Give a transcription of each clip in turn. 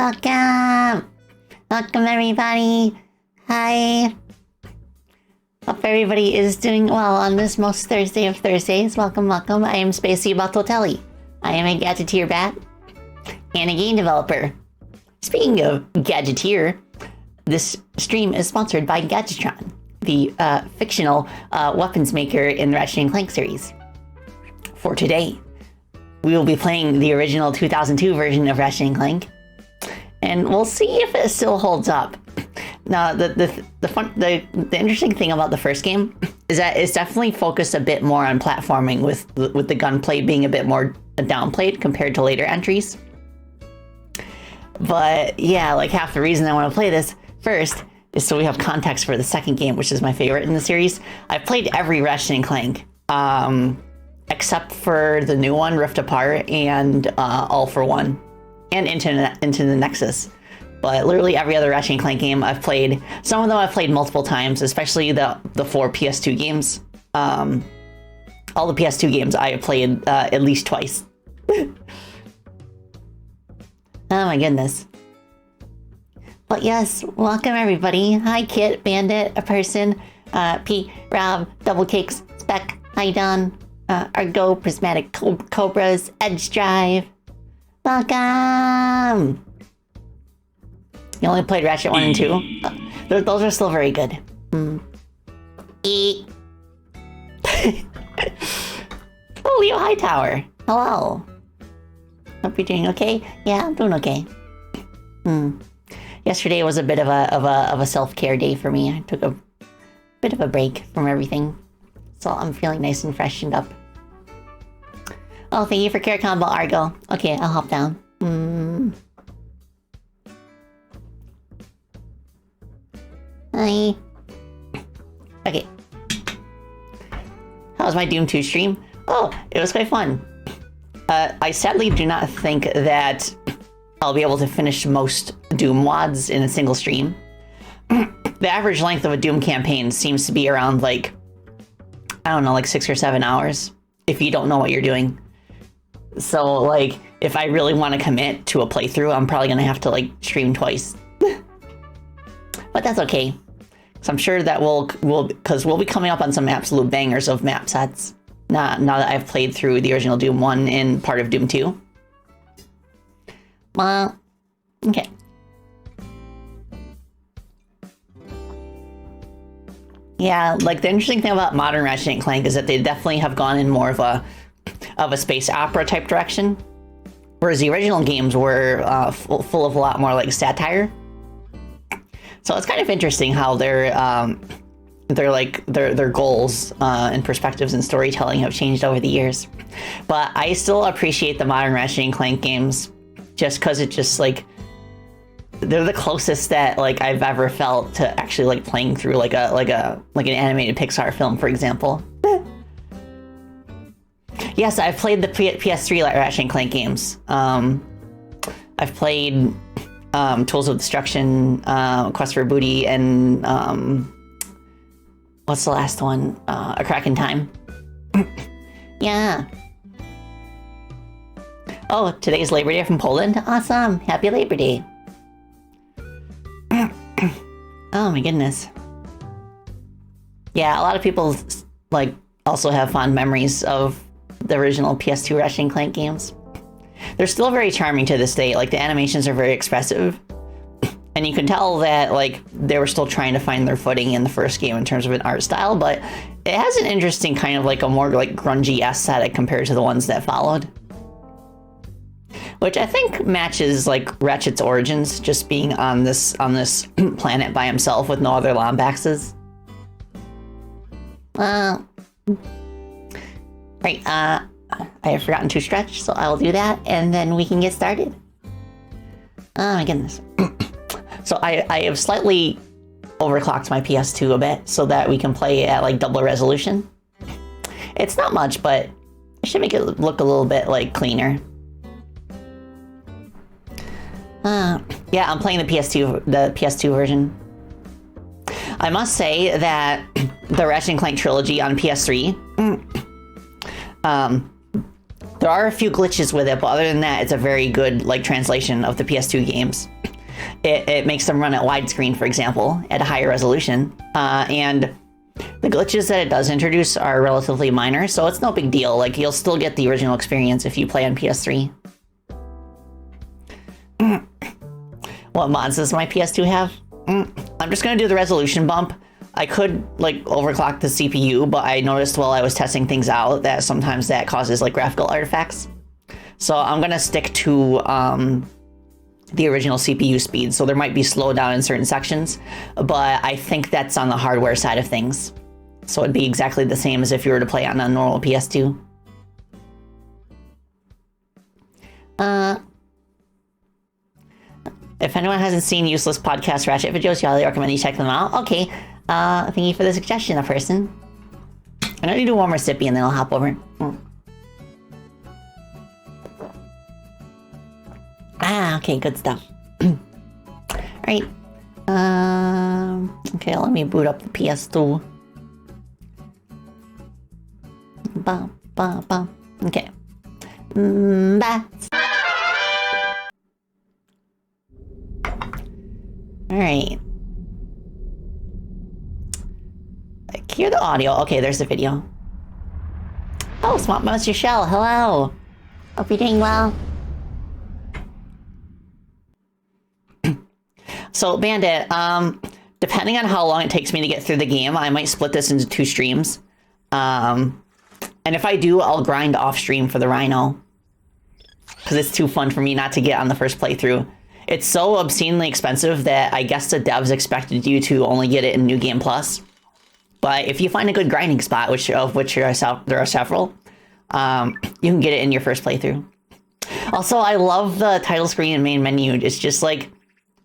Welcome! Welcome everybody! Hi! Hope everybody is doing well on this most Thursday of Thursdays. Welcome, welcome. I am SpaceyBat. I am a Gadgeteer bat and a game developer. Speaking of Gadgeteer, this stream is sponsored by Gadgetron, the fictional weapons maker in the Ratchet Clank series. For today, we will be playing the original 2002 version of Ratchet Clank, and we'll see if it still holds up. Now, the interesting thing about the first game is that it's definitely focused a bit more on platforming, with the gunplay being a bit more downplayed compared to later entries. But yeah, like half the reason I want to play this first is so we have context for the second game, which is my favorite in the series. I've played every Ratchet Clank, except for the new one, Rift Apart, and All for One, and Into the Nexus. But literally every other Ratchet Clank game I've played. Some of them I've played multiple times, especially the 4 PS2 games. All the PS2 games I have played at least twice. Oh my goodness. But yes, welcome everybody. Hi Kit, Bandit, A Person, P, Rob, Double Cakes, Spec, Hi Don, Argo, Prismatic Cobras, Edge Drive. Welcome! You only played Ratchet 1 and 2? Those are still very good. E. Oh, Leo Hightower. Hello. Hope you're doing okay. Yeah, I'm doing okay. Yesterday was a bit of a self-care day for me. I took a bit of a break from everything, so I'm feeling nice and freshened up. Oh, thank you for care combo, Argo. Okay, I'll hop down. Hi. Okay. How was my Doom 2 stream? Oh, it was quite fun. I sadly do not think that I'll be able to finish most Doom WODs in a single stream. The average length of a Doom campaign seems to be around, like, I don't know, like 6 or 7 hours, if you don't know what you're doing. So, like, if I really want to commit to a playthrough, I'm probably going to have to, like, stream twice. But that's okay. So I'm sure that because we'll be coming up on some absolute bangers of map sets. Now that I've played through the original Doom 1 and part of Doom 2. Well, okay. Yeah, like the interesting thing about modern Ratchet & Clank is that they definitely have gone in more of a space opera type direction, whereas the original games were full of a lot more like satire. So it's kind of interesting how their goals and perspectives and storytelling have changed over the years. But I still appreciate the modern Ratchet & Clank games, just because it's just like they're the closest that like I've ever felt to actually like playing through like an animated Pixar film, for example. Yes, I've played the PS3 Ratchet & Clank games. I've played Tools of Destruction, Quest for Booty, and what's the last one? A Crack in Time. Yeah. Oh, today's Labor Day from Poland? Awesome! Happy Labor Day! Oh my goodness. Yeah, a lot of people like also have fond memories of the original PS2 Ratchet & Clank games. They're still very charming to this day. Like, the animations are very expressive. And you can tell that, like, they were still trying to find their footing in the first game in terms of an art style, but it has an interesting kind of, like, a more, like, grungy aesthetic compared to the ones that followed. Which I think matches, like, Ratchet's origins, just being on this planet by himself with no other Lombaxes. Right, I have forgotten to stretch, so I'll do that, and then we can get started. Oh my goodness. So I have slightly overclocked my PS2 a bit so that we can play at like double resolution. It's not much, but it should make it look a little bit like cleaner. Yeah, I'm playing the PS2 version. I must say that the Ratchet & Clank trilogy on PS3, There are a few glitches with it, but other than that, it's a very good like translation of the PS2 games. It makes them run at widescreen, for example, at a higher resolution. And the glitches that it does introduce are relatively minor, so it's no big deal. Like, you'll still get the original experience if you play on PS3. What mods does my PS2 have? I'm just gonna do the resolution bump. I could, like, overclock the CPU, but I noticed while I was testing things out that sometimes that causes, like, graphical artifacts. So I'm gonna stick to, the original CPU speed, so there might be slowdown in certain sections, but I think that's on the hardware side of things. So it'd be exactly the same as if you were to play on a normal PS2. If anyone hasn't seen Useless Podcast Ratchet videos, you highly recommend you check them out. Okay, thank you for the suggestion, a person. I'm gonna do one more sippy and then I'll hop over. Ah, okay, good stuff. Alright. Okay, let me boot up the PS2. Okay. Bats. Alright. Hear the audio. Okay, there's the video. Oh, Swamp Monster Shell, hello. Hope you're doing well. So, Bandit, depending on how long it takes me to get through the game, I might split this into 2 streams. And if I do, I'll grind off stream for the Rhino. Because it's too fun for me not to get on the first playthrough. It's so obscenely expensive that I guess the devs expected you to only get it in New Game Plus. But if you find a good grinding spot, of which there are several, you can get it in your first playthrough. Also, I love the title screen and main menu. It's just like,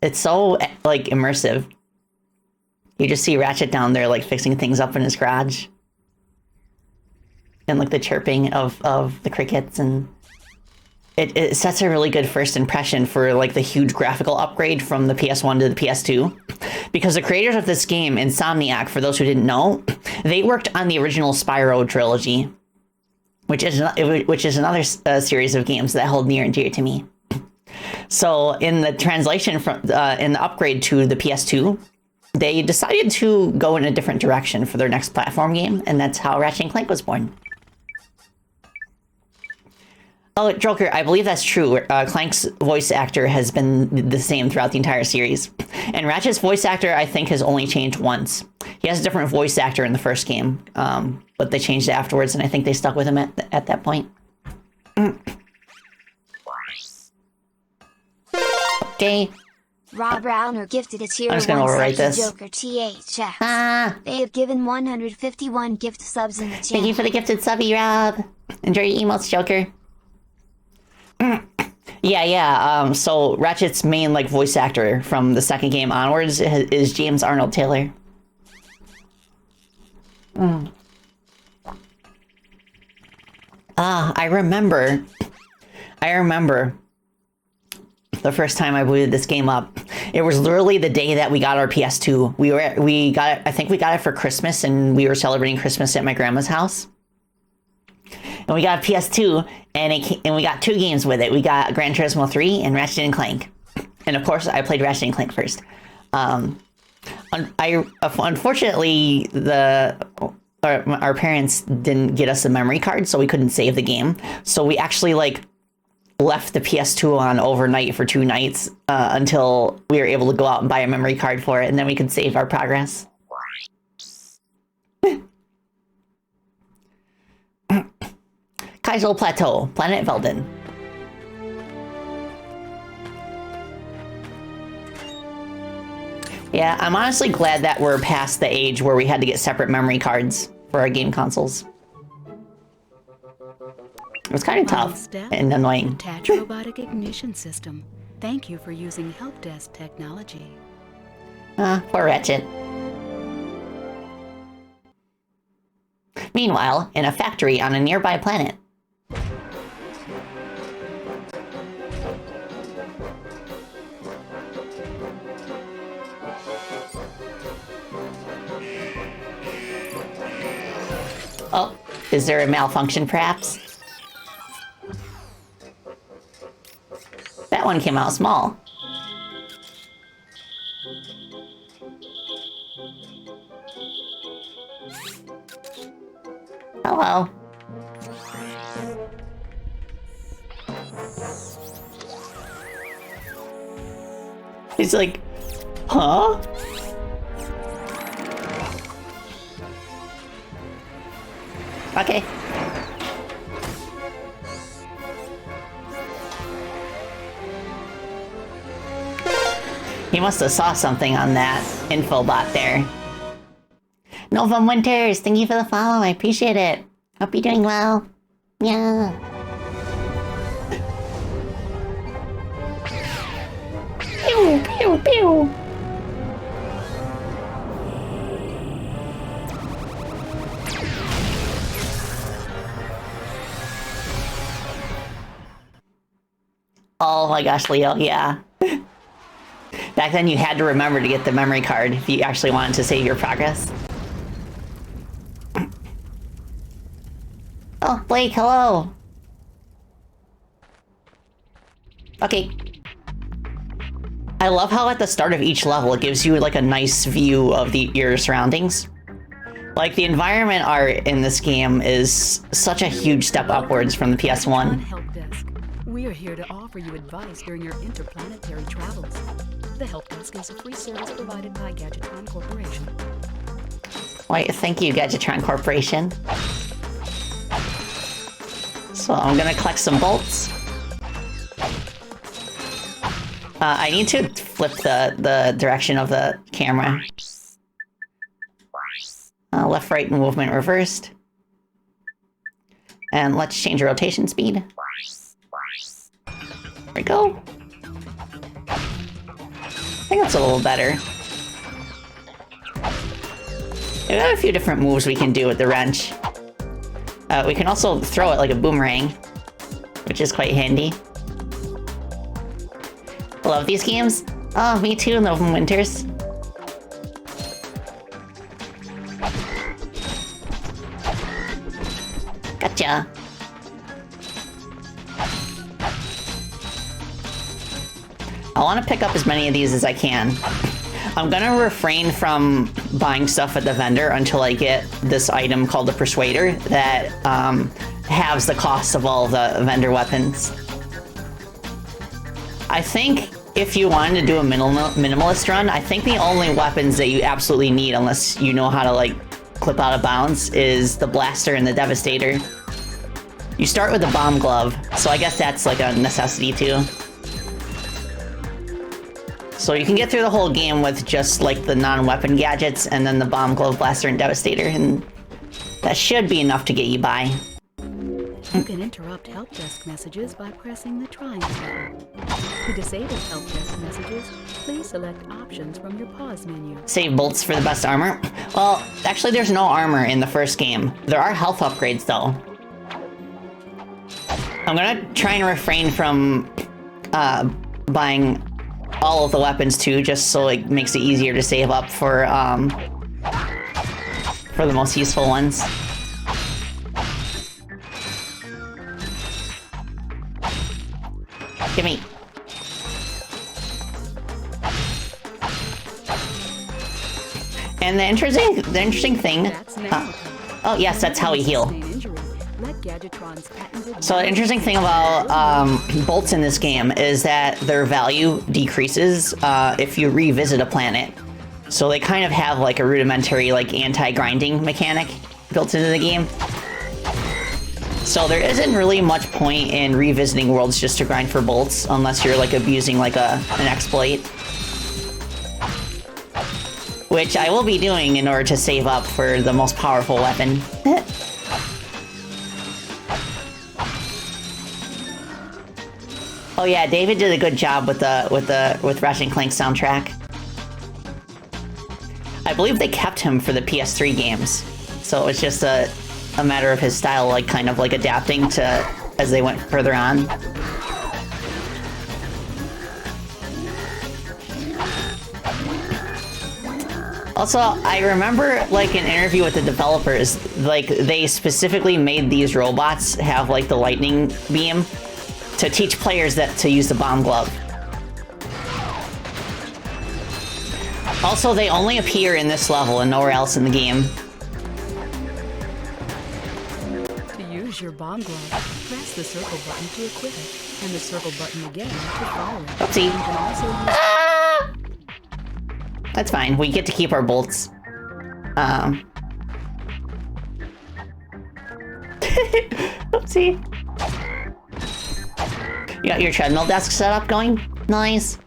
it's so, like, immersive. You just see Ratchet down there, like, fixing things up in his garage. And, like, the chirping of the crickets, and it sets a really good first impression for, like, the huge graphical upgrade from the PS1 to the PS2. Because the creators of this game, Insomniac, for those who didn't know, they worked on the original Spyro trilogy, which is another series of games that hold near and dear to me. So in the translation from in the upgrade to the PS2, they decided to go in a different direction for their next platform game, and that's how Ratchet Clank was born. Oh, Joker, I believe that's true. Clank's voice actor has been the same throughout the entire series. And Ratchet's voice actor, I think, has only changed once. He has a different voice actor in the first game, but they changed it afterwards, and I think they stuck with him at that point. Okay. Rob Browner gifted a tier 1 overwrite this. Joker THX. They have given 151 gift subs in the channel. Thank you for the gifted subby, Rob. Enjoy your emotes, Joker. Yeah. So Ratchet's main, like, voice actor from the second game onwards is James Arnold Taylor. I remember the first time I booted this game up. It was literally the day that we got our PS2. We got it, I think we got it for Christmas, and we were celebrating Christmas at my grandma's house. And we got a PS2, and we got 2 games with it. We got Gran Turismo 3 and Ratchet and Clank. And of course, I played Ratchet and Clank first. Unfortunately, our parents didn't get us a memory card, so we couldn't save the game. So we actually, like, left the PS2 on overnight for 2 nights until we were able to go out and buy a memory card for it, and then we could save our progress. Kaisel Plateau, Planet Velden. Yeah, I'm honestly glad that we're past the age where we had to get separate memory cards for our game consoles. It was kind of tough and annoying. Attach robotic ignition system. Thank you for using help desk technology. Poor Ratchet. Meanwhile, in a factory on a nearby planet. Oh, is there a malfunction perhaps? one came out small. Hello. He's like, huh? Okay. He must have saw something on that info bot there. Novum Winters, thank you for the follow. I appreciate it. Hope you're doing well. Yeah. Pew, pew, pew. Oh my gosh, Leo, yeah. Back then you had to remember to get the memory card if you actually wanted to save your progress. Oh, Blake, hello. Okay. I love how at the start of each level it gives you like a nice view of your surroundings. Like the environment art in this game is such a huge step upwards from the PS1. Help Desk. We are here to offer you advice during your interplanetary travels. The Help Desk is a free service provided by Gadgetron Corporation. Wait, thank you, Gadgetron Corporation. So I'm gonna collect some bolts. I need to flip the direction of the camera. Left, right, movement reversed. And let's change the rotation speed. There we go. I think that's a little better. We got a few different moves we can do with the wrench. We can also throw it like a boomerang, which is quite handy. Love these games. Oh, me too, Novum Winters. Gotcha. I want to pick up as many of these as I can. I'm gonna refrain from buying stuff at the vendor until I get this item called the Persuader that halves the cost of all the vendor weapons. I think if you wanted to do a minimalist run, I think the only weapons that you absolutely need, unless you know how to like clip out of bounds, is the Blaster and the Devastator. You start with the Bomb Glove, so I guess that's like a necessity too. So you can get through the whole game with just like the non-weapon gadgets and then the Bomb Glove, Blaster, and Devastator, and that should be enough to get you by. You can interrupt Help Desk messages by pressing the triangle button. To disable Help Desk messages, please select options from your pause menu. Save bolts for the best armor? Well, actually there's no armor in the first game. There are health upgrades though. I'm gonna try and refrain from buying all of the weapons too, just so it makes it easier to save up for the most useful ones. Gimme. And the interesting thing. Oh yes, that's how we heal. So the interesting thing about bolts in this game is that their value decreases if you revisit a planet. So they kind of have like a rudimentary like anti-grinding mechanic built into the game. So there isn't really much point in revisiting worlds just to grind for bolts unless you're like abusing like an exploit. Which I will be doing in order to save up for the most powerful weapon. Oh yeah, David did a good job with Ratchet Clank soundtrack. I believe they kept him for the PS3 games, so it's just a matter of his style, like kind of like adapting to as they went further on. Also, I remember like an interview with the developers, like they specifically made these robots have like the lightning beam to teach players that to use the Bomb Glove. Also, they only appear in this level and nowhere else in the game. To use your bomb glove, press the circle button to equip it, and the circle button again to fire it. Oopsie. You can also use That's fine. We get to keep our bolts. Oopsie. You got your treadmill desk set up going? Nice.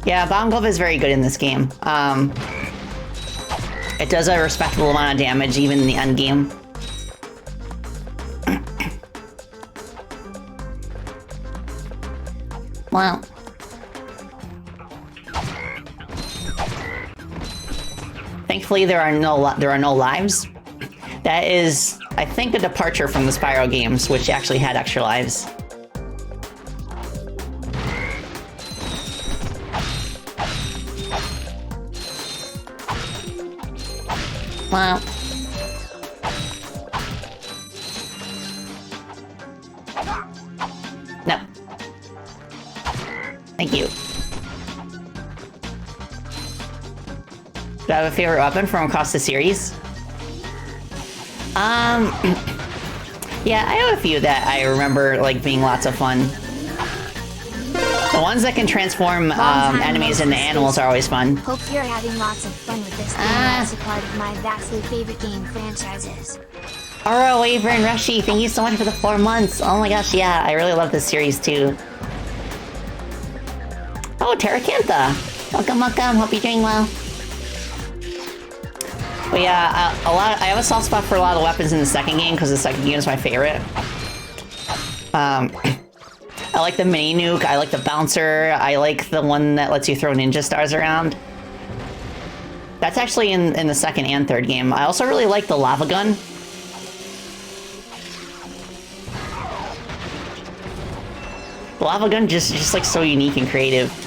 Yeah, Bomb Glove is very good in this game. It does a respectable amount of damage even in the end game. Wow. Thankfully, there are no lives. That is, I think, a departure from the Spyro games, which actually had extra lives. Wow. No. Thank you. Do I have a favorite weapon from across the series? Yeah, I have a few that I remember, like, being lots of fun. The ones that can transform enemies into animals are always fun. Hope you're having lots of fun with this game as a part of my vastly favorite game franchises. Aura, Waver, and Rushy, thank you so much for the 4 months. Oh my gosh, yeah, I really love this series too. Oh, Terracantha! Welcome, welcome, hope you're doing well. But yeah, I have a soft spot for a lot of weapons in the second game because the second game is my favorite. I like the mini nuke, I like the bouncer, I like the one that lets you throw ninja stars around. That's actually in the second and third game. I also really like the lava gun. The lava gun just like so unique and creative.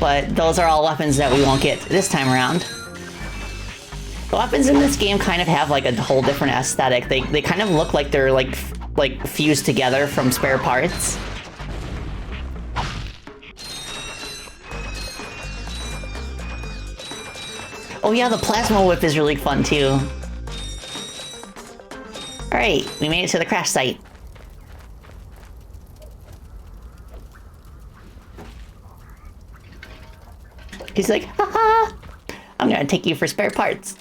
But those are all weapons that we won't get this time around. The weapons in this game kind of have like a whole different aesthetic. They kind of look like they're like fused together from spare parts. Oh yeah, the plasma whip is really fun too. Alright, we made it to the crash site. He's like, haha! I'm gonna take you for spare parts.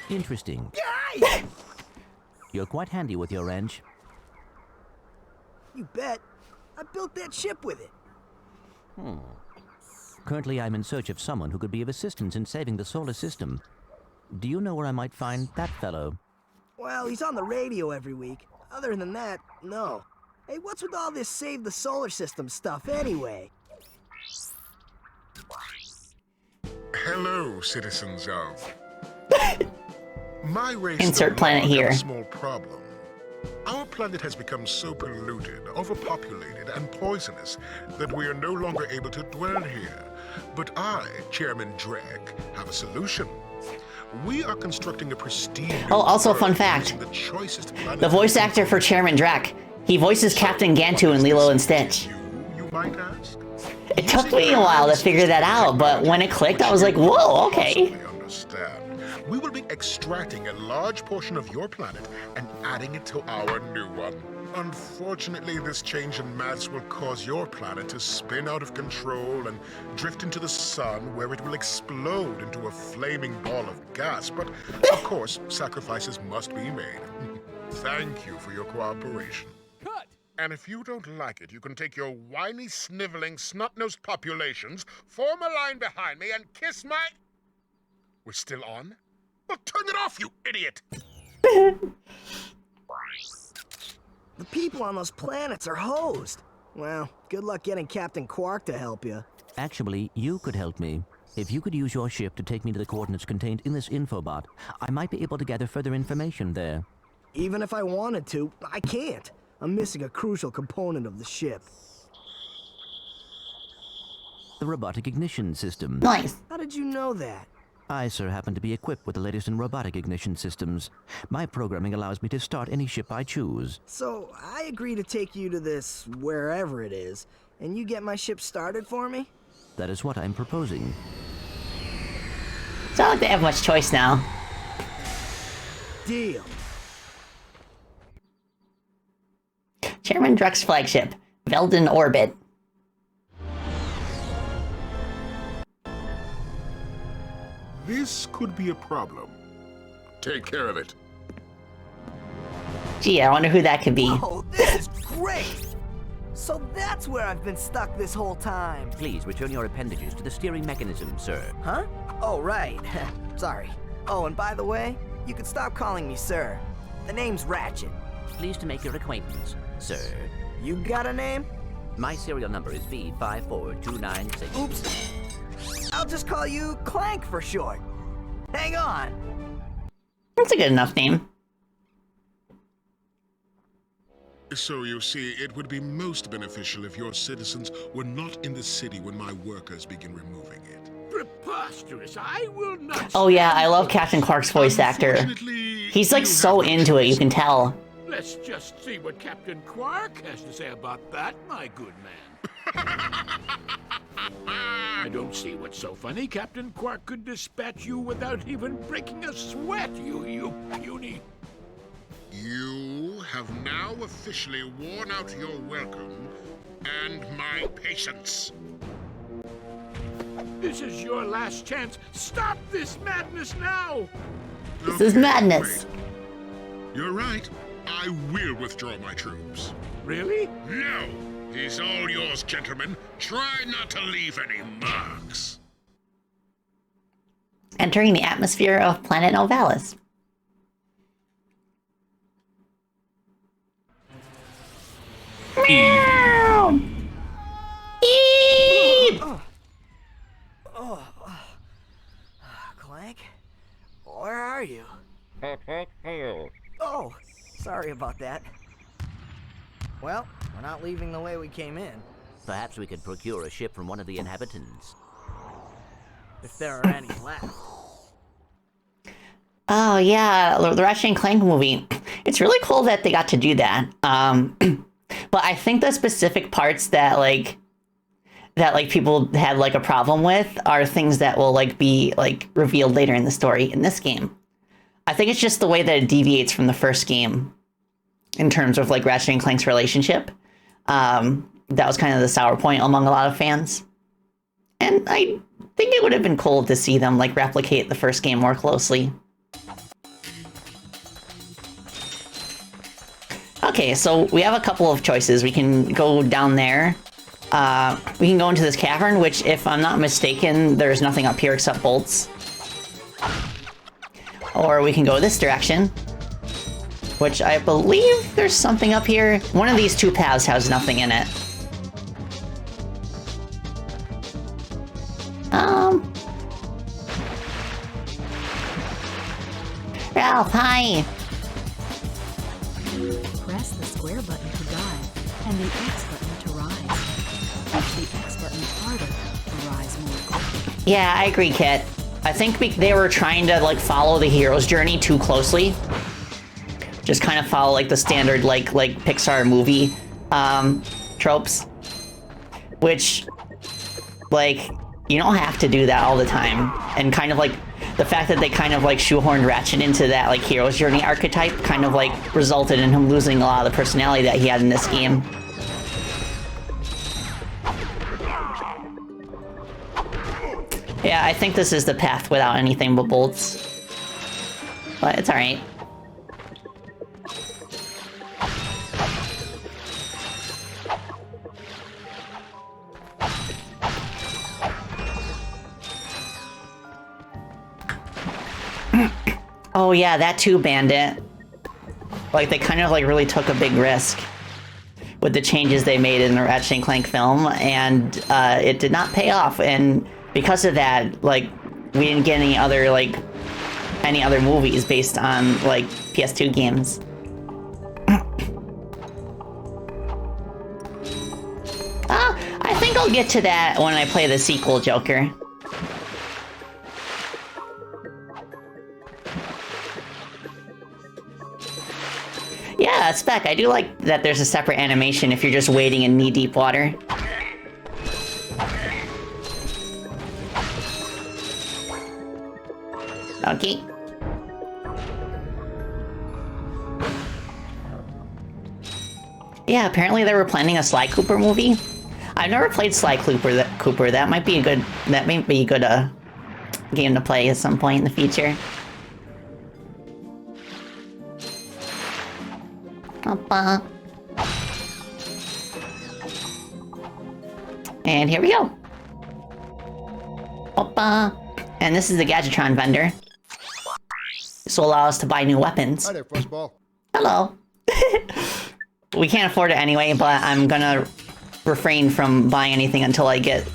Interesting. You're quite handy with your wrench. You bet. I built that ship with it. Currently, I'm in search of someone who could be of assistance in saving the solar system. Do you know where I might find that fellow? Well, he's on the radio every week. Other than that, no. Hey, what's with all this save the solar system stuff anyway? Hello, citizens of... My race Insert planet here. has a small problem. Our planet has become so polluted, overpopulated, and poisonous that we are no longer able to dwell here. But I, Chairman Drek, have a solution. We are constructing a pristine... Oh, also fun fact. The voice actor for Chairman Drek, he voices Captain Gantu in Lilo and Stitch. You might ask? It took me a while to figure that out, but when it clicked, I was like, whoa, okay. Understand. We will be extracting a large portion of your planet and adding it to our new one. Unfortunately, this change in mass will cause your planet to spin out of control and drift into the sun, where it will explode into a flaming ball of gas. But, of course, sacrifices must be made. Thank you for your cooperation. Cut! And if you don't like it, you can take your whiny, sniveling, snot-nosed populations, form a line behind me, and kiss my... We're still on? Well, turn it off, you idiot! The people on those planets are hosed. Well, good luck getting Captain Quark to help you. Actually, you could help me. If you could use your ship to take me to the coordinates contained in this infobot, I might be able to gather further information there. Even if I wanted to, I can't. I'm missing a crucial component of the ship. the robotic ignition system. Nice. How did you know that? I, sir, happen to be equipped with the latest in robotic ignition systems. My programming allows me to start any ship I choose. So, I agree to take you to this wherever it is, and you get my ship started for me? That is what I'm proposing. It's not like they have much choice now. Deal. Chairman Druck's flagship, Velden Orbit. This could be a problem. Take care of it. Gee, I wonder who that could be. Oh, this is great! So that's where I've been stuck this whole time. Please return your appendages to the steering mechanism, sir. Huh? Oh, right. Sorry. Oh, and by the way, you can stop calling me sir. The name's Ratchet. Pleased to make your acquaintance, sir. You got a name? My serial number is V54296. Oops. I'll just call you Clank for short. Hang on. That's a good enough name. So you see, it would be most beneficial if your citizens were not in the city when my workers begin removing it. Preposterous! I will not. Oh yeah, I love Captain Clark's voice actor. Unfortunately, He's like you so have no into it, you choice. can tell. Let's just see what Captain Quark has to say about that, my good man. I don't see what's so funny. Captain Quark could dispatch you without even breaking a sweat, you puny. You have now officially worn out your welcome and my patience. This is your last chance. Stop this madness now! This is madness. Wait. You're right. I will withdraw my troops. Really? No! He's all yours, gentlemen. Try not to leave any marks. Entering the atmosphere of planet Novalis. Meow! Eep! Clank? Where are you? Oh, sorry about that. Well, we're not leaving the way we came in. Perhaps we could procure a ship from one of the inhabitants. If there are any left. Oh yeah, the Ratchet Clank movie. It's really cool that they got to do that. But I think the specific parts that people had like a problem with are things that will like be like revealed later in the story in this game. I think it's just the way that it deviates from the first game in terms of like Ratchet and Clank's relationship. That was kind of the sour point among a lot of fans. And I think it would have been cool to see them like replicate the first game more closely. Okay, so we have a couple of choices. We can go down there. We can go into this cavern, which, if I'm not mistaken, there's nothing up here except bolts. Or we can go this direction, which I believe there's something up here. One of these two paths has nothing in it. Ralph, hi! Press the square button to dive and the X button to rise. Push the X button harder to rise more quickly. Yeah, I agree, Kit. I think they were trying to like follow the hero's journey too closely. Just kind of follow like the standard like Pixar movie tropes, which like you don't have to do that all the time. And kind of like the fact that they kind of like shoehorned Ratchet into that like hero's journey archetype kind of like resulted in him losing a lot of the personality that he had in this game. Yeah, I think this is the path without anything but bolts. But it's alright. Oh yeah, that too, Bandit. Like, they kind of like really took a big risk with the changes they made in the Ratchet and Clank film, and it did not pay off, and because of that, like, we didn't get any other movies based on like PS2 games. I think I'll I'll get to that when I play the sequel, Joker. Yeah, Spec, I do like that there's a separate animation if you're just wading in knee-deep water. Okay. Yeah, apparently they were planning a Sly Cooper movie. I've never played Sly Cooper. That might be a good game to play at some point in the future. Oppa. And here we go. Oppa. And this is the Gadgetron vendor. This will allow us to buy new weapons. Hi there, Fuzzball. Hello. We can't afford it anyway, but I'm gonna refrain from buying anything until I get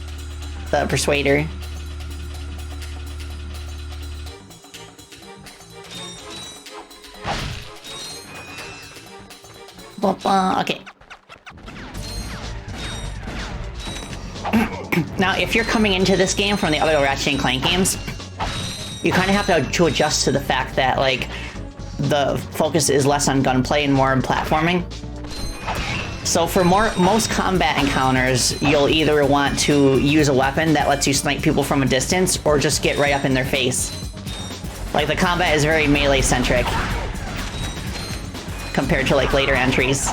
the Persuader. Okay. Now, if you're coming into this game from the other Ratchet Clank games, you kind of have to adjust to the fact that, like, the focus is less on gunplay and more on platforming. So for most combat encounters, you'll either want to use a weapon that lets you snipe people from a distance, or just get right up in their face. Like, the combat is very melee-centric compared to, like, later entries.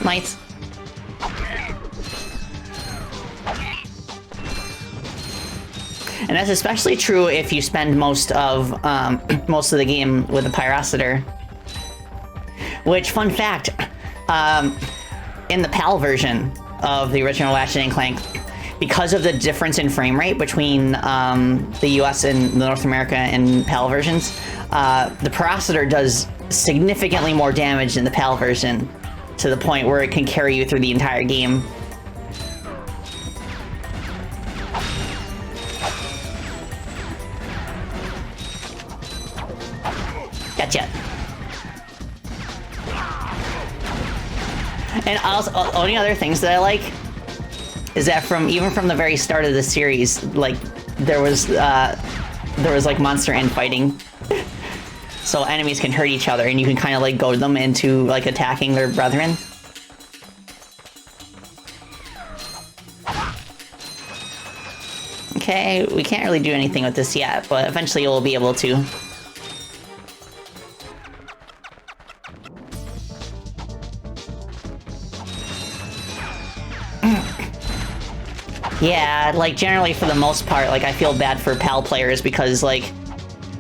Nice. And that's especially true if you spend most of the game with a Pyrocitor. Which, fun fact, in the PAL version of the original Ratchet & Clank, because of the difference in frame rate between the US and the North America and PAL versions, the Pyrocitor does significantly more damage in the PAL version, to the point where it can carry you through the entire game. Gotcha. And also, only other things that I like is that even from the very start of the series, like, there was like monster infighting. So enemies can hurt each other, and you can kind of, like, goad them into, like, attacking their brethren. Okay, we can't really do anything with this yet, but eventually we'll be able to. Yeah, like, generally, for the most part, like, I feel bad for PAL players because, like,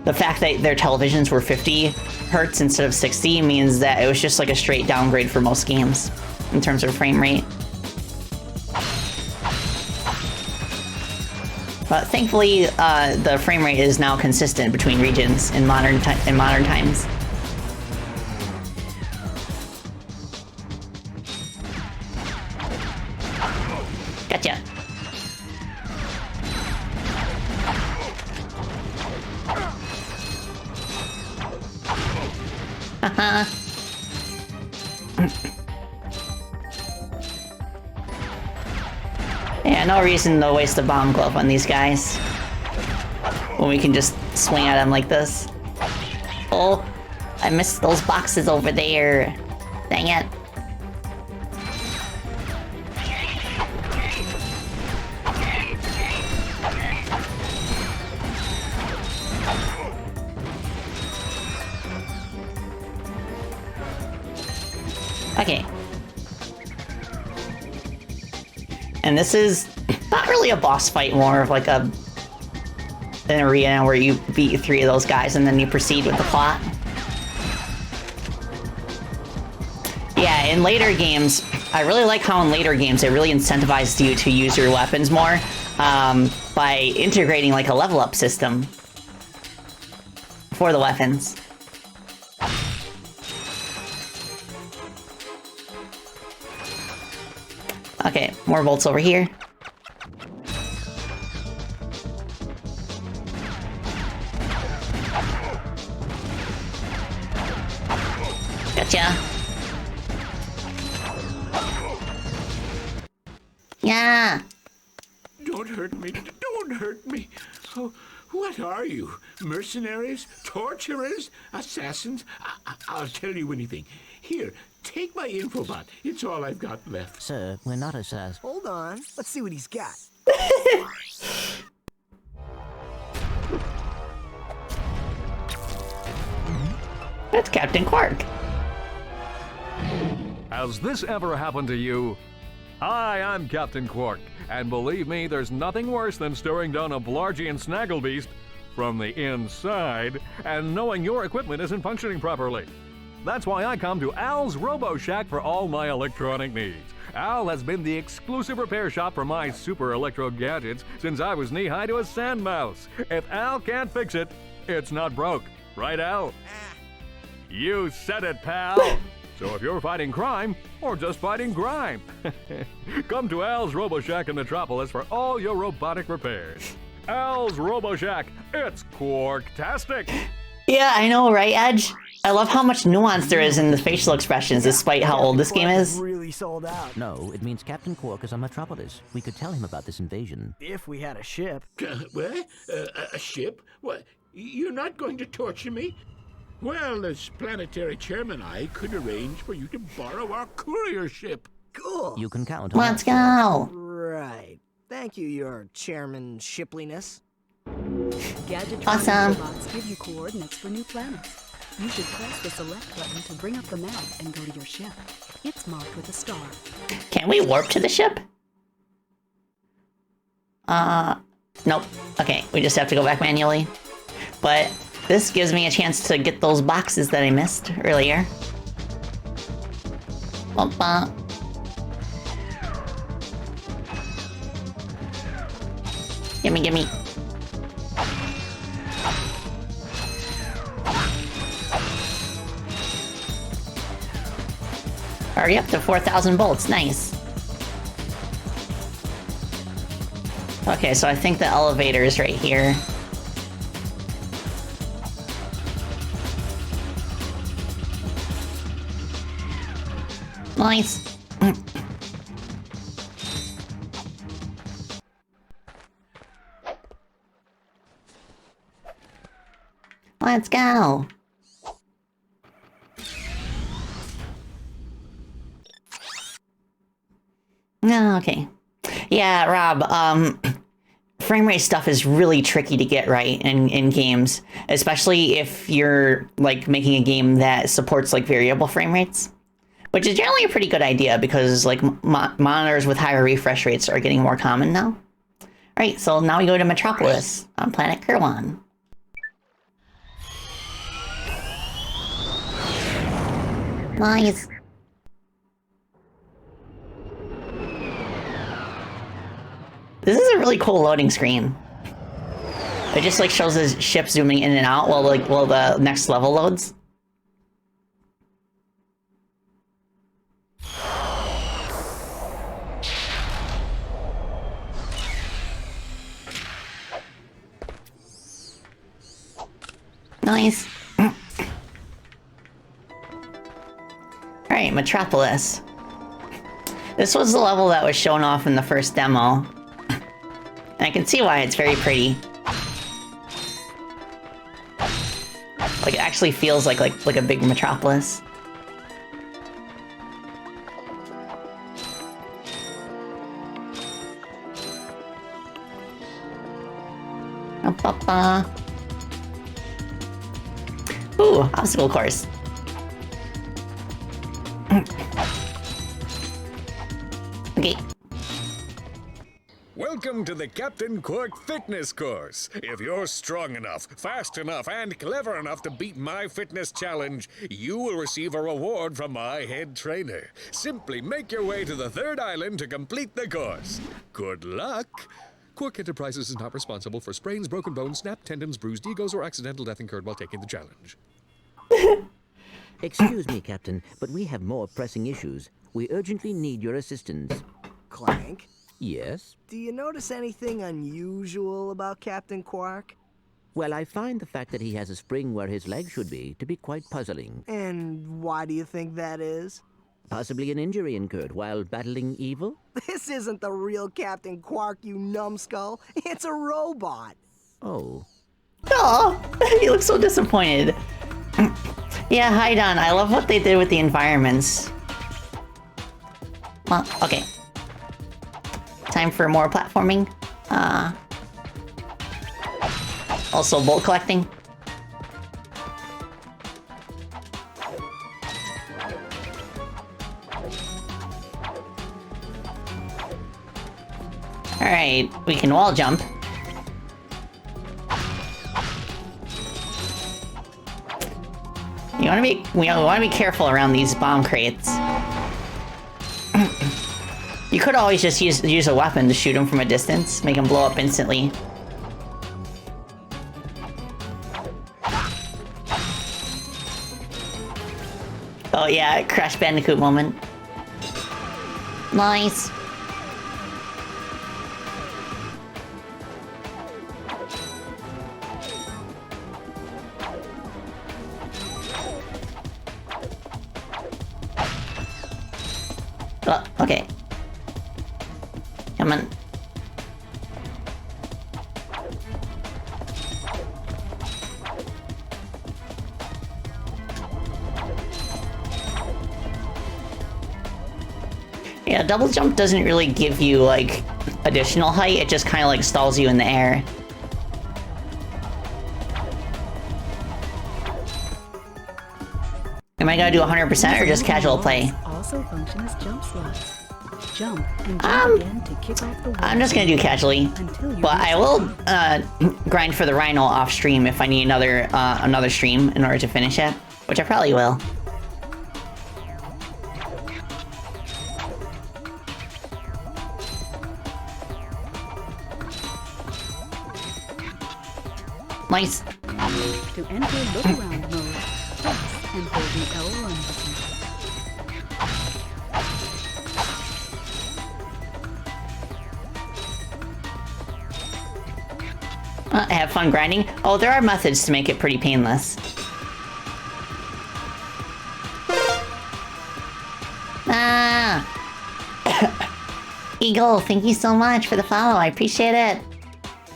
the fact that their televisions were 50 hertz instead of 60 means that it was just, like, a straight downgrade for most games in terms of frame rate. But thankfully, the frame rate is now consistent between regions in modern times. Gotcha. Yeah, no reason to waste a bomb glove on these guys when we can just swing at them like this. Oh, I missed those boxes over there. Dang it. Okay. And this is not really a boss fight, more of like an arena where you beat 3 of those guys and then you proceed with the plot. Yeah, in later games, I really like how in later games it really incentivized you to use your weapons more by integrating like a level up system for the weapons. Okay, more bolts over here. Gotcha. Yeah. Don't hurt me. Don't hurt me. Oh, what are you? Mercenaries? Torturers? Assassins? I'll tell you anything. Here, take my infobot. It's all I've got left. Sir, we're not assassins. Hold on. Let's see what he's got. That's Captain Quark. Has this ever happened to you? Hi, I'm Captain Quark, and believe me, there's nothing worse than staring down a Blargian snagglebeast from the inside and knowing your equipment isn't functioning properly. That's why I come to Al's Robo Shack for all my electronic needs. Al has been the exclusive repair shop for my super electro gadgets since I was knee-high to a sand mouse. If Al can't fix it, it's not broke. Right, Al? You said it, pal! So if you're fighting crime, or just fighting grime, come to Al's Robo Shack in Metropolis for all your robotic repairs. Al's Robo Shack, it's Quarktastic! Yeah, I know, right, Edge? I love how much nuance there is in the facial expressions, despite how old this game is. Really sold out. No, it means Captain Quark is on Metropolis. We could tell him about this invasion. If we had a ship. What? A ship? What? You're not going to torture me? Well, as planetary chairman, I could arrange for you to borrow our courier ship. Cool. You can count on Let's that. go. Right. Thank you, your chairman shipliness. Gadgetron Awesome. robots give you coordinates for new planets. You should press the select button to bring up the map and go to your ship. It's marked with a star. Can we warp to the ship? Nope. Okay, we just have to go back manually. But this gives me a chance to get those boxes that I missed earlier. Bumpa. Gimme, gimme. Already up to 4,000 bolts. Nice. Okay, so I think the elevator is right here. Nice. Let's go. Okay. Yeah, Rob, frame rate stuff is really tricky to get right in games, especially if you're like making a game that supports like variable frame rates, which is generally a pretty good idea because like monitors with higher refresh rates are getting more common now. All right, so now we go to Metropolis on planet Kirwan. Nice. This is a really cool loading screen. It just like shows the ship zooming in and out while the next level loads. Nice. Alright, Metropolis. This was the level that was shown off in the first demo. I can see why it's very pretty. Like it actually feels like a big metropolis. Ooh, obstacle course. Okay. Welcome to the Captain Quark Fitness Course. If you're strong enough, fast enough, and clever enough to beat my fitness challenge, you will receive a reward from my head trainer. Simply make your way to the third island to complete the course. Good luck. Quark Enterprises is not responsible for sprains, broken bones, snapped tendons, bruised egos, or accidental death incurred while taking the challenge. Excuse me, Captain, but we have more pressing issues. We urgently need your assistance. Clank? Yes? Do you notice anything unusual about Captain Quark? Well, I find the fact that he has a spring where his leg should be to be quite puzzling. And why do you think that is? Possibly an injury incurred while battling evil? This isn't the real Captain Quark, you numbskull. It's a robot. Oh. Oh, he looks so disappointed. Yeah, hi Don. I love what they did with the environments. Well, okay. Time for more platforming. Also bolt collecting. Alright, we can wall jump. We want to be careful around these bomb crates. You could always just use a weapon to shoot them from a distance, make them blow up instantly. Oh yeah, Crash Bandicoot moment. Nice. Oh, okay. Come on. Yeah, double jump doesn't really give you, like, additional height. It just kind of, like, stalls you in the air. Am I gonna do 100% or just casual play? Also function as jump slots. Jump and jump again to kick off the wall. I'm just gonna do casually, but I will grind for the Rhino off stream if I need another stream in order to finish it, which I probably will. Nice. To enter look around mode, press and hold the L1 button. Have fun grinding. Oh, there are methods to make it pretty painless. Ah! Eagle, thank you so much for the follow. I appreciate it.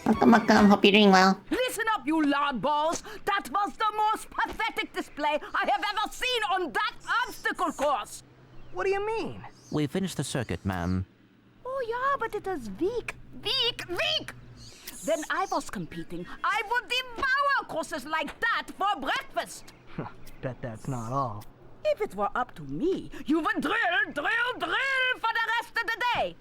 Welcome, welcome. Hope you're doing well. Listen up, you loudballs! That was the most pathetic display I have ever seen on that obstacle course! What do you mean? We finished the circuit, ma'am. Oh yeah, but it is weak. When I was competing, I would devour courses like that for breakfast. Bet that's not all. If it were up to me, you would drill for the rest of the day.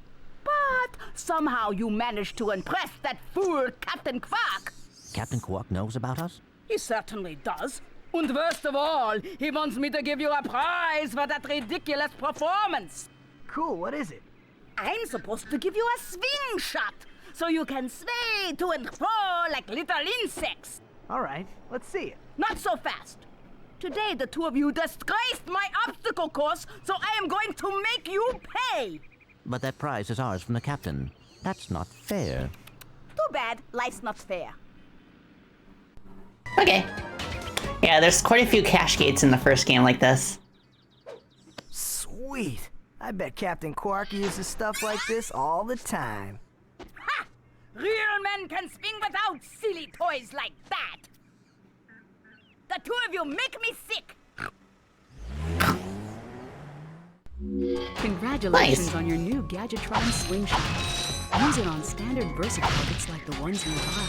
But somehow you managed to impress that fool Captain Quark. Captain Quark knows about us? He certainly does. And worst of all, he wants me to give you a prize for that ridiculous performance. Cool, what is it? I'm supposed to give you a swing shot, so you can sway to and fro like little insects. All right, let's see it. Not so fast. Today, the two of you disgraced my obstacle course, so I am going to make you pay. But that prize is ours from the captain. That's not fair. Too bad, life's not fair. Okay. Yeah, there's quite a few cache gates in the first game like this. Sweet. I bet Captain Quark uses stuff like this all the time. Ha! Real men can swing without silly toys like that. The two of you make me sick. Congratulations Nice. on your new Gadgetron swing shot. Use it on standard Versa targets like the ones nearby.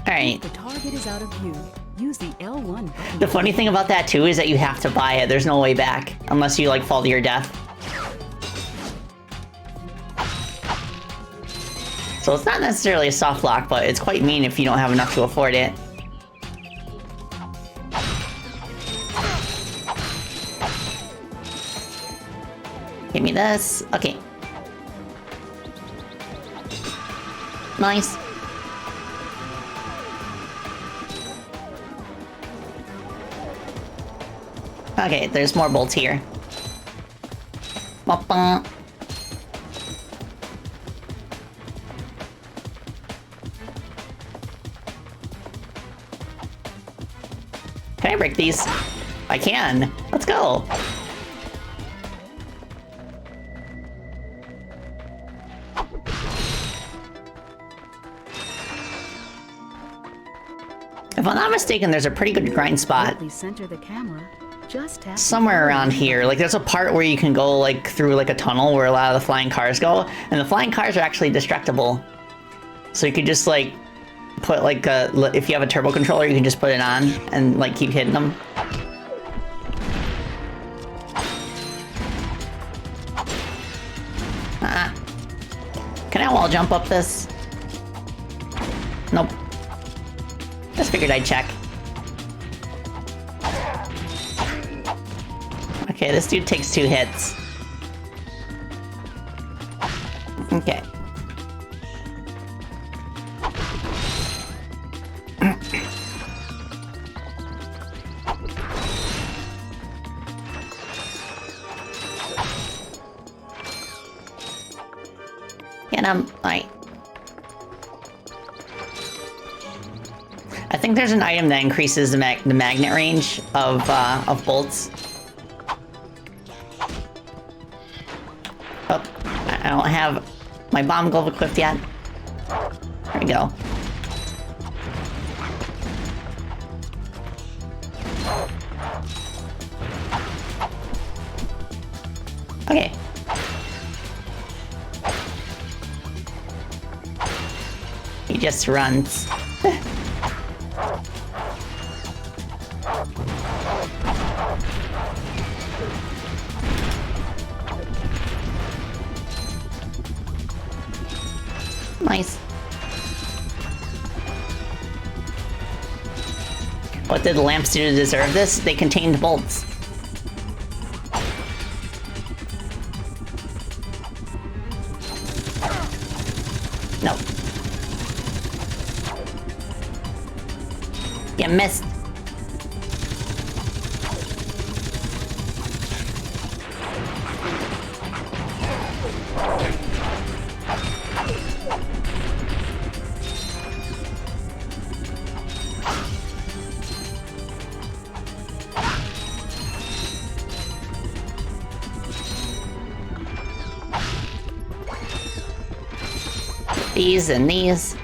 Alright. The target is out of view. Use the L1 button. The funny thing about that too is that you have to buy it. There's no way back unless you like fall to your death. So it's not necessarily a soft lock, but it's quite mean if you don't have enough to afford it. Give me this. Okay. Nice. Okay, there's more bolts here. Ba-ba. Can I break these? I can. Let's go. If I'm not mistaken, there's a pretty good grind spot Please center the camera. Just tap somewhere around here. Like, there's a part where you can go, like, through, like, a tunnel where a lot of the flying cars go, and the flying cars are actually destructible. So you could just, like, put, like, if you have a turbo controller, you can just put it on and, like, keep hitting them. Can I wall jump up this? Nope. Just figured I'd check. Okay, this dude takes 2 hits. Okay. Get him. Alright. I think there's an item that increases the magnet range of bolts. Oh, I don't have my bomb glove equipped yet. There we go. Okay. He just runs. Nice. What did the lamps do to deserve this? They contained bolts. No. You missed. These and these.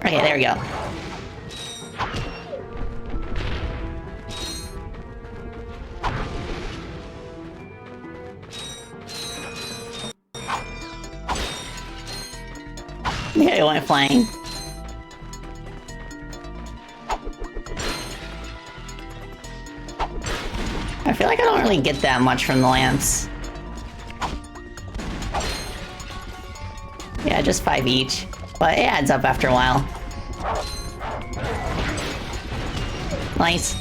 Okay, there we go. Yeah, it went flying. I feel like I don't really get that much from the lamps. Yeah, just 5 each. But it adds up after a while. Nice.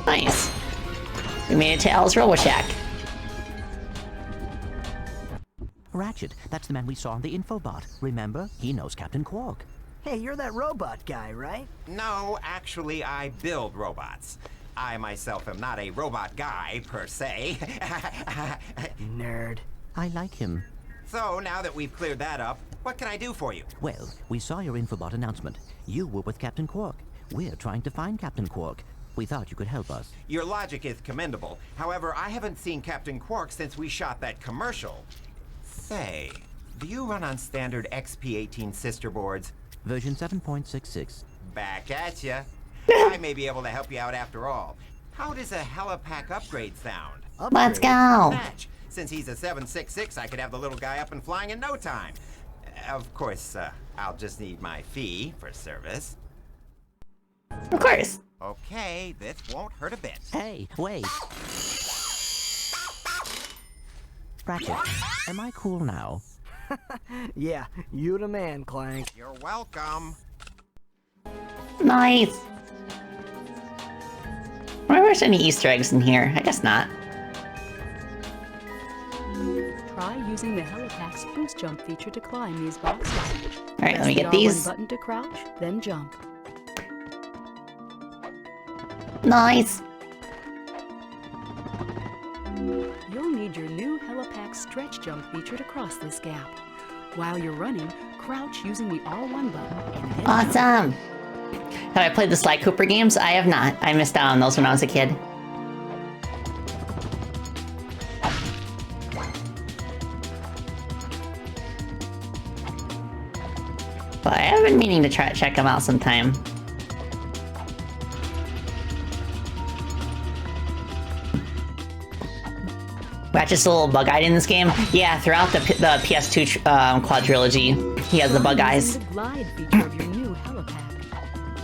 Nice. We made it to Al's Robo Shack. Ratchet, that's the man we saw on the infobot. Remember? He knows Captain Quark. Hey, you're that robot guy, right? No, actually, I build robots. I myself am not a robot guy, per se. Nerd. I like him. So, now that we've cleared that up, what can I do for you? Well, we saw your infobot announcement. You were with Captain Quark. We're trying to find Captain Quark. We thought you could help us. Your logic is commendable. However, I haven't seen Captain Quark since we shot that commercial. Say, do you run on standard XP18 sister boards? Version 7.66. Back at ya. I may be able to help you out after all. How does a helipack upgrade sound? Let's go. Match. Since he's a 766, I could have the little guy up and flying in no time. Of course, I'll just need my fee for service. Of course. Okay, this won't hurt a bit. Hey, wait. Ratchet, am I cool now? Yeah, you the man, Clank. You're welcome. Nice. I wonder there's any Easter eggs in here. I guess not. Try using the Helipack's boost jump feature to climb these boxes. Alright, let me get Press the these. R1 button to crouch, then jump. Nice. You'll need your new Helipack stretch jump feature to cross this gap. While you're running, crouch using the R1 button and then Awesome. Have I played the Sly Cooper games? I have not. I missed out on those when I was a kid. But I have been meaning to try to check them out sometime. Ratchet's a little bug-eyed in this game. Yeah, throughout the PS2 quadrilogy, he has the bug eyes. the glide feature of your new Helipack.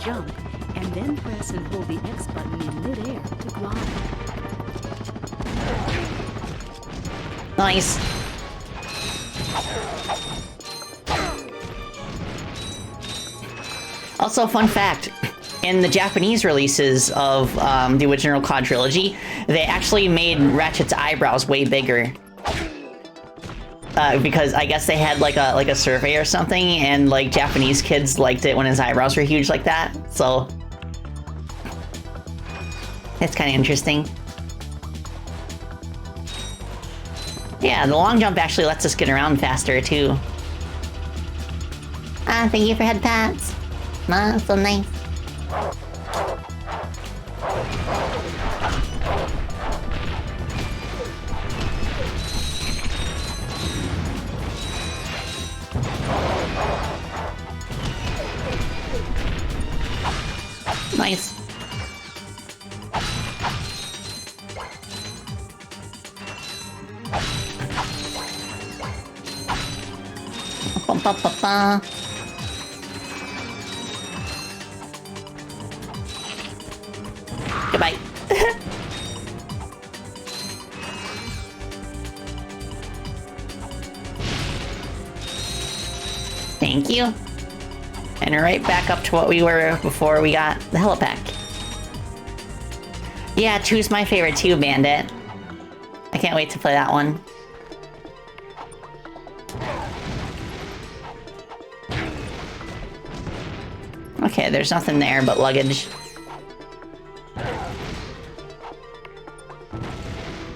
Jump, and then press and hold the X button in midair to glide. Nice. Also, fun fact, in the Japanese releases of the original quadrilogy, they actually made Ratchet's eyebrows way bigger. Because I guess they had like a survey or something, and like Japanese kids liked it when his eyebrows were huge like that. So it's kind of interesting. Yeah, the long jump actually lets us get around faster too. Ah, thank you for head pats. Ah, so nice. Nice. Ba, ba, ba, ba. Goodbye. Thank you. And we're right back up to what we were before we got the helipack. Yeah, 2's my favorite too, Bandit. I can't wait to play that one. Okay, there's nothing there but luggage.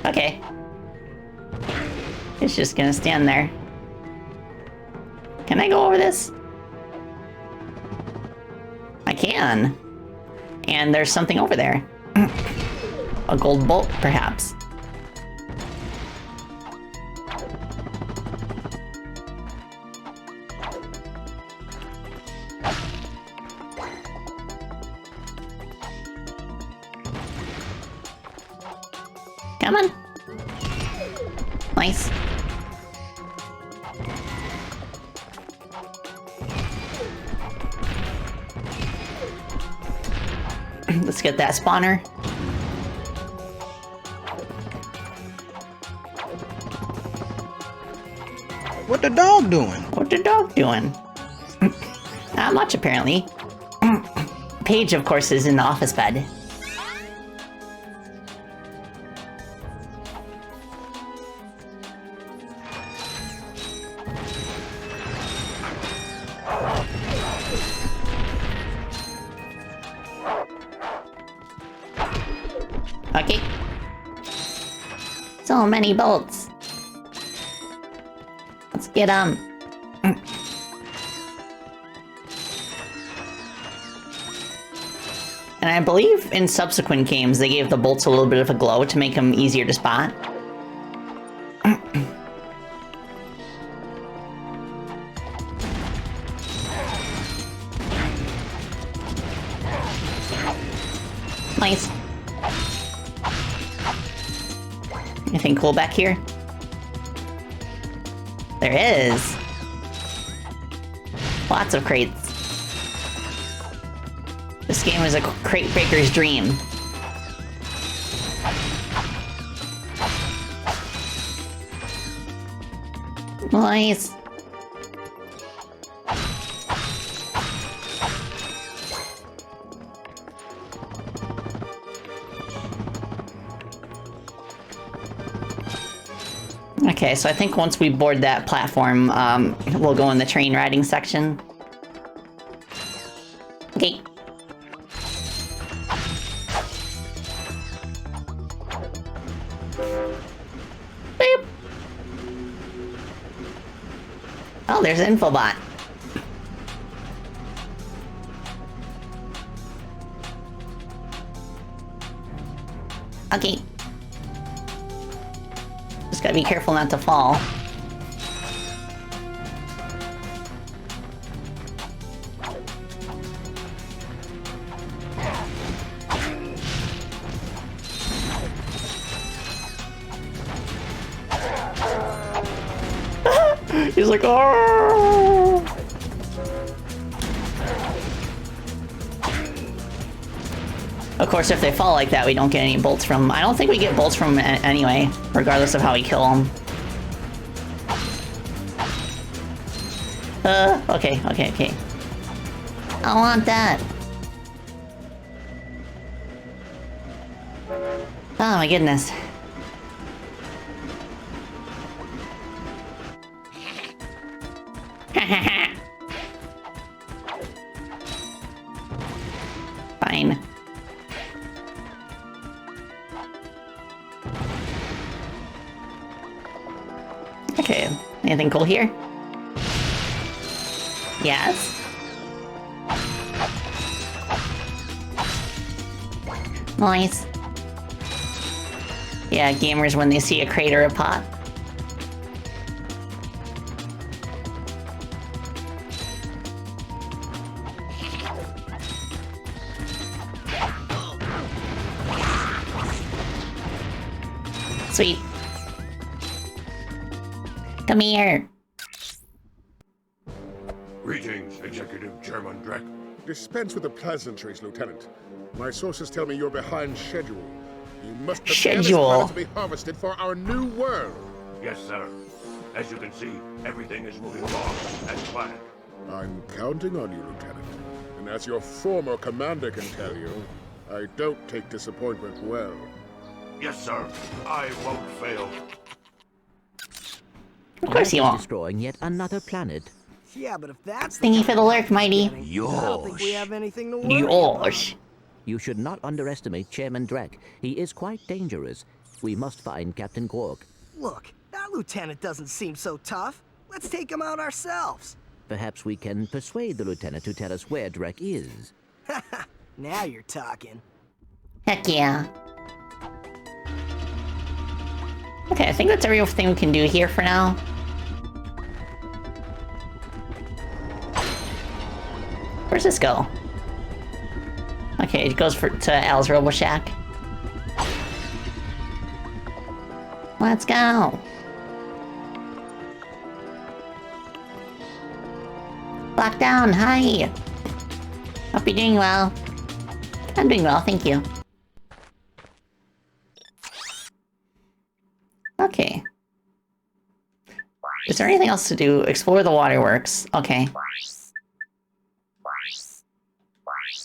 Okay. It's just gonna stand there. Can I go over this? I can. And there's something over there. A gold bolt, perhaps. Come on. Nice. Let's get that spawner. What the dog doing? What the dog doing? Not much, apparently. Paige, of course, is in the office bed. Okay. So many bolts. Let's get And I believe in subsequent games they gave the bolts a little bit of a glow to make them easier to spot. Nice. Anything cool back here? There is. Lots of crates. This game is a crate breaker's dream. Nice. Okay, so I think once we board that platform, we'll go in the train riding section. Okay. Boop. Oh, there's an infobot. Okay. Just gotta be careful not to fall. He's like, oh. Of course, if they fall like that, we don't get any bolts from... I don't think we get bolts from them anyway, regardless of how we kill them. Okay. I want that. Oh my goodness. Fine. Okay, anything cool here? Yes. Nice. Yeah, gamers, when they see a crater, a pot. Sweet. Come here. Greetings, Executive Chairman Drek. Dispense with the pleasantries, Lieutenant. My sources tell me you're behind schedule. You must prepare this Schedule. planet to be harvested for our new world. Yes, sir. As you can see, everything is moving along as planned. I'm counting on you, Lieutenant. And as your former commander can tell you, I don't take disappointment well. Yes, sir. I won't fail. Of course you won't. Destroying yet another planet. Yeah, but if that's Thingy for the lurk, mighty. I don't think we have anything to worry about. Yosh. You should not underestimate Chairman Drek. He is quite dangerous. We must find Captain Quark. Look, that lieutenant doesn't seem so tough. Let's take him out ourselves. Perhaps we can persuade the lieutenant to tell us where Drek is. Now you're talking. Heck yeah. Okay, I think that's everything we can do here for now. Where's this go? Okay, it goes to Al's Robo Shack. Let's go. Lockdown, hi. Hope you're doing well. I'm doing well, thank you. Okay. Is there anything else to do? Explore the waterworks. Okay.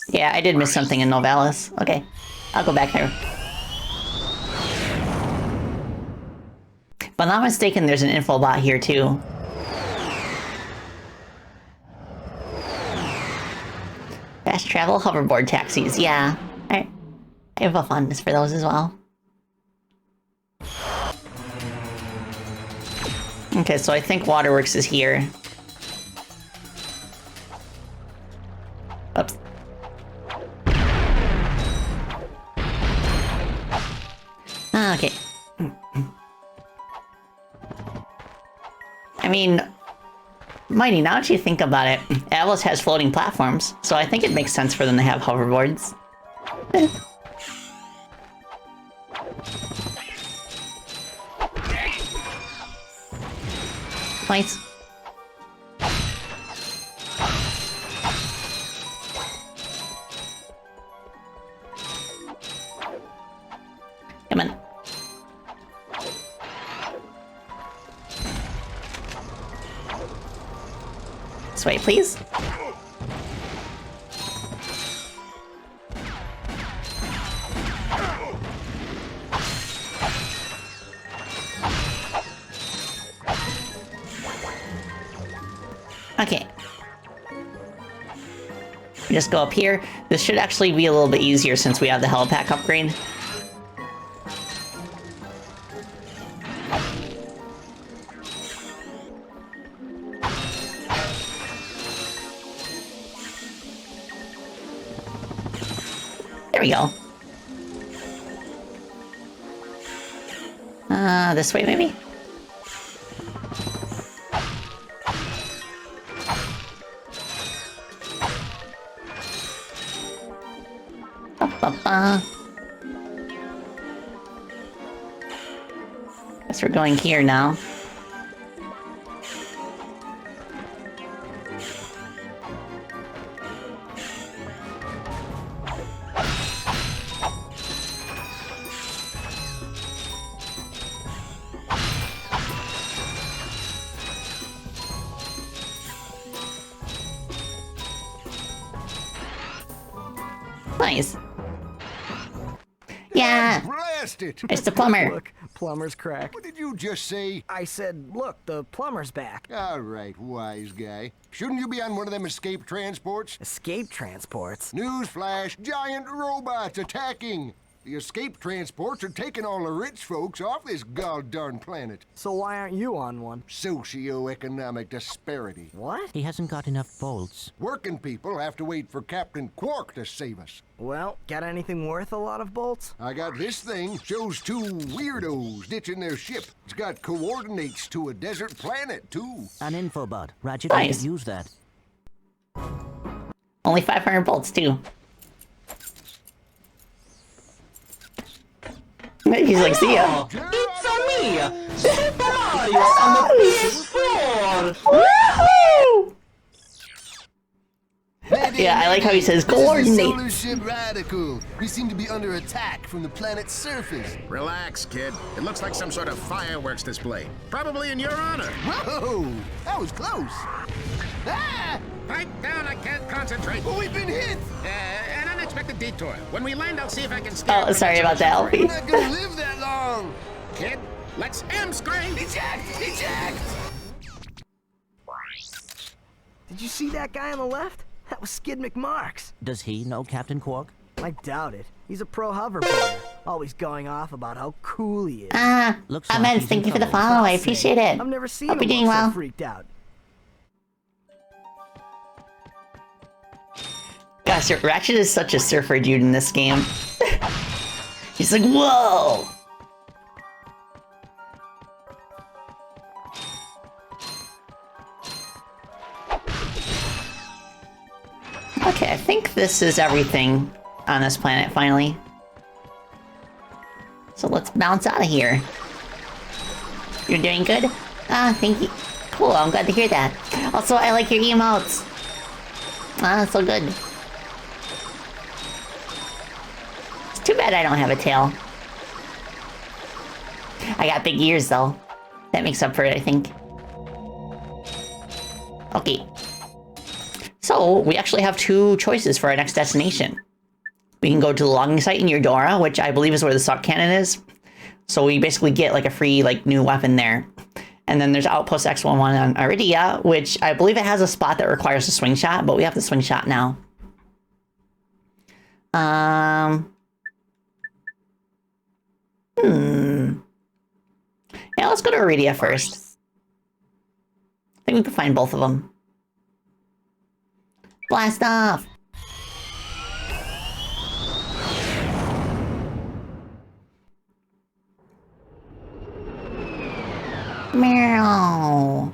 Yeah, I did miss something in Novalis. Okay. I'll go back there. If I'm not mistaken, there's an infobot here too. Fast travel hoverboard taxis, yeah. I have a fondness for those as well. Okay, so I think Waterworks is here. Oops. Okay. I mean, Mighty, now that you think about it, Atlas has floating platforms, so I think it makes sense for them to have hoverboards. Nice. Come on. This way, please. Okay. Just go up here. This should actually be a little bit easier since we have the helipack upgrade. There we go. This way maybe? Guess we're going here now. Nice. Yeah. Blast it! It's the plumber. Look, plumber's crack. What did you just say? I said, look, the plumber's back. All right, wise guy. Shouldn't you be on one of them escape transports? Escape transports? Newsflash, giant robots attacking. The escape transports are taking all the rich folks off this god-darn planet. So why aren't you on one? Socioeconomic disparity. What? He hasn't got enough bolts. Working people have to wait for Captain Quark to save us. Well, got anything worth a lot of bolts? I got this thing. Shows two weirdos ditching their ship. It's got coordinates to a desert planet, too. An infobot. Ratchet Nice. could use that. Only 500 bolts too. He's like, see ya. It's me, Super Mario on the PS4! Woohoo! Yeah, I like how he says coordinate. Solar ship Radical. We seem to be under attack from the planet's surface. Relax, kid. It looks like some sort of fireworks display. Probably in your honor. Whoa! That was close. Ah! Pipe down, I can't concentrate. Oh, we've been hit! An unexpected detour. When we land, I'll see if I can steer. Oh, sorry about that, Alfie. We're not gonna live that long. Kid, let's M-screen. Eject! Eject! Did you see that guy on the left? That was Skid McMarks. Does he know Captain Quark? I doubt it. He's a pro hoverboarder, always going off about how cool he is. Looks Ahmed, like he's thank in you for the trouble. follow. I appreciate it. I've never seen Hope him you're doing look so well. freaked out. Gosh, Ratchet is such a surfer dude in this game. He's like, whoa! Okay, I think this is everything on this planet, finally. So let's bounce out of here. You're doing good? Thank you. Cool, I'm glad to hear that. Also, I like your emotes. So good. It's too bad I don't have a tail. I got big ears, though. That makes up for it, I think. Okay. So, we actually have two choices for our next destination. We can go to the logging site in Eudora, which I believe is where the suck cannon is. So we basically get like a free new weapon there. And then there's Outpost X11 on Iridia, which I believe it has a spot that requires a swing shot, but we have the swing shot now. Yeah, let's go to Iridia first. I think we can find both of them. Blast off! Meow.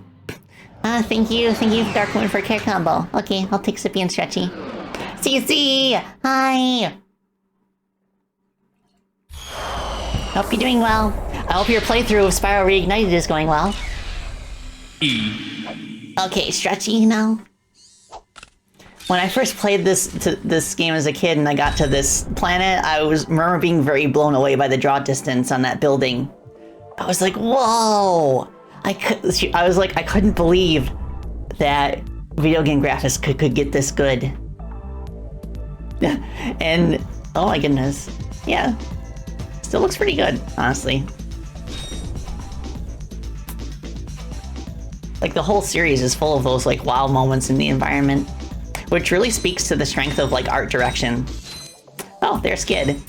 Thank you, Darkmoon, for care combo. Okay, I'll take Sippy and Stretchy. CC! Hi! Hope you're doing well. I hope your playthrough of Spiral Reignited is going well. Okay, Stretchy now. When I first played this game as a kid and I got to this planet, I remember being very blown away by the draw distance on that building. I was like, whoa! I was like, I couldn't believe that video game graphics could get this good. And, oh my goodness. Yeah. Still looks pretty good, honestly. Like, the whole series is full of those, like, wow moments in the environment, which really speaks to the strength of, like, art direction. Oh, there's Skid.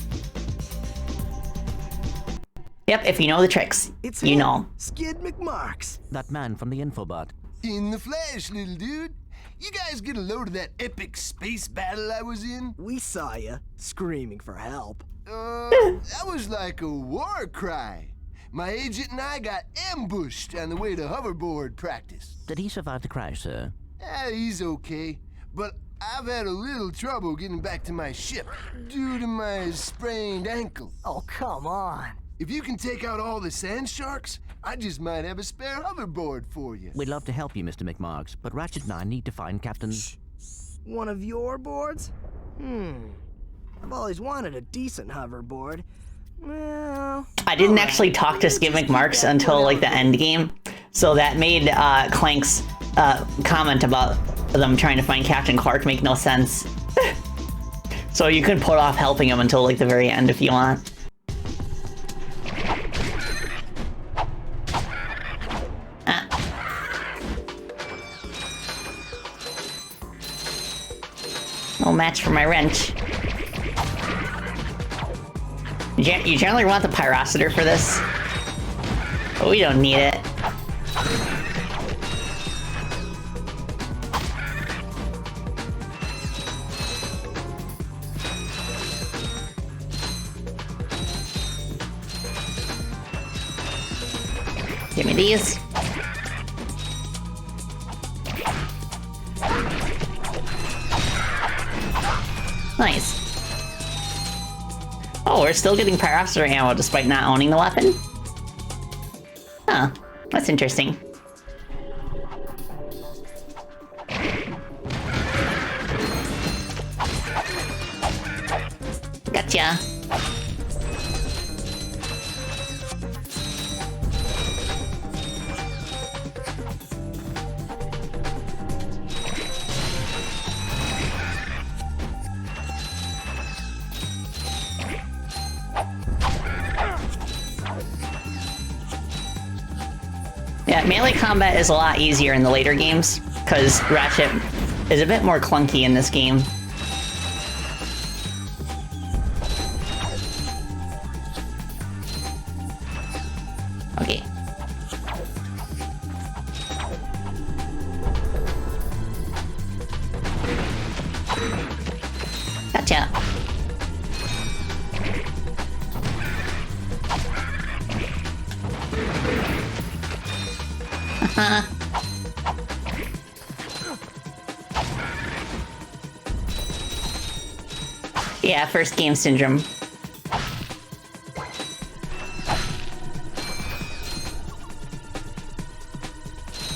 Yep, if you know the tricks, you know. Skid McMarks. That man from the infobot. In the flesh, little dude. You guys get a load of that epic space battle I was in? We saw you, screaming for help. That was like a war cry. My agent and I got ambushed on the way to hoverboard practice. Did he survive the crash, sir? He's okay, but I've had a little trouble getting back to my ship due to my sprained ankle. Oh, come on. If you can take out all the sand sharks, I just might have a spare hoverboard for you. We'd love to help you, Mr. McMarks, but Ratchet and I need to find Captain... One of your boards? I've always wanted a decent hoverboard. Well... I didn't actually talk to Skid McMarks until, like, the end game, so that made Clank's comment about them trying to find Captain Quark make no sense. So you can put off helping him until, like, the very end if you want. No match for my wrench. You generally want the pyrocitor for this, but we don't need it. Give me these. Nice. Oh, we're still getting pyrocitor ammo despite not owning the weapon? Huh. That's interesting. Gotcha. Yeah, melee combat is a lot easier in the later games, because Ratchet is a bit more clunky in this game. Okay. Gotcha. Yeah, first game syndrome.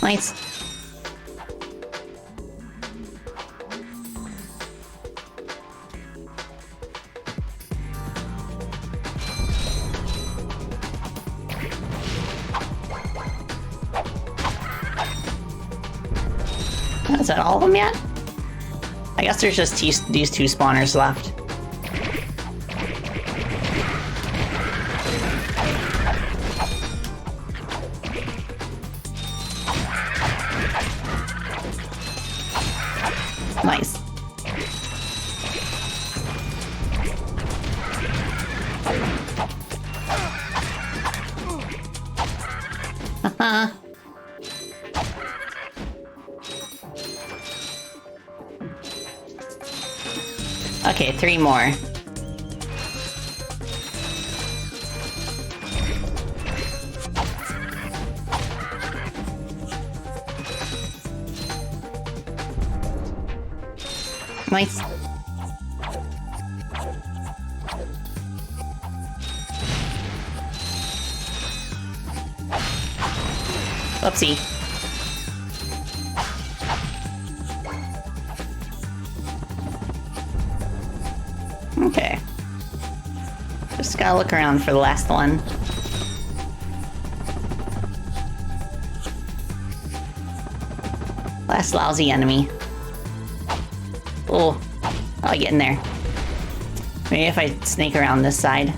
Nice. Is that all of them yet? I guess there's just these two spawners left. Nice. Haha. Okay, 3 more. Nice. Oopsie. Okay. Just gotta look around for the last one. Last lousy enemy. Oh, I'll get in there. Maybe if I sneak around this side.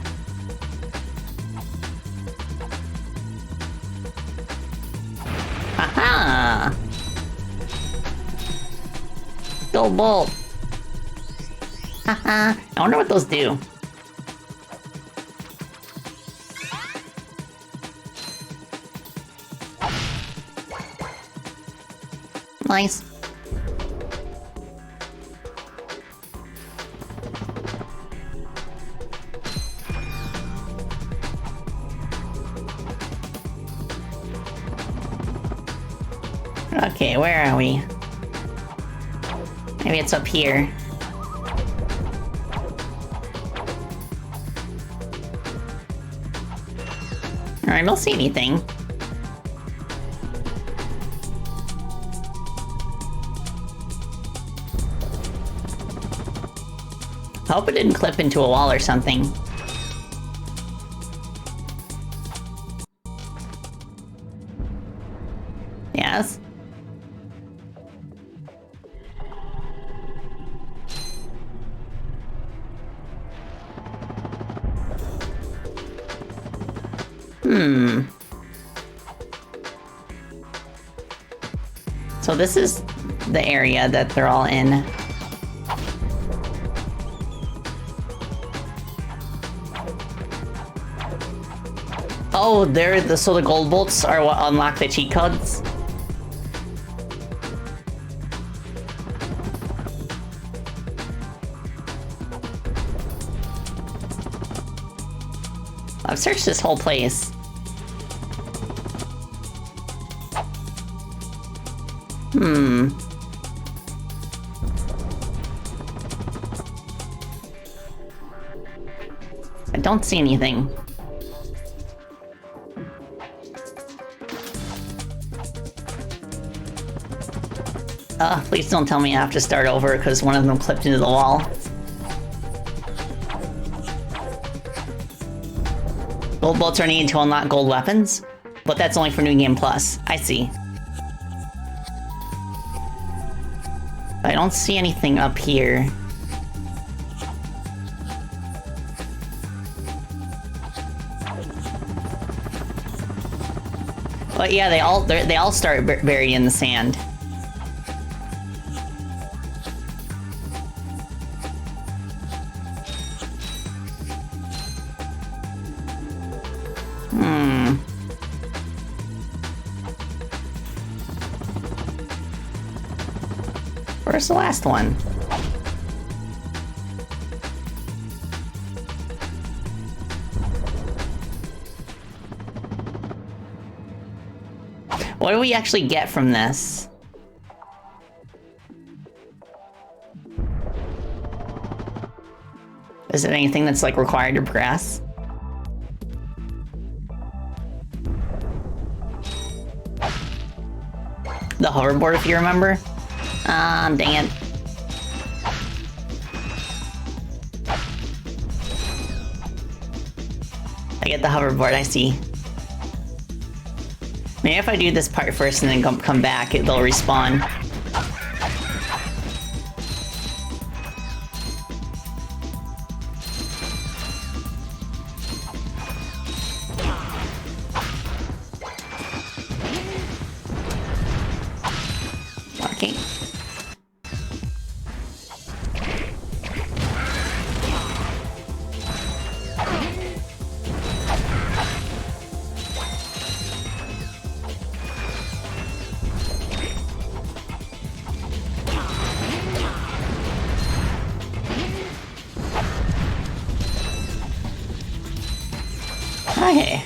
Aha! gold bolt. Haha. I wonder what those do. Nice. Okay, where are we? Maybe it's up here. I don't see anything. I hope it didn't clip into a wall or something. Yes? So this is the area that they're all in. Oh, so the gold bolts are what unlock the cheat codes? I've searched this whole place. I don't see anything. Please don't tell me I have to start over because one of them clipped into the wall. Gold bolts are needed to unlock gold weapons, but that's only for New Game Plus. I see. I don't see anything up here. But yeah, they all start buried in the sand. Where's the last one? What do we actually get from this? Is it anything that's like required to progress? The hoverboard, if you remember. Dang it. I get the hoverboard, I see. Maybe if I do this part first and then come back, they'll respawn. Okay. Okay.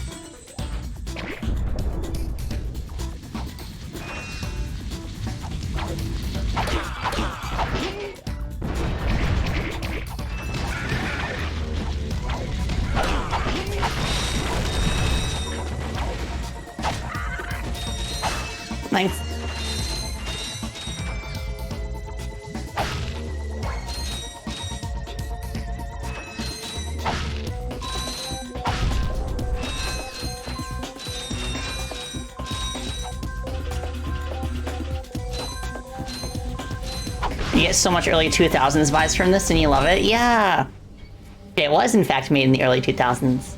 Nice. You get so much early 2000s vibes from this and you love it? Yeah! It was in fact made in the early 2000s.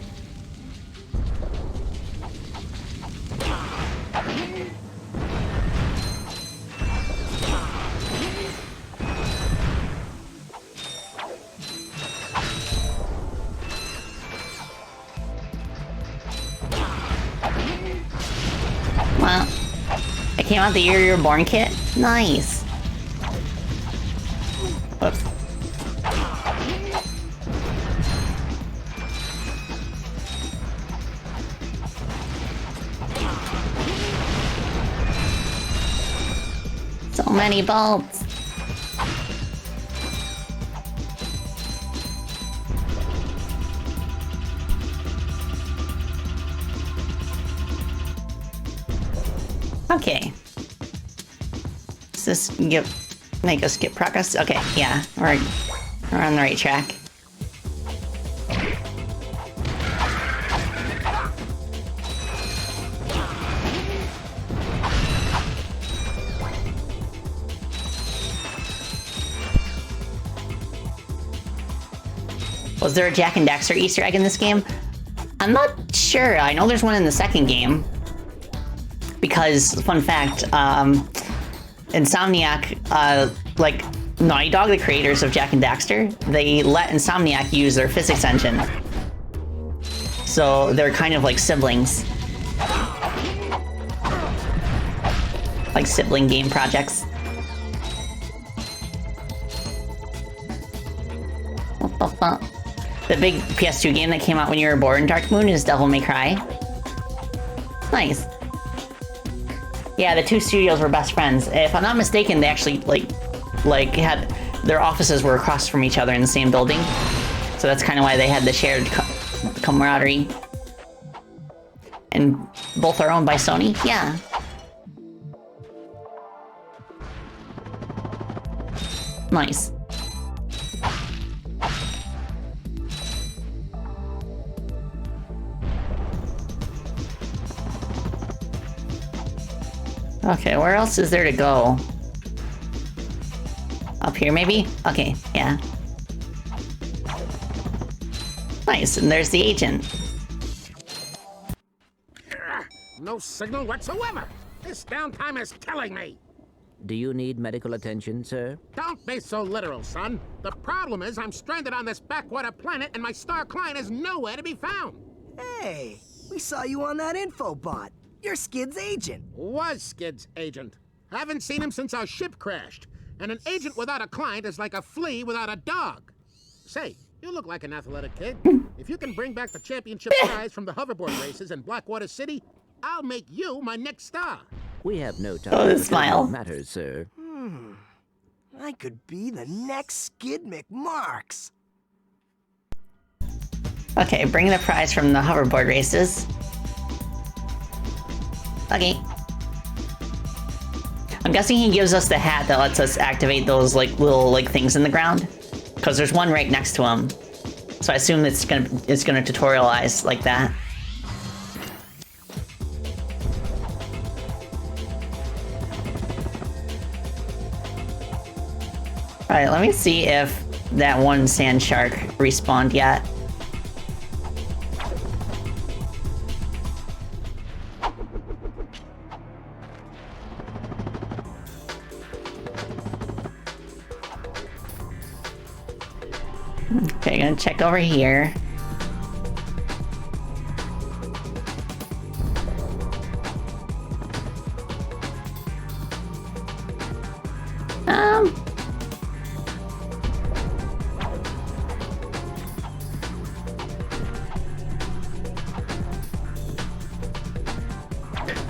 It came out the year you were born kit? Nice. Whoops. So many bolts. Okay. Does this make us skip progress? Okay, yeah, we're on the right track. Was there a Jak and Daxter Easter egg in this game? I'm not sure. I know there's one in the second game. Because, fun fact, Insomniac, like, Naughty Dog, the creators of Jak and Daxter, they let Insomniac use their physics engine. So they're kind of like siblings. Like sibling game projects. The big PS2 game that came out when you were born, Dark Moon, is Devil May Cry. Nice. Yeah, the two studios were best friends. If I'm not mistaken, they actually like had their offices were across from each other in the same building. So that's kind of why they had the shared camaraderie. And both are owned by Sony? Yeah. Nice. Okay, where else is there to go? Up here, maybe? Okay, yeah. Nice, and there's the agent. No signal whatsoever. This downtime is killing me. Do you need medical attention, sir? Don't be so literal, son. The problem is I'm stranded on this backwater planet and my star client is nowhere to be found. Hey, we saw you on that info bot. You're Skid's agent. Was Skid's agent. Haven't seen him since our ship crashed. And an agent without a client is like a flea without a dog. Say, you look like an athletic kid. If you can bring back the championship prize from the hoverboard races in Blackwater City, I'll make you my next star. We have no time. Oh, the smile. Matters, sir. I could be the next Skid McMarks. Okay, bring the prize from the hoverboard races. Okay. I'm guessing he gives us the hat that lets us activate those like little like things in the ground, because there's one right next to him. So I assume it's gonna tutorialize like that. All right, let me see if that one sand shark respawned yet. Okay, gonna check over here.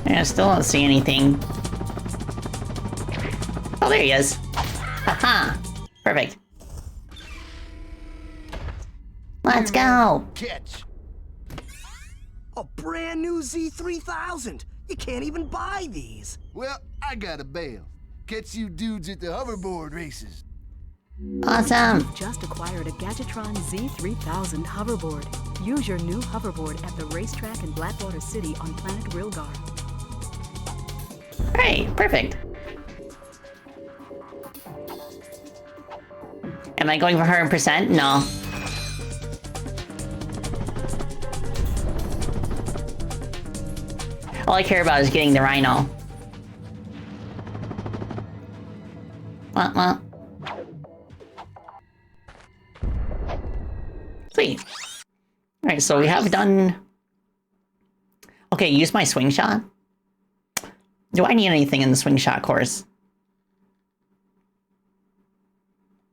I still don't see anything. Oh, there he is. Haha. Perfect. Let's go! Catch! A brand new Z3000! You can't even buy these! Well, I got a bail. Catch you dudes at the hoverboard races. Awesome! You've just acquired a Gadgetron Z3000 hoverboard. Use your new hoverboard at the racetrack in Blackwater City on planet Rilgar. Alright, perfect. Am I going for 100%? No. All I care about is getting the rhino. Sweet. Alright, so we have done... Okay, use my swing shot. Do I need anything in the swing shot course?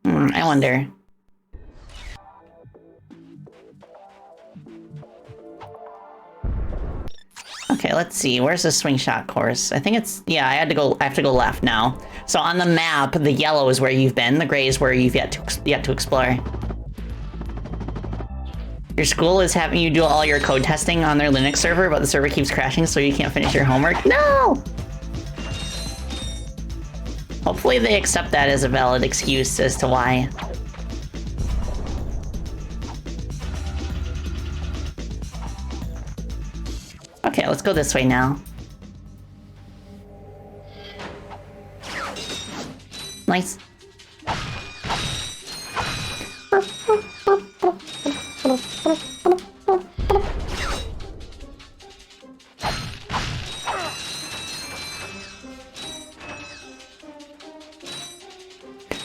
I wonder. Okay, let's see. Where's the swing shot course? I think it's, yeah, I have to go left now. So on the map, the yellow is where you've been, the gray is where you've yet to explore. Your school is having you do all your code testing on their Linux server, but the server keeps crashing, so you can't finish your homework. No! Hopefully they accept that as a valid excuse as to why. Okay, let's go this way now. Nice.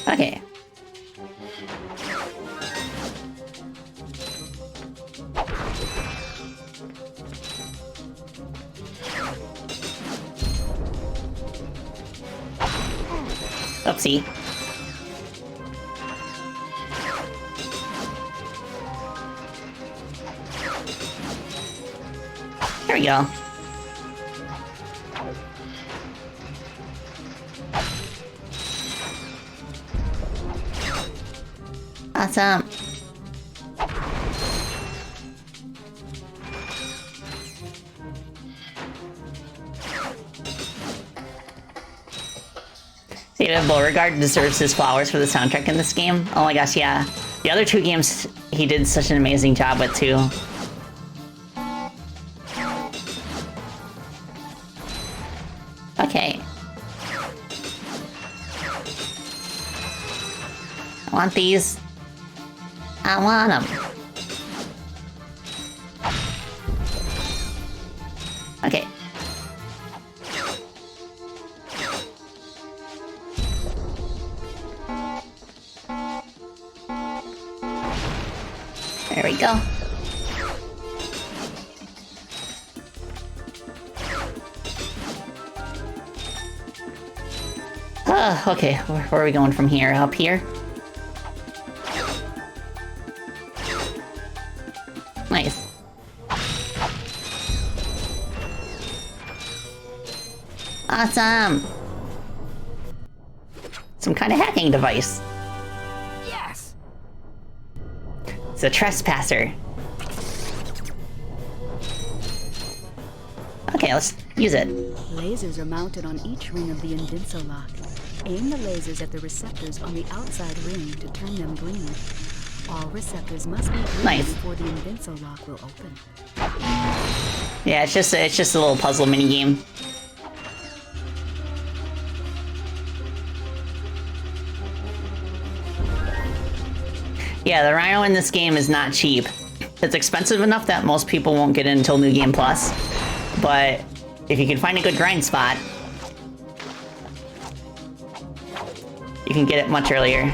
Okay. Oopsie. There we go. Awesome. David Beauregard deserves his flowers for the soundtrack in this game. Oh my gosh, yeah. The other two games he did such an amazing job with too. Okay. I want these. I want them. Okay. There we go. Okay, where are we going from here? Up here? Nice. Awesome! Some kind of hacking device. Yes! It's a trespasser. Okay, let's use it. Lasers are mounted on each ring of the Invinso lock. Aim the lasers at the receptors on the outside ring to turn them green. All receptors must be green before the Invinso lock will open. Yeah, it's just a little puzzle mini game. Yeah, the Rhino in this game is not cheap. It's expensive enough that most people won't get it until New Game Plus. But if you can find a good grind spot, you can get it much earlier.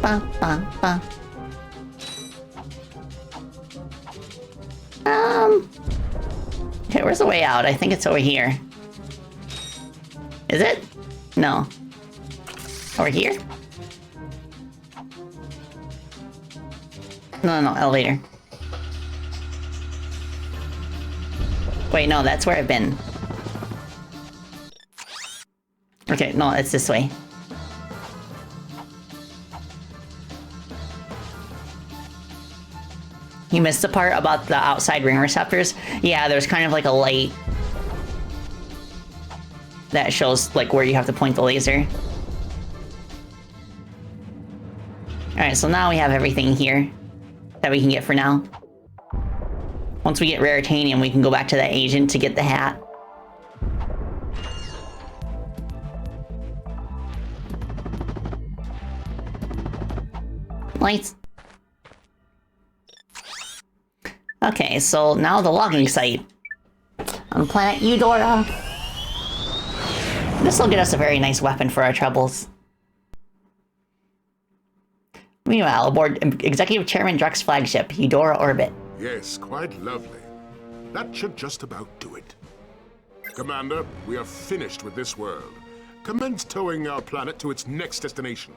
Ba, ba, ba. Okay, where's the way out? I think it's over here. Is it? No. Over here? No, elevator. Wait, no, that's where I've been. Okay, no, it's this way. You missed the part about the outside ring receptors? Yeah, there's kind of like a light that shows like where you have to point the laser. Alright, so now we have everything here that we can get for now. Once we get Raritanium, we can go back to that agent to get the hat. Lights. Okay, so now the logging site on planet Eudora. This will get us a very nice weapon for our troubles. Meanwhile, aboard Executive Chairman Druck's flagship, Eudora Orbit. Yes, quite lovely. That should just about do it. Commander, we are finished with this world. Commence towing our planet to its next destination.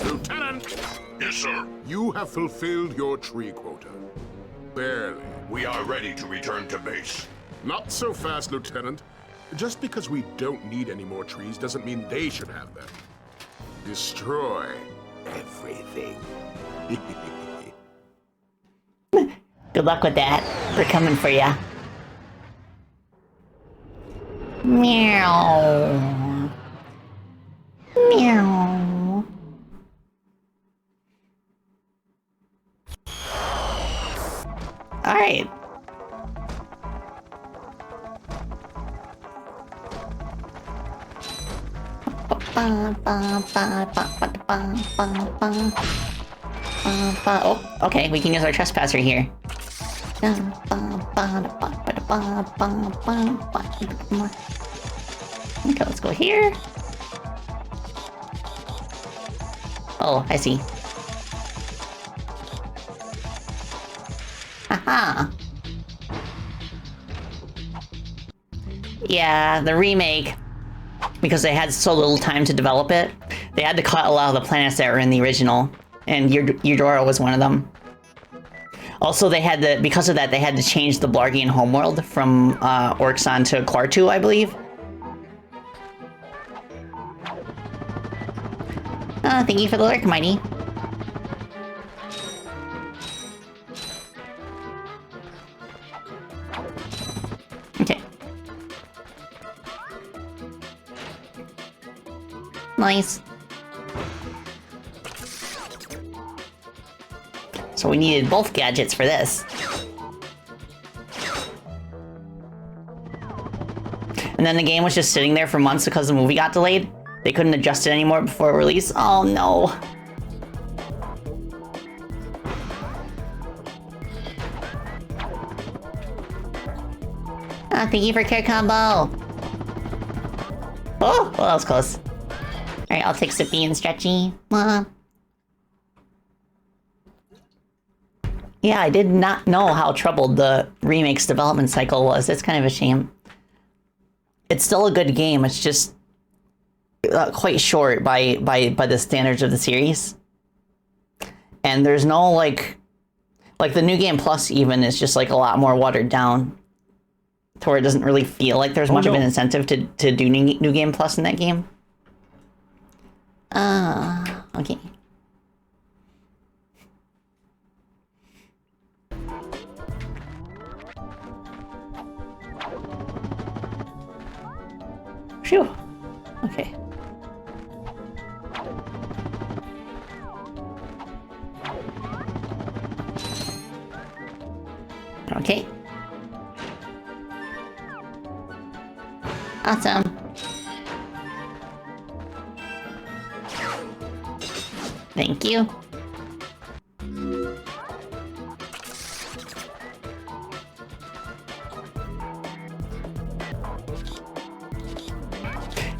Lieutenant! Yes, sir. You have fulfilled your tree quota. Barely. We are ready to return to base. Not so fast, Lieutenant. Just because we don't need any more trees doesn't mean they should have them. Destroy everything. Good luck with that. We're coming for ya. Meow. Meow. Alright. Oh, okay, we can use our trespasser here. Okay, let's go here. Oh, I see. Aha! Yeah, the remake, because they had so little time to develop it, they had to cut a lot of the planets that were in the original, and Eudora was one of them. Also, they had to, because of that, they had to change the Blargian homeworld from Orxon to Clartu, I believe. Thank you for the lurk, Mighty. Okay. Nice. So we needed both gadgets for this. And then the game was just sitting there for months because the movie got delayed. They couldn't adjust it anymore before release. Oh no. Thank you for care combo. Oh, well, that was close. Alright, I'll take Sippy and Stretchy. Yeah, I did not know how troubled the remake's development cycle was. It's kind of a shame. It's still a good game. It's just quite short by the standards of the series. And there's no like the New Game Plus even is just like a lot more watered down, to where it doesn't really feel like there's much of an incentive to do New Game Plus in that game. Okay. Phew. Okay. Okay. Awesome. Thank you.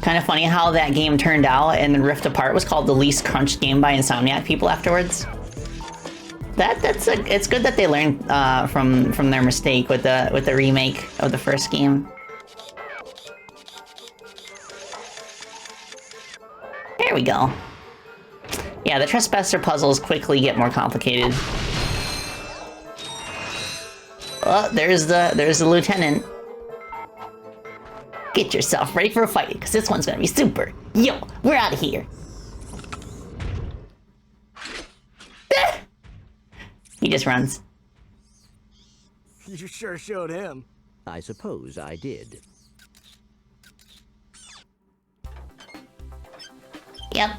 Kind of funny how that game turned out, and then Rift Apart was called the least crunched game by Insomniac people afterwards. It's good that they learned from their mistake with the remake of the first game. There we go. Yeah, the Trespasser puzzles quickly get more complicated. Oh, there's the lieutenant. Get yourself ready for a fight, because this one's gonna be super. Yo, we're out of here. He just runs. You sure showed him. I suppose I did. Yep.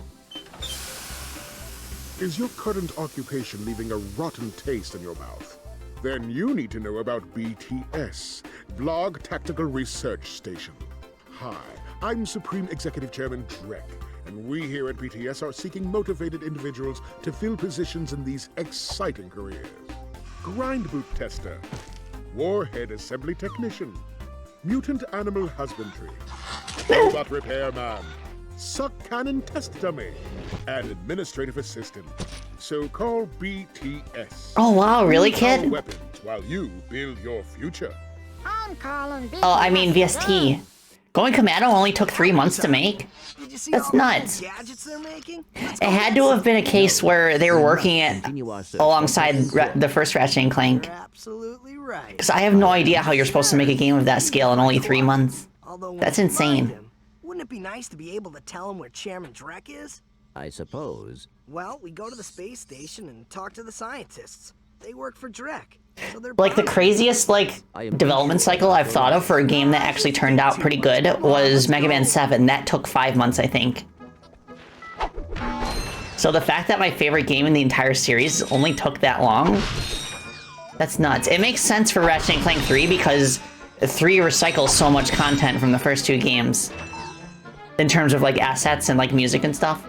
Is your current occupation leaving a rotten taste in your mouth? Then you need to know about BTS, Blog Tactical Research Station. Hi, I'm Supreme Executive Chairman Drek, and we here at BTS are seeking motivated individuals to fill positions in these exciting careers. Grind boot tester, warhead assembly technician, mutant animal husbandry, robot repairman, suck cannon test dummy, and administrative assistant. So call BTS. Oh wow, really, Use our kid? weapons while you build your future. I'm calling BTS. Oh, I mean VST. Going Commando only took 3 months to make? Did you see That's all the nuts. cool gadgets they're making? It had to have been a case where they were working it alongside the first Ratchet and Clank. Absolutely right. Because I have no idea how you're supposed to make a game of that scale in only 3 months. Although when That's we find insane. him, wouldn't it be nice to be able to tell him where Chairman Drek is? I suppose. Well, we go to the space station and talk to the scientists. They work for Drek. So they're Like the craziest development cycle I've thought of for a game that actually turned out pretty good was Mega Man 7. That took 5 months, I think. So the fact that my favorite game in the entire series only took that long, that's nuts. It makes sense for Ratchet and Clank 3 because 3 recycles so much content from the first 2 games. In terms of like assets and like music and stuff.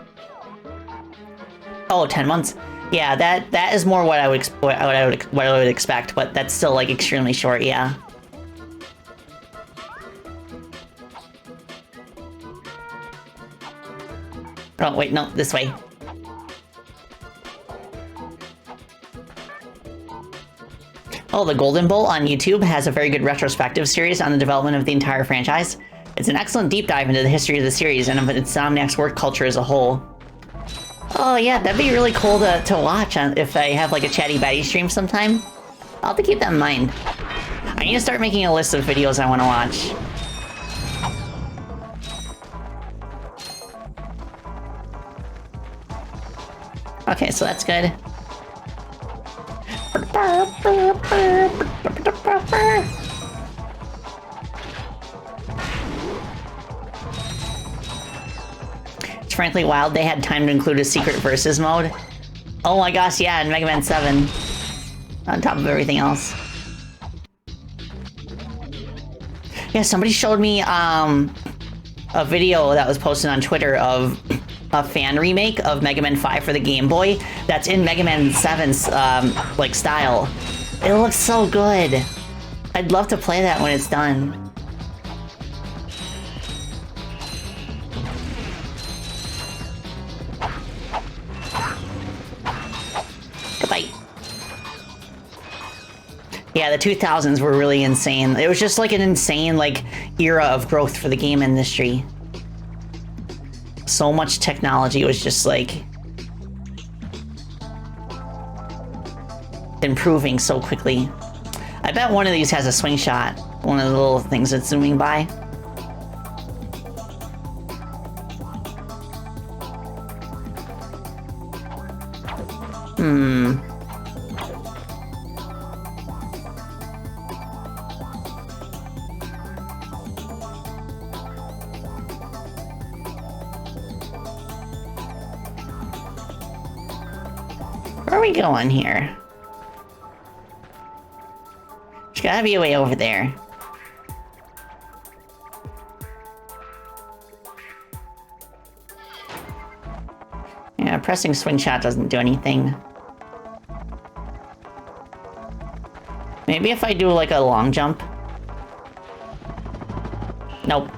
Oh, 10 months. Yeah, that is more what I would expect, but that's still like extremely short, yeah. Oh, wait, no, this way. Oh, the Golden Bolt on YouTube has a very good retrospective series on the development of the entire franchise. It's an excellent deep dive into the history of the series and of Insomniac's work culture as a whole. Oh yeah, that'd be really cool to watch if I have like a Chatty Batty stream sometime. I'll have to keep that in mind. I need to start making a list of videos I want to watch. Okay, so that's good. It's frankly wild they had time to include a secret versus mode. Oh my gosh, yeah, in Mega Man 7. On top of everything else. Yeah, somebody showed me a video that was posted on Twitter of a fan remake of Mega Man 5 for the Game Boy that's in Mega Man 7's like style. It looks so good. I'd love to play that when it's done. Goodbye. Yeah, the 2000s were really insane. It was just like an insane like era of growth for the game industry. So much technology was just like improving so quickly. I bet one of these has a swing shot. One of the little things that's zooming by. Where are we going here? There's gotta be a way over there. Yeah, pressing swing shot doesn't do anything. Maybe if I do like a long jump. Nope.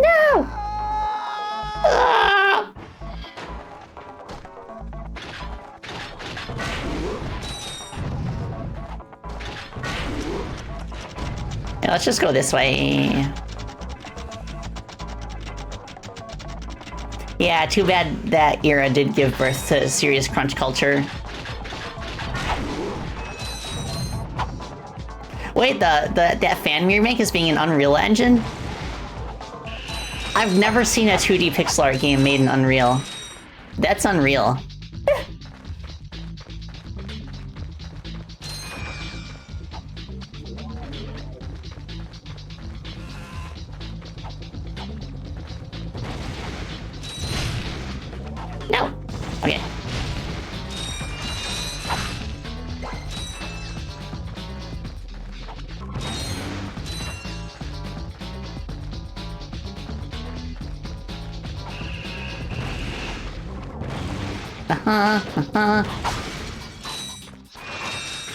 No! Ah! Yeah, let's just go this way. Yeah, too bad that era did give birth to serious crunch culture. Wait, that fan remake is being an Unreal Engine? I've never seen a 2D pixel art game made in Unreal. That's unreal. No. Okay.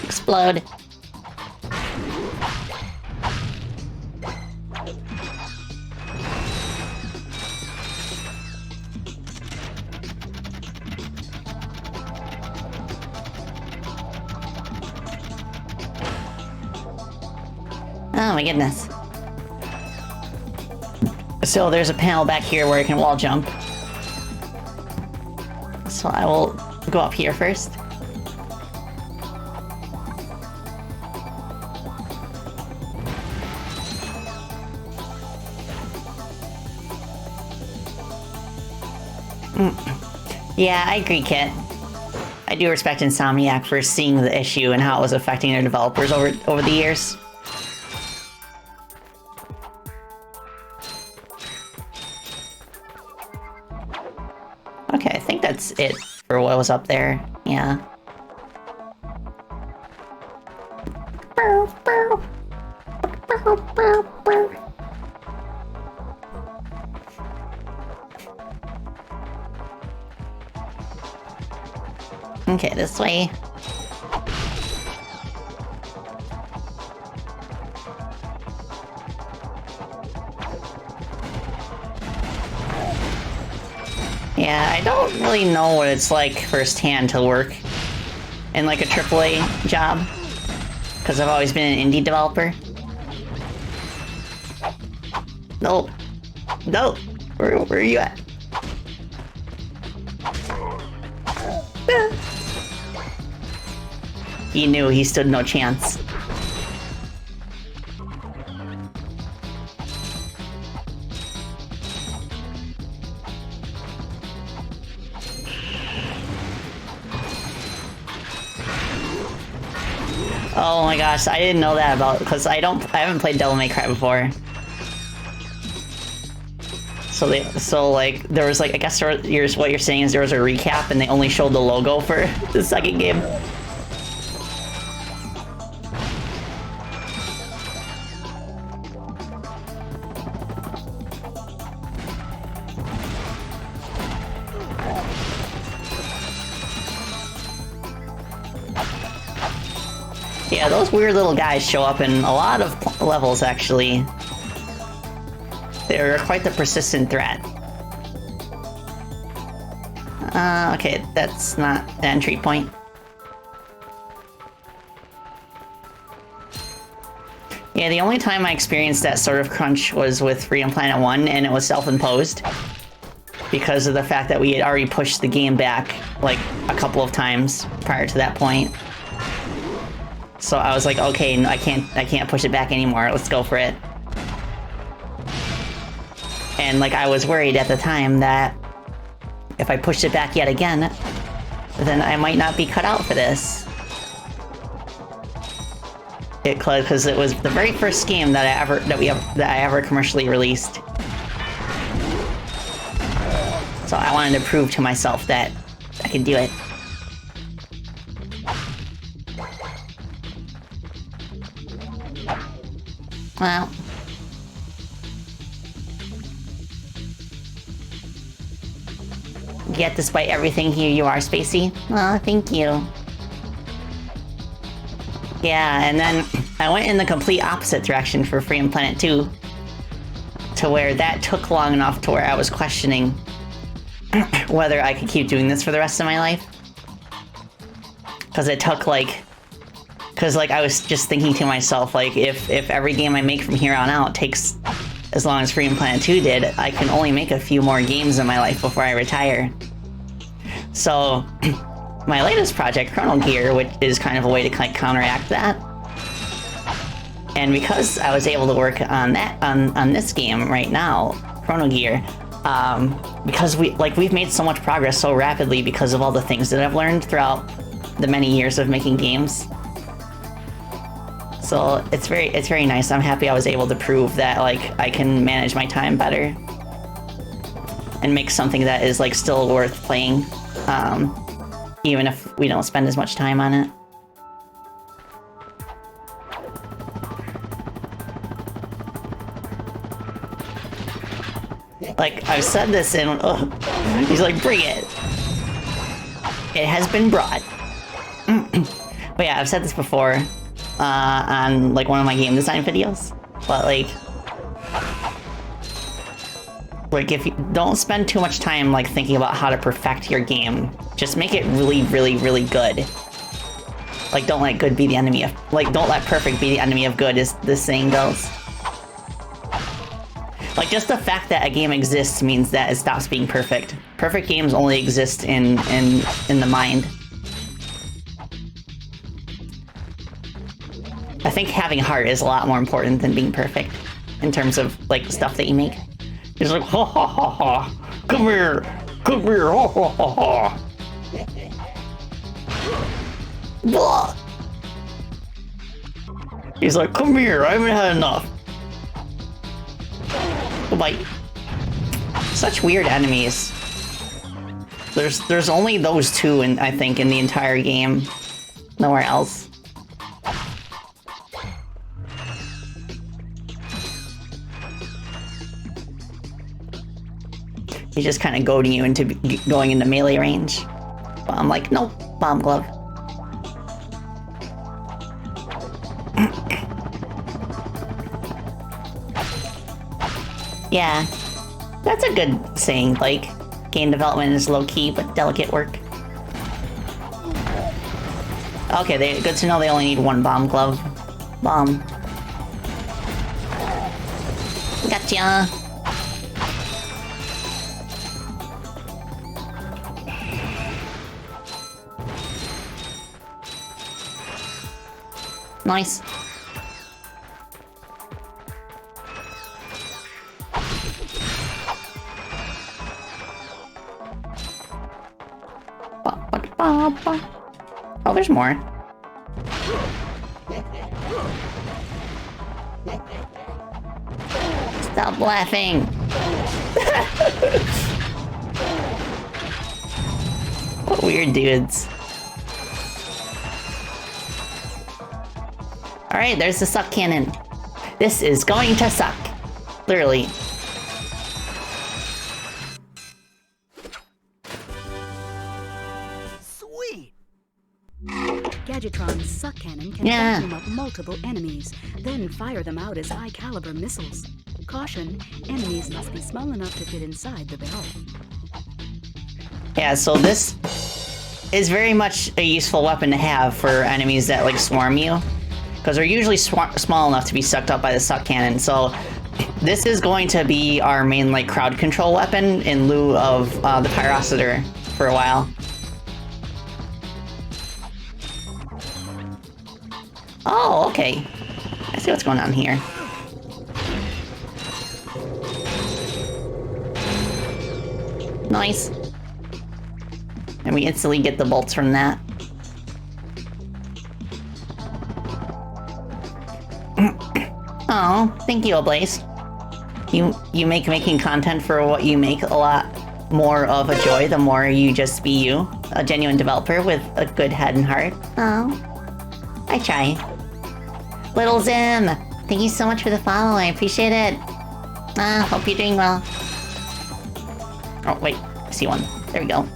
Explode. Oh my goodness. So there's a panel back here where I can wall jump. So I will go up here first. Yeah, I agree, Kit. I do respect Insomniac for seeing the issue and how it was affecting their developers over the years. Okay, I think that's it for what was up there. Yeah. Okay, this way. Yeah, I don't really know what it's like firsthand to work in like a AAA job, because I've always been an indie developer. Nope. Nope. Where are you at? He knew he stood no chance. Oh my gosh, I didn't know that about, because I haven't played Devil May Cry before. So like there was like, I guess what you're saying is there was a recap and they only showed the logo for the second game. Yeah, those weird little guys show up in a lot of levels, actually. They're quite the persistent threat. Okay, that's not the entry point. Yeah, the only time I experienced that sort of crunch was with Freedom Planet 1, and it was self-imposed. Because of the fact that we had already pushed the game back, like, a couple of times prior to that point. So I was like, okay, no, I can't push it back anymore. Let's go for it. And like I was worried at the time that if I pushed it back yet again, then I might not be cut out for this. Because it was the very first game that I ever commercially released. So I wanted to prove to myself that I could do it. Well. Yet despite everything, here you are, Spacey. Oh, thank you. Yeah, and then I went in the complete opposite direction for Freedom Planet 2. To where that took long enough to where I was questioning whether I could keep doing this for the rest of my life. Because it took like... Because like I was just thinking to myself, like if every game I make from here on out takes as long as Freedom Planet 2 did, I can only make a few more games in my life before I retire. So my latest project, Chrono Gear, which is kind of a way to counteract that. And because I was able to work on that on this game right now, Chrono Gear, because we've made so much progress so rapidly because of all the things that I've learned throughout the many years of making games. So it's very nice. I'm happy I was able to prove that like I can manage my time better and make something that is like still worth playing, even if we don't spend as much time on it. Like I've said this in, he's like, bring it. It has been brought. But yeah, I've said this before. On like one of my game design videos, but like if you don't spend too much time like thinking about how to perfect your game, just make it really, really, really good. Like, don't let good be the enemy of... Like, don't let perfect be the enemy of good, as this saying goes. Like, just the fact that a game exists means that it stops being perfect. Perfect games only exist in the mind. I think having heart is a lot more important than being perfect in terms of, like, stuff that you make. It's like, ha ha ha ha, come here, ha ha ha ha. Blah. He's like, come here, I haven't had enough. Like, such weird enemies. There's only those two, I think, in the entire game. Nowhere else. He's just kind of goading you into going into melee range. But I'm like, nope, bomb glove. Yeah, that's a good saying, like, game development is low-key but delicate work. Okay, good to know they only need one bomb glove. Bomb. Gotcha! Nice. Oh, there's more. Stop laughing. What weird dudes. Alright, there's the suck cannon. This is going to suck. Literally. Gadgetron's suck cannon can vacuum up multiple enemies, then fire them out as high-caliber missiles. Caution, enemies must be small enough to fit inside the barrel. Yeah, so this is very much a useful weapon to have for enemies that, like, swarm you. Because they're usually small enough to be sucked up by the suck cannon, so this is going to be our main, like, crowd control weapon in lieu of the Pyrocitor for a while. Oh, okay. I see what's going on here. Nice. And we instantly get the bolts from that. Oh, thank you, Oblaze. You make making content for what you make a lot more of a joy the more you just be you. A genuine developer with a good head and heart. Oh, I try. Little Zim, thank you so much for the follow. I appreciate it. Hope you're doing well. Oh, wait. I see one. There we go.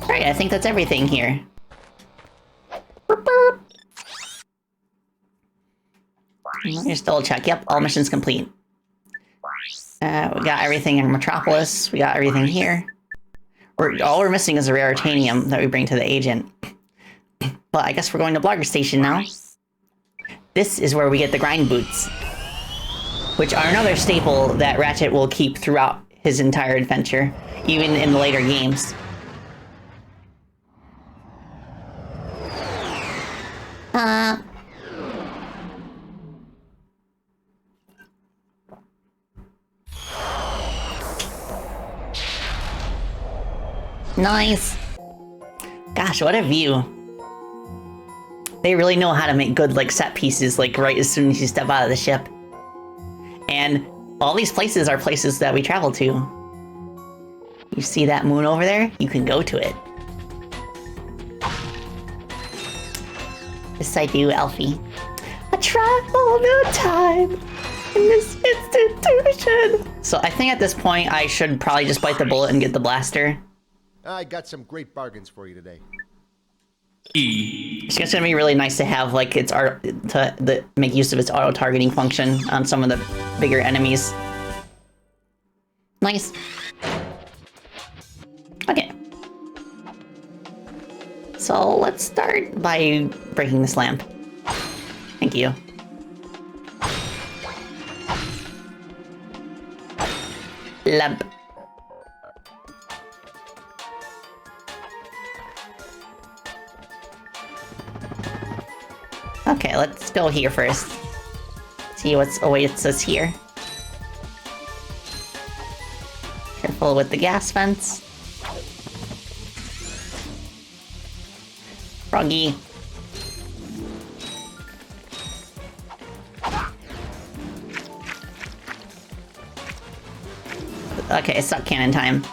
Alright, I think that's everything here. Here's double check. Yep, all missions complete. We got everything in Metropolis. We got everything here. All we're missing is a rare titanium that we bring to the agent. But I guess we're going to Blogger Station now. This is where we get the grind boots, which are another staple that Ratchet will keep throughout his entire adventure, even in the later games. Nice. Gosh, what a view. They really know how to make good, like, set pieces, like, right as soon as you step out of the ship. And all these places are places that we travel to. You see that moon over there? You can go to it. Yes, I do, Alfie. I try all the time in this institution. So I think at this point I should probably just bite the bullet and get the blaster. I got some great bargains for you today. It's just gonna be really nice to have, like, its make use of its auto-targeting function on some of the bigger enemies. Nice. Okay. So let's start by breaking this lamp. Thank you. Lamp. Okay, let's go here first. See what's awaits us here. Careful with the gas vents. Froggy. Okay, suck cannon time.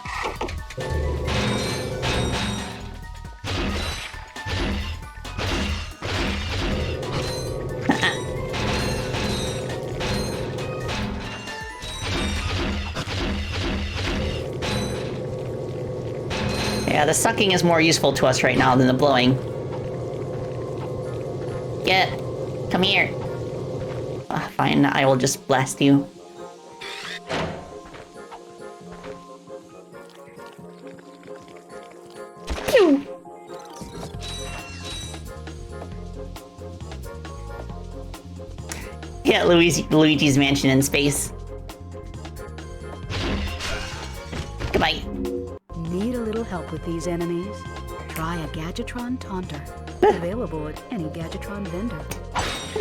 Yeah, the sucking is more useful to us right now than the blowing. Come here. Fine, I will just blast you. Pew! Yeah, Luigi's Mansion in space. Goodbye. Need a little help with these enemies? Try a Gadgetron Taunter. Available at any Gadgetron vendor.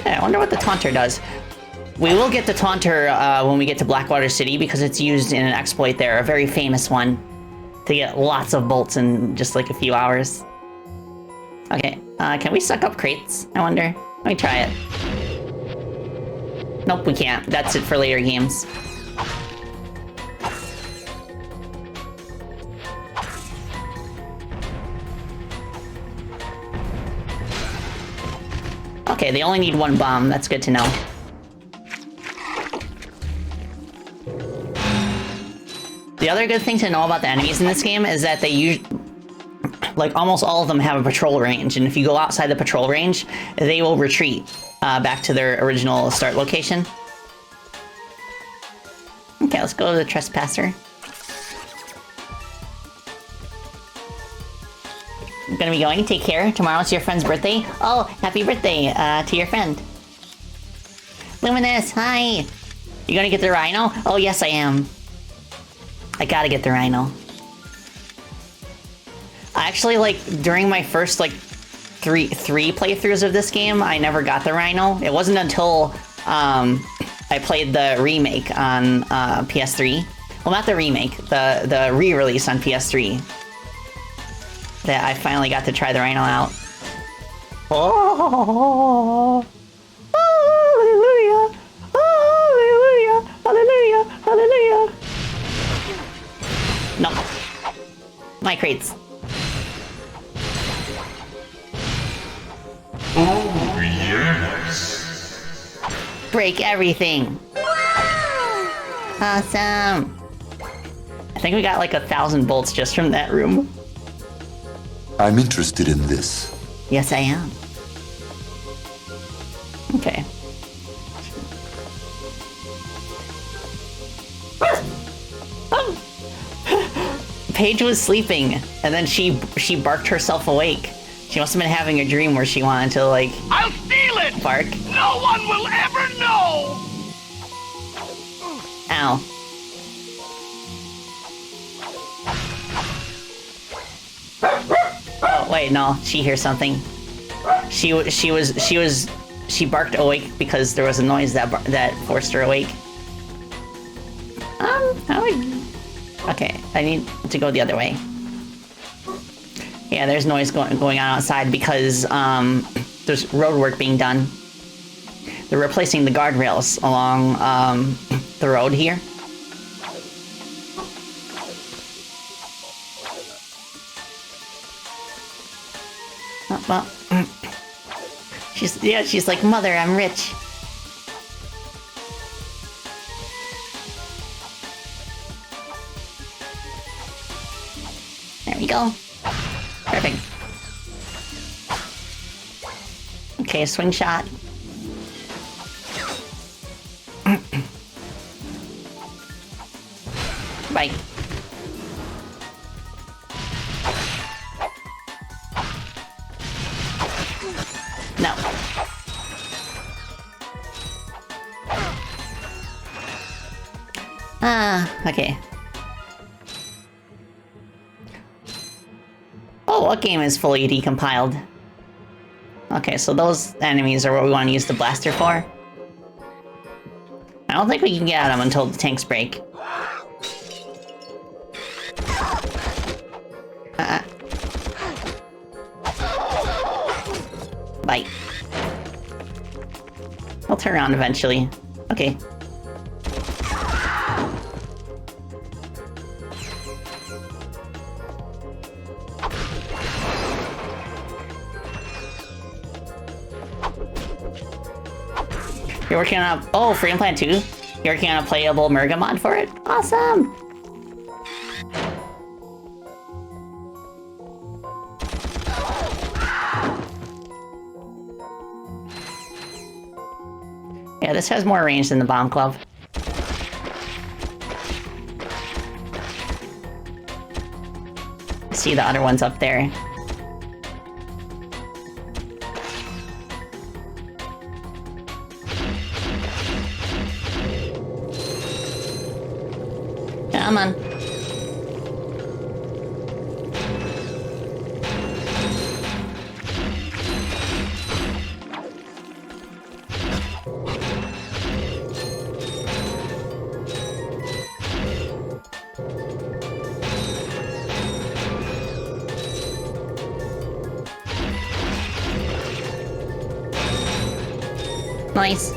Yeah, I wonder what the Taunter does. We will get the Taunter when we get to Blackwater City because it's used in an exploit there, a very famous one, to get lots of bolts in just like a few hours. Okay, can we suck up crates, I wonder? Let me try it. Nope, we can't. That's it for later games. Okay, they only need one bomb. That's good to know. The other good thing to know about the enemies in this game is that they usually, like almost all of them have a patrol range, and if you go outside the patrol range, they will retreat back to their original start location. Okay, let's go to the Trespasser. I'm gonna be going. Take care. Tomorrow's your friend's birthday. Oh, happy birthday to your friend. Luminous, hi! You gonna get the rhino? Oh, yes, I am. I gotta get the rhino. Actually, like, during my first, like, three playthroughs of this game, I never got the rhino. It wasn't until I played the remake on PS3. Well, not the remake, the re-release on PS3. That I finally got to try the rhino out. Oh, hallelujah, hallelujah, hallelujah, hallelujah. No. My crates. Oh, yes. Break everything. Awesome. I think we got like 1,000 bolts just from that room. I'm interested in this. Yes, I am. Okay. Paige was sleeping, and then she barked herself awake. She must have been having a dream where she wanted to, like... I'll steal it! Bark. No one will ever know! Ow. Oh, wait, no. She hears something. She barked awake because there was a noise that forced her awake. Okay, I need to go the other way. Yeah, there's noise going on outside because there's road work being done. They're replacing the guardrails along the road here. Oh, well. She's like, Mother, I'm rich. There we go. Perfect. Okay, swing shot. Bye. No. Okay. Oh, what game is fully decompiled? Okay, so those enemies are what we want to use the blaster for. I don't think we can get at them until the tanks break. Bite. I'll turn around eventually. Okay. You're working on a... Oh, Freedom Plan 2? You're working on a playable Murga mod for it? Awesome! Yeah, this has more range than the Bomb Club. See the other ones up there. Come on. Nice.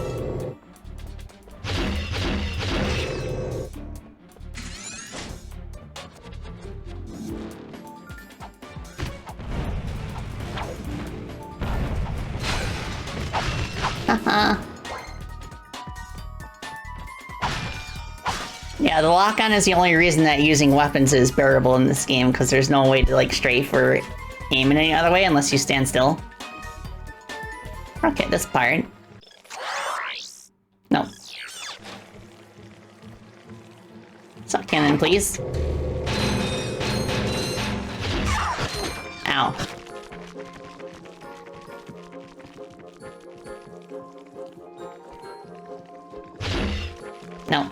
Yeah, the lock-on is the only reason that using weapons is bearable in this game, because there's no way to, like, strafe or aim in any other way unless you stand still. Okay, this part. No. Suck cannon, please. Ow. No.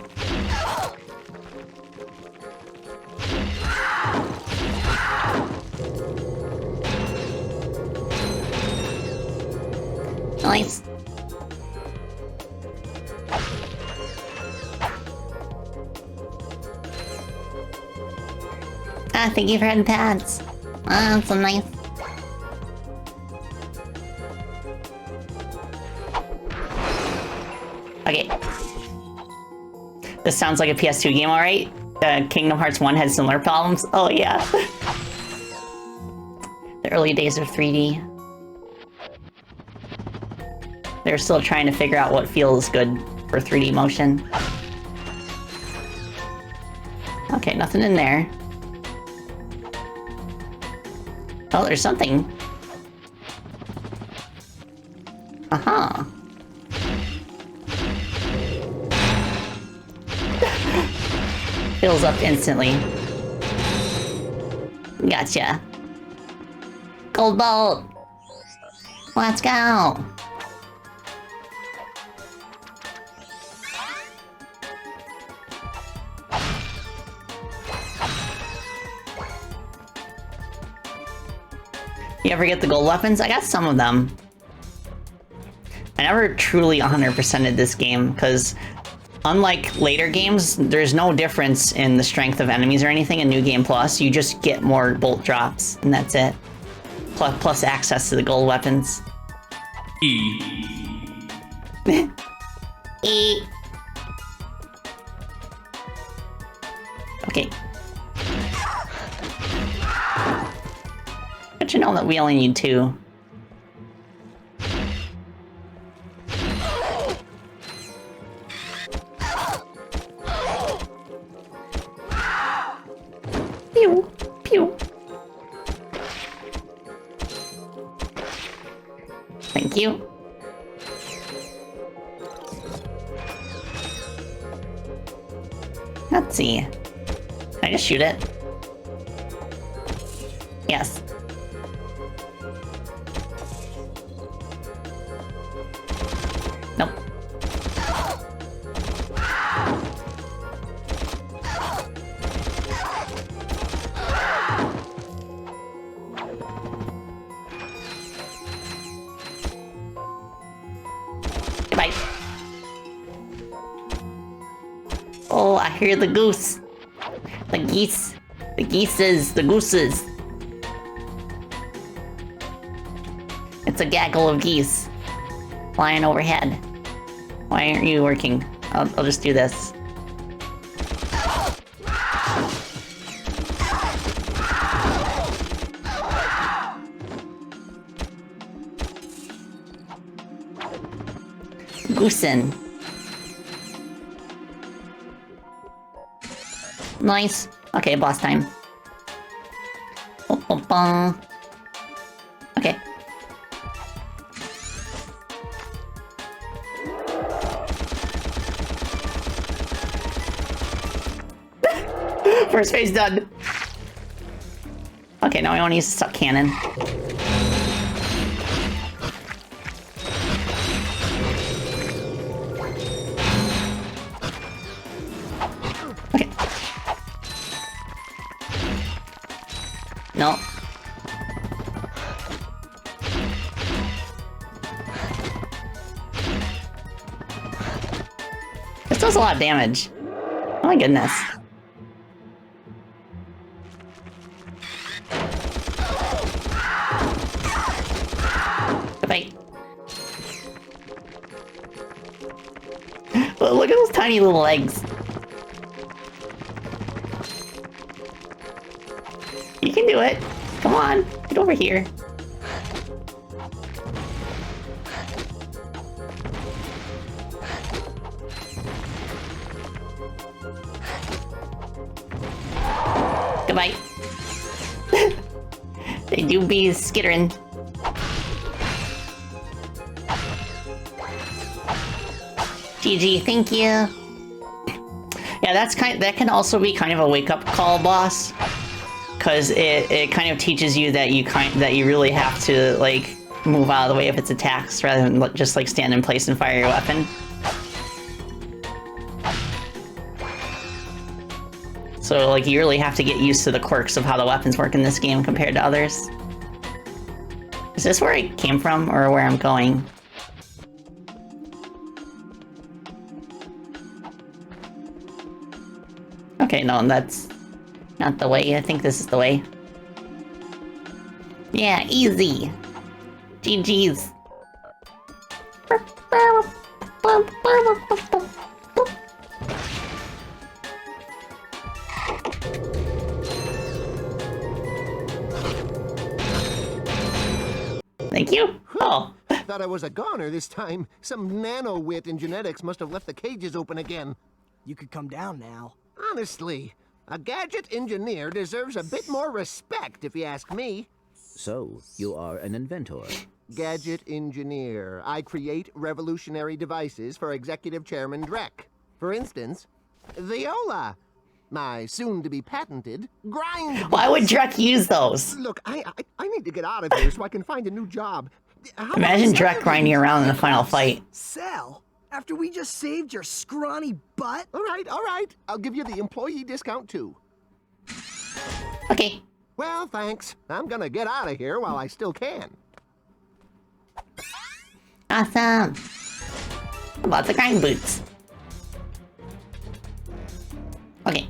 Nice. Ah, thank you for heading pads. Ah, that's so nice. Okay. This sounds like a PS2 game, alright? Kingdom Hearts 1 had similar problems. Oh, yeah. The early days of 3D. They're still trying to figure out what feels good for 3D motion. Okay, nothing in there. Oh, there's something. Uh-huh. Fills up instantly. Gotcha. Gold bolt! Let's go! You ever get the gold weapons? I got some of them. I never truly 100%ed this game, because unlike later games, there's no difference in the strength of enemies or anything in New Game Plus. You just get more bolt drops, and that's it. Plus access to the gold weapons. E. E. Okay. But you know that we only need 2. Pew, pew. Thank you. Let's see. Can I just shoot it? Yes. Oh, I hear the goose. The geese. The geeses. The gooses. It's a gaggle of geese flying overhead. Why aren't you working? I'll just do this. Goosen. Nice. Okay, boss time. Okay. First phase done. Okay, now I want to use the suck cannon. Okay. No. This does a lot of damage. Oh my goodness. Bye. Look at those tiny little legs. You can do it. Come on, get over here. Goodbye. They do be skittering. GG, thank you. Yeah, that can also be kind of a wake-up call, boss, because it kind of teaches you that you really have to like move out of the way of its attacks rather than just like stand in place and fire your weapon. So like you really have to get used to the quirks of how the weapons work in this game compared to others. Is this where I came from or where I'm going? Okay, no, that's not the way. I think this is the way. Yeah, easy. GG's. Thank you. Oh. Thought I was a goner this time. Some nano-wit in genetics must have left the cages open again. You could come down now. Honestly, a gadget engineer deserves a bit more respect, if you ask me. So, you are an inventor. Gadget engineer. I create revolutionary devices for Executive Chairman Drek. For instance, Viola. My soon-to-be patented grind. Why would Drek use those? Look, I need to get out of here so I can find a new job. Imagine Drek grinding around in the final fight. Sell? After we just saved your scrawny butt? All right. I'll give you the employee discount, too. Okay. Well, thanks. I'm gonna get out of here while I still can. Awesome. Lots of grind boots. Okay.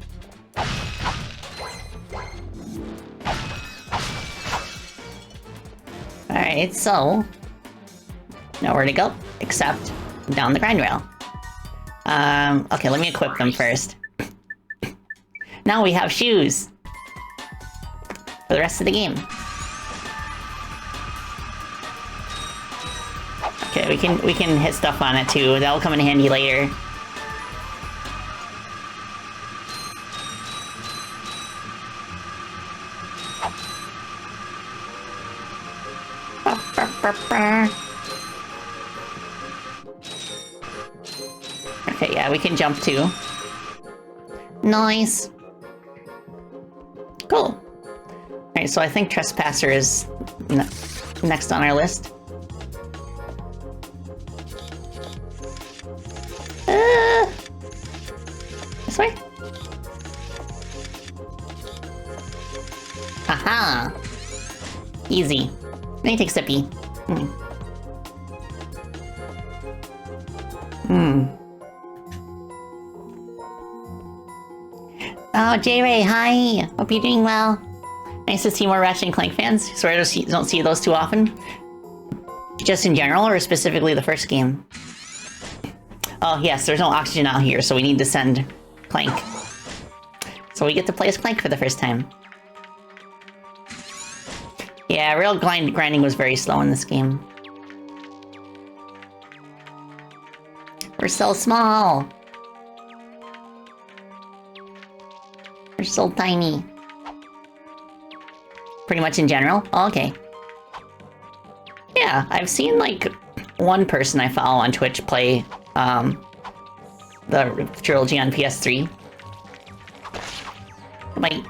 Alright, so... nowhere to go, except down the grind rail. Okay, let me equip them first. Now we have shoes. For the rest of the game. Okay, we can hit stuff on it too. That'll come in handy later. Okay, yeah, we can jump too. Nice. Cool. Alright, so I think Trespasser is next on our list. This way? Aha! Easy. Let me take Sippy. Oh, J-Ray, hi! Hope you're doing well. Nice to see more Ratchet Clank fans. Sorry I don't see those too often. Just in general, or specifically the first game? Oh yes, there's no oxygen out here, so we need to send Clank. So we get to play as Clank for the first time. Yeah, real grinding was very slow in this game. We're so small! We're so tiny. Pretty much in general? Oh, okay. Yeah, I've seen like one person I follow on Twitch play the trilogy on PS3. Like,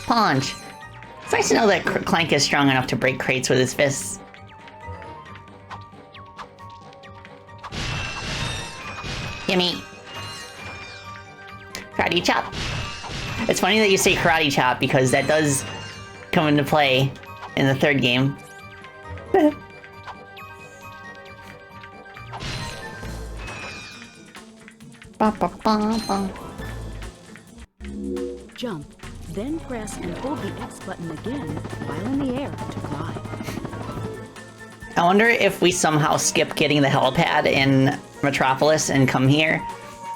punch. It's nice to know that Clank is strong enough to break crates with his fists. Gimme. Karate chop. It's funny that you say karate chop because that does come into play in the third game. Jump, then press and hold the X button again while in the air to fly. I wonder if we somehow skip getting the helipad in Metropolis and come here,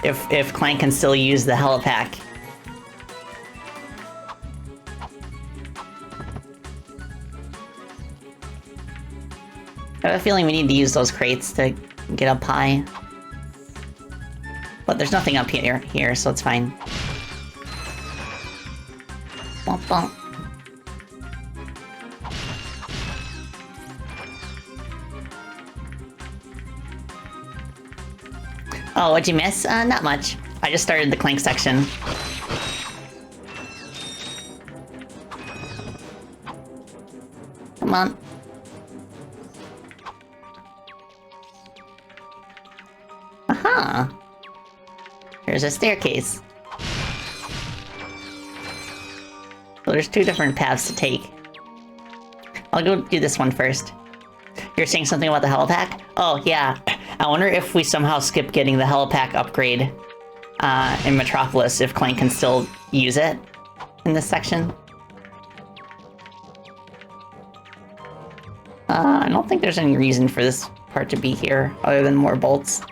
if Clank can still use the helipack. I have a feeling we need to use those crates to get up high. But there's nothing up here, so it's fine. Bump, bump. Oh, what'd you miss? Not much. I just started the Clank section. Come on. Aha! There's a staircase. So there's two different paths to take. I'll go do this one first. You're saying something about the helipack? Oh, yeah. I wonder if we somehow skip getting the helipack upgrade in Metropolis, if Clank can still use it in this section. I don't think there's any reason for this part to be here, other than more bolts.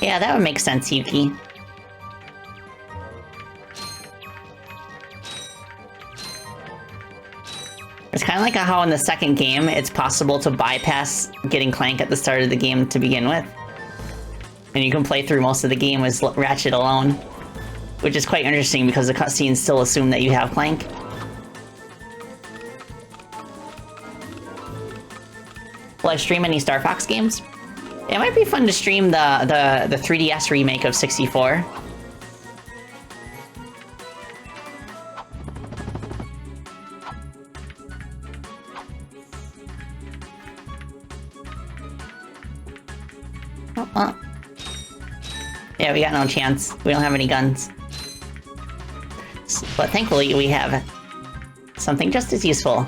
Yeah, that would make sense, Yuki. It's kind of like how in the second game, it's possible to bypass getting Clank at the start of the game to begin with. And you can play through most of the game as Ratchet alone. Which is quite interesting because the cutscenes still assume that you have Clank. Will I stream any Star Fox games? It might be fun to stream the 3DS remake of 64. Oh. Yeah, we got no chance. We don't have any guns. But thankfully, we have something just as useful.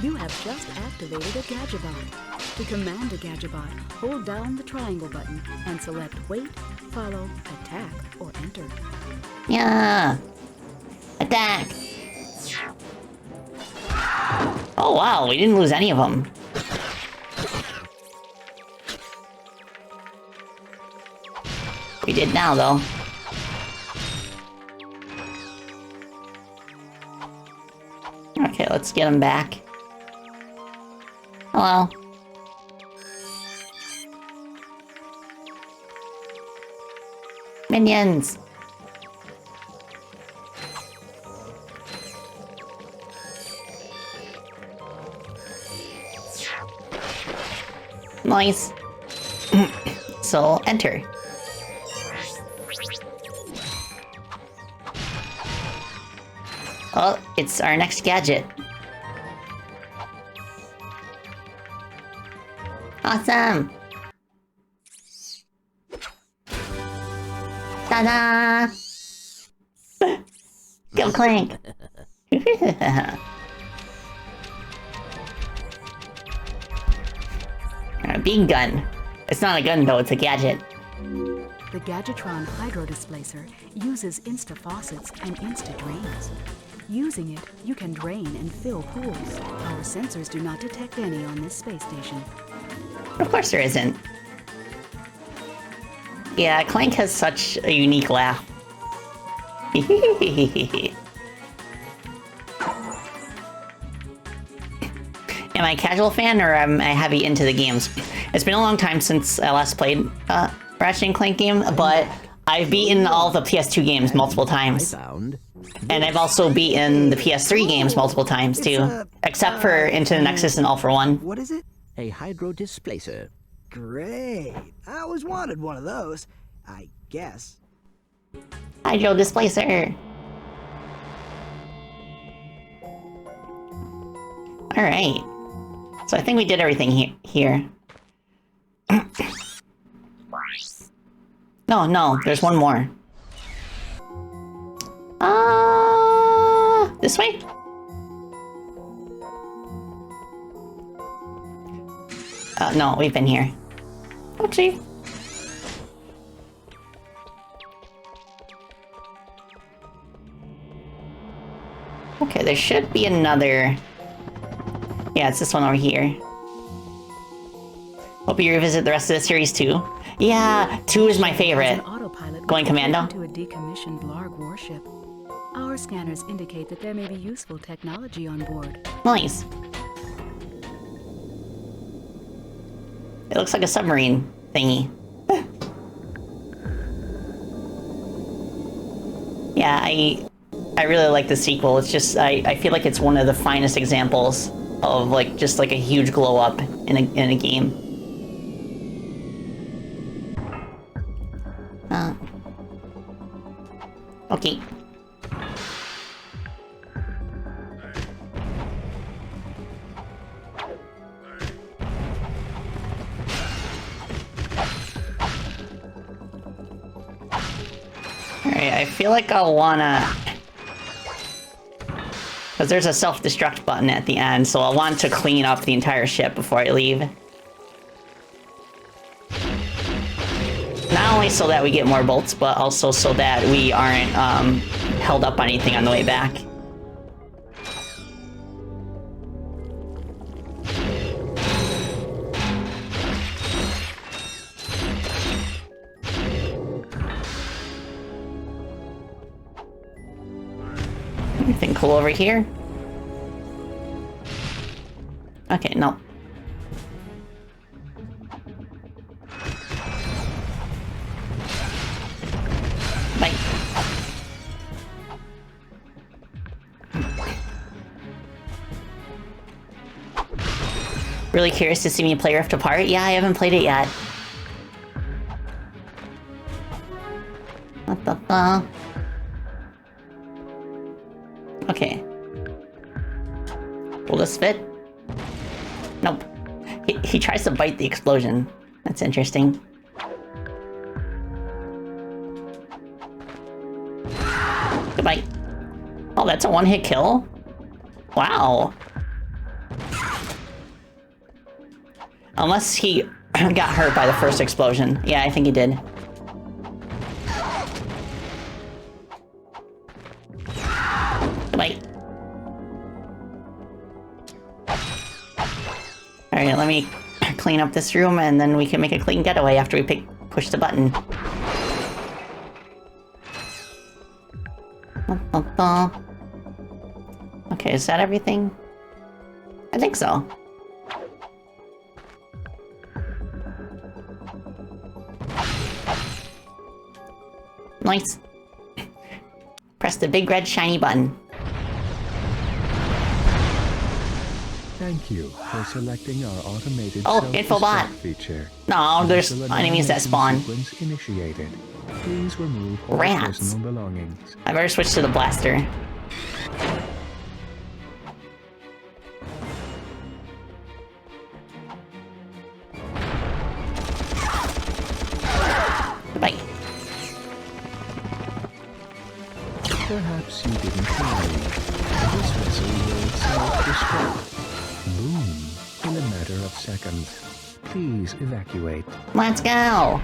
You have just activated a Gadgetron. To command a Gadgetbot, hold down the triangle button and select Wait, Follow, Attack, or Enter. Yeah. Attack. Oh wow, we didn't lose any of them. We did now, though. Okay, let's get him back. Hello. Minions! Nice. So, enter. Oh, it's our next gadget. Awesome! Ta-da! Go Clank! A beam gun. It's not a gun though, it's a gadget. The Gadgetron hydro displacer uses insta faucets and insta drains. Using it, you can drain and fill pools. Our sensors do not detect any on this space station. Of course there isn't. Yeah, Clank has such a unique laugh. Am I a casual fan or am I heavy into the games? It's been a long time since I last played Ratchet Clank game, but I've beaten all the PS2 games multiple times. And I've also beaten the PS3 games multiple times too. Except for Into the Nexus and All for One. What is it? A hydro displacer. Great. I always wanted one of those, I guess. Hydro displacer. Alright. So I think we did everything here. No, there's one more. This way? No, we've been here. Oopsie. Okay, there should be another... Yeah, it's this one over here. Hope you revisit the rest of the series too. Yeah, 2 is my favorite. Going commando? To a decommissioned Blarg warship. Our scanners indicate that there may be useful technology on board. Nice. It looks like a submarine thingy. Yeah, I really like the sequel. It's just I feel like it's one of the finest examples of like just like a huge glow up in a game. Okay. Alright, I feel like I'll wanna... Because there's a self-destruct button at the end, so I'll want to clean up the entire ship before I leave. Not only so that we get more bolts, but also so that we aren't held up on anything on the way back. Anything cool over here? Okay, no. Bye. Really curious to see me play Rift Apart? Yeah, I haven't played it yet. What the fuck? Okay. Will this fit? Nope. He tries to bite the explosion. That's interesting. Goodbye. Oh, that's a one-hit kill? Wow. Unless he got hurt by the first explosion. Yeah, I think he did. Goodbye. Alright, let me clean up this room and then we can make a clean getaway after we push the button. Okay, is that everything? I think so. Nice. Press the big red shiny button. Thank you for selecting our automated Infobot feature. No, there's enemies that spawn. Initiated. Please remove all Rats. personal belongings. I better switch to the blaster. Goodbye. Perhaps you didn't know. This vessel will self-destruct. Boom. In a matter of seconds. Please evacuate. Let's go.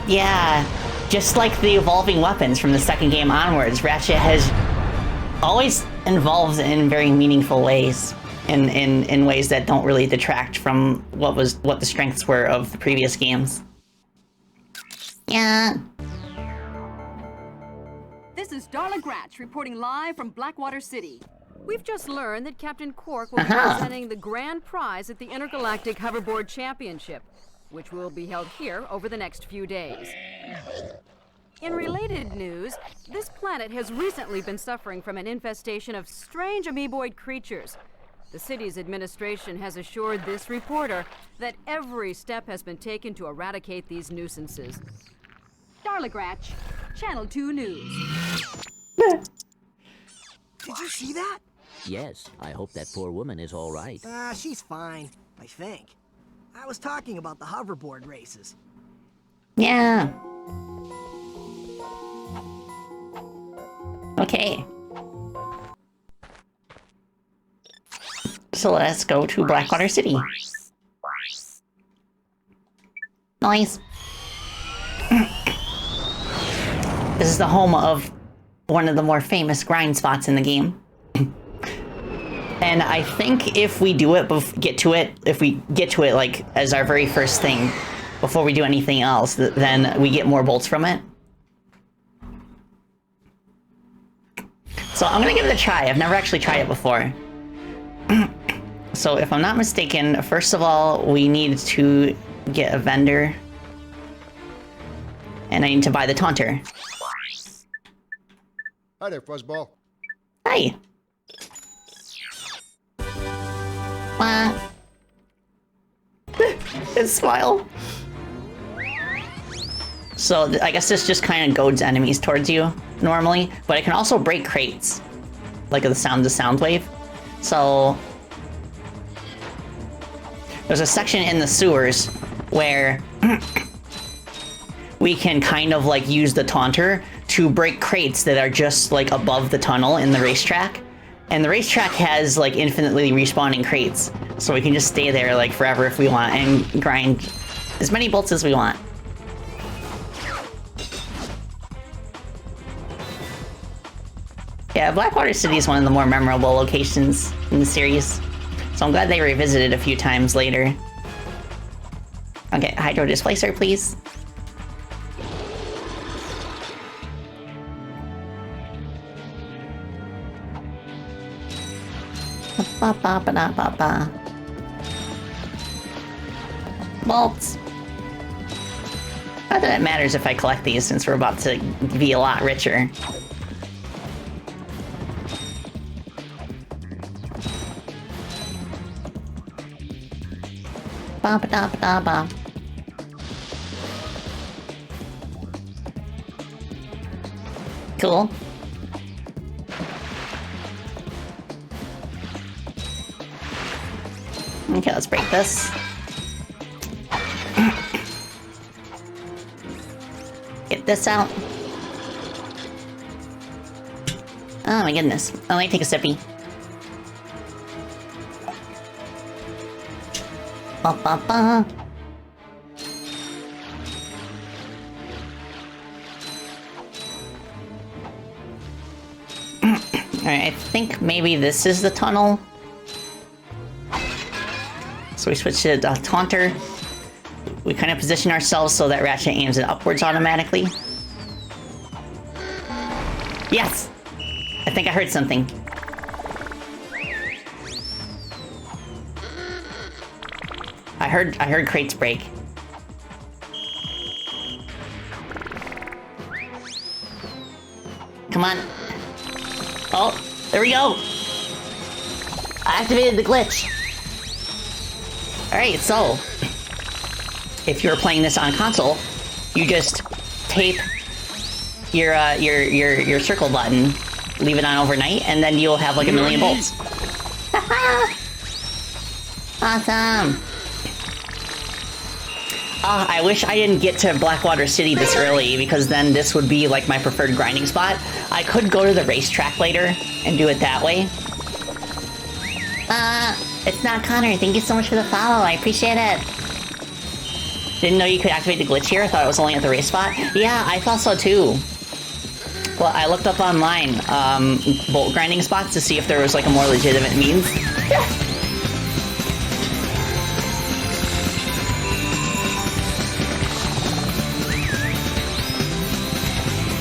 Yeah, just like the evolving weapons from the second game onwards, Ratchet has always evolved in very meaningful ways, in ways that don't really detract from what the strengths were of the previous games. Yeah. This is Darla Gratch reporting live from Blackwater City. We've just learned that Captain Quark will be presenting the grand prize at the Intergalactic Hoverboard Championship, which will be held here over the next few days. In related news, this planet has recently been suffering from an infestation of strange amoeboid creatures. The city's administration has assured this reporter that every step has been taken to eradicate these nuisances. Darla Gratch, Channel 2 News. Did you see that? Yes, I hope that poor woman is all right. She's fine, I think. I was talking about the hoverboard races. Yeah. Okay. So let's go to Blackwater City. Nice. This is the home of one of the more famous grind spots in the game. And I think if we do it, if we get to it like as our very first thing, before we do anything else, then we get more bolts from it. So I'm gonna give it a try. I've never actually tried it before. So if I'm not mistaken, first of all, we need to get a vendor. And I need to buy the taunter. Hi there, Fuzzball. Hi. His smile. So I guess this just kind of goads enemies towards you normally, but it can also break crates, like the sound wave. So there's a section in the sewers where we can kind of like use the taunter to break crates that are just like above the tunnel in the racetrack. And the racetrack has like infinitely respawning crates, so we can just stay there like forever if we want and grind as many bolts as we want. Yeah, Blackwater City is one of the more memorable locations in the series, so I'm glad they revisited a few times later. Okay, Hydro Displacer, please. Ba-ba-ba-da-ba-ba. Bolts. Not that it matters if I collect these, since we're about to be a lot richer. Ba-ba-da-ba-da-ba. Cool. Okay, let's break this. Get this out. Oh my goodness. Oh, let me take a sippy. Ba-ba-ba. Alright, I think maybe this is the tunnel. So we switch to the taunter. We kind of position ourselves so that Ratchet aims it upwards automatically. Yes! I think I heard something. I heard crates break. Come on. Oh, there we go! I activated the glitch. Alright, so if you're playing this on console, you just tape your circle button, leave it on overnight, and then you'll have like a million bolts. Awesome! I wish I didn't get to Blackwater City this early, because then this would be like my preferred grinding spot. I could go to the racetrack later and do it that way, It's not Connor. Thank you so much for the follow. I appreciate it. Didn't know you could activate the glitch here. I thought it was only at the race spot. Yeah, I thought so too. Well, I looked up online, bolt grinding spots to see if there was like a more legitimate means.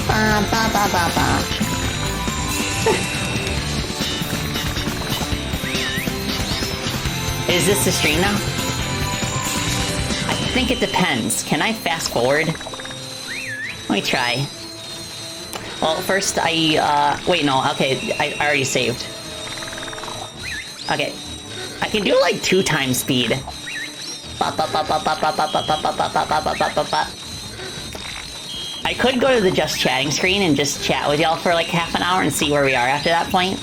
Ba ba ba ba ba. Is this the stream now? I think it depends. Can I fast forward? Let me try. Well, first wait, no, okay, I already saved. Okay. I can do like 2 times speed. I could go to the just chatting screen and just chat with y'all for like half an hour and see where we are after that point.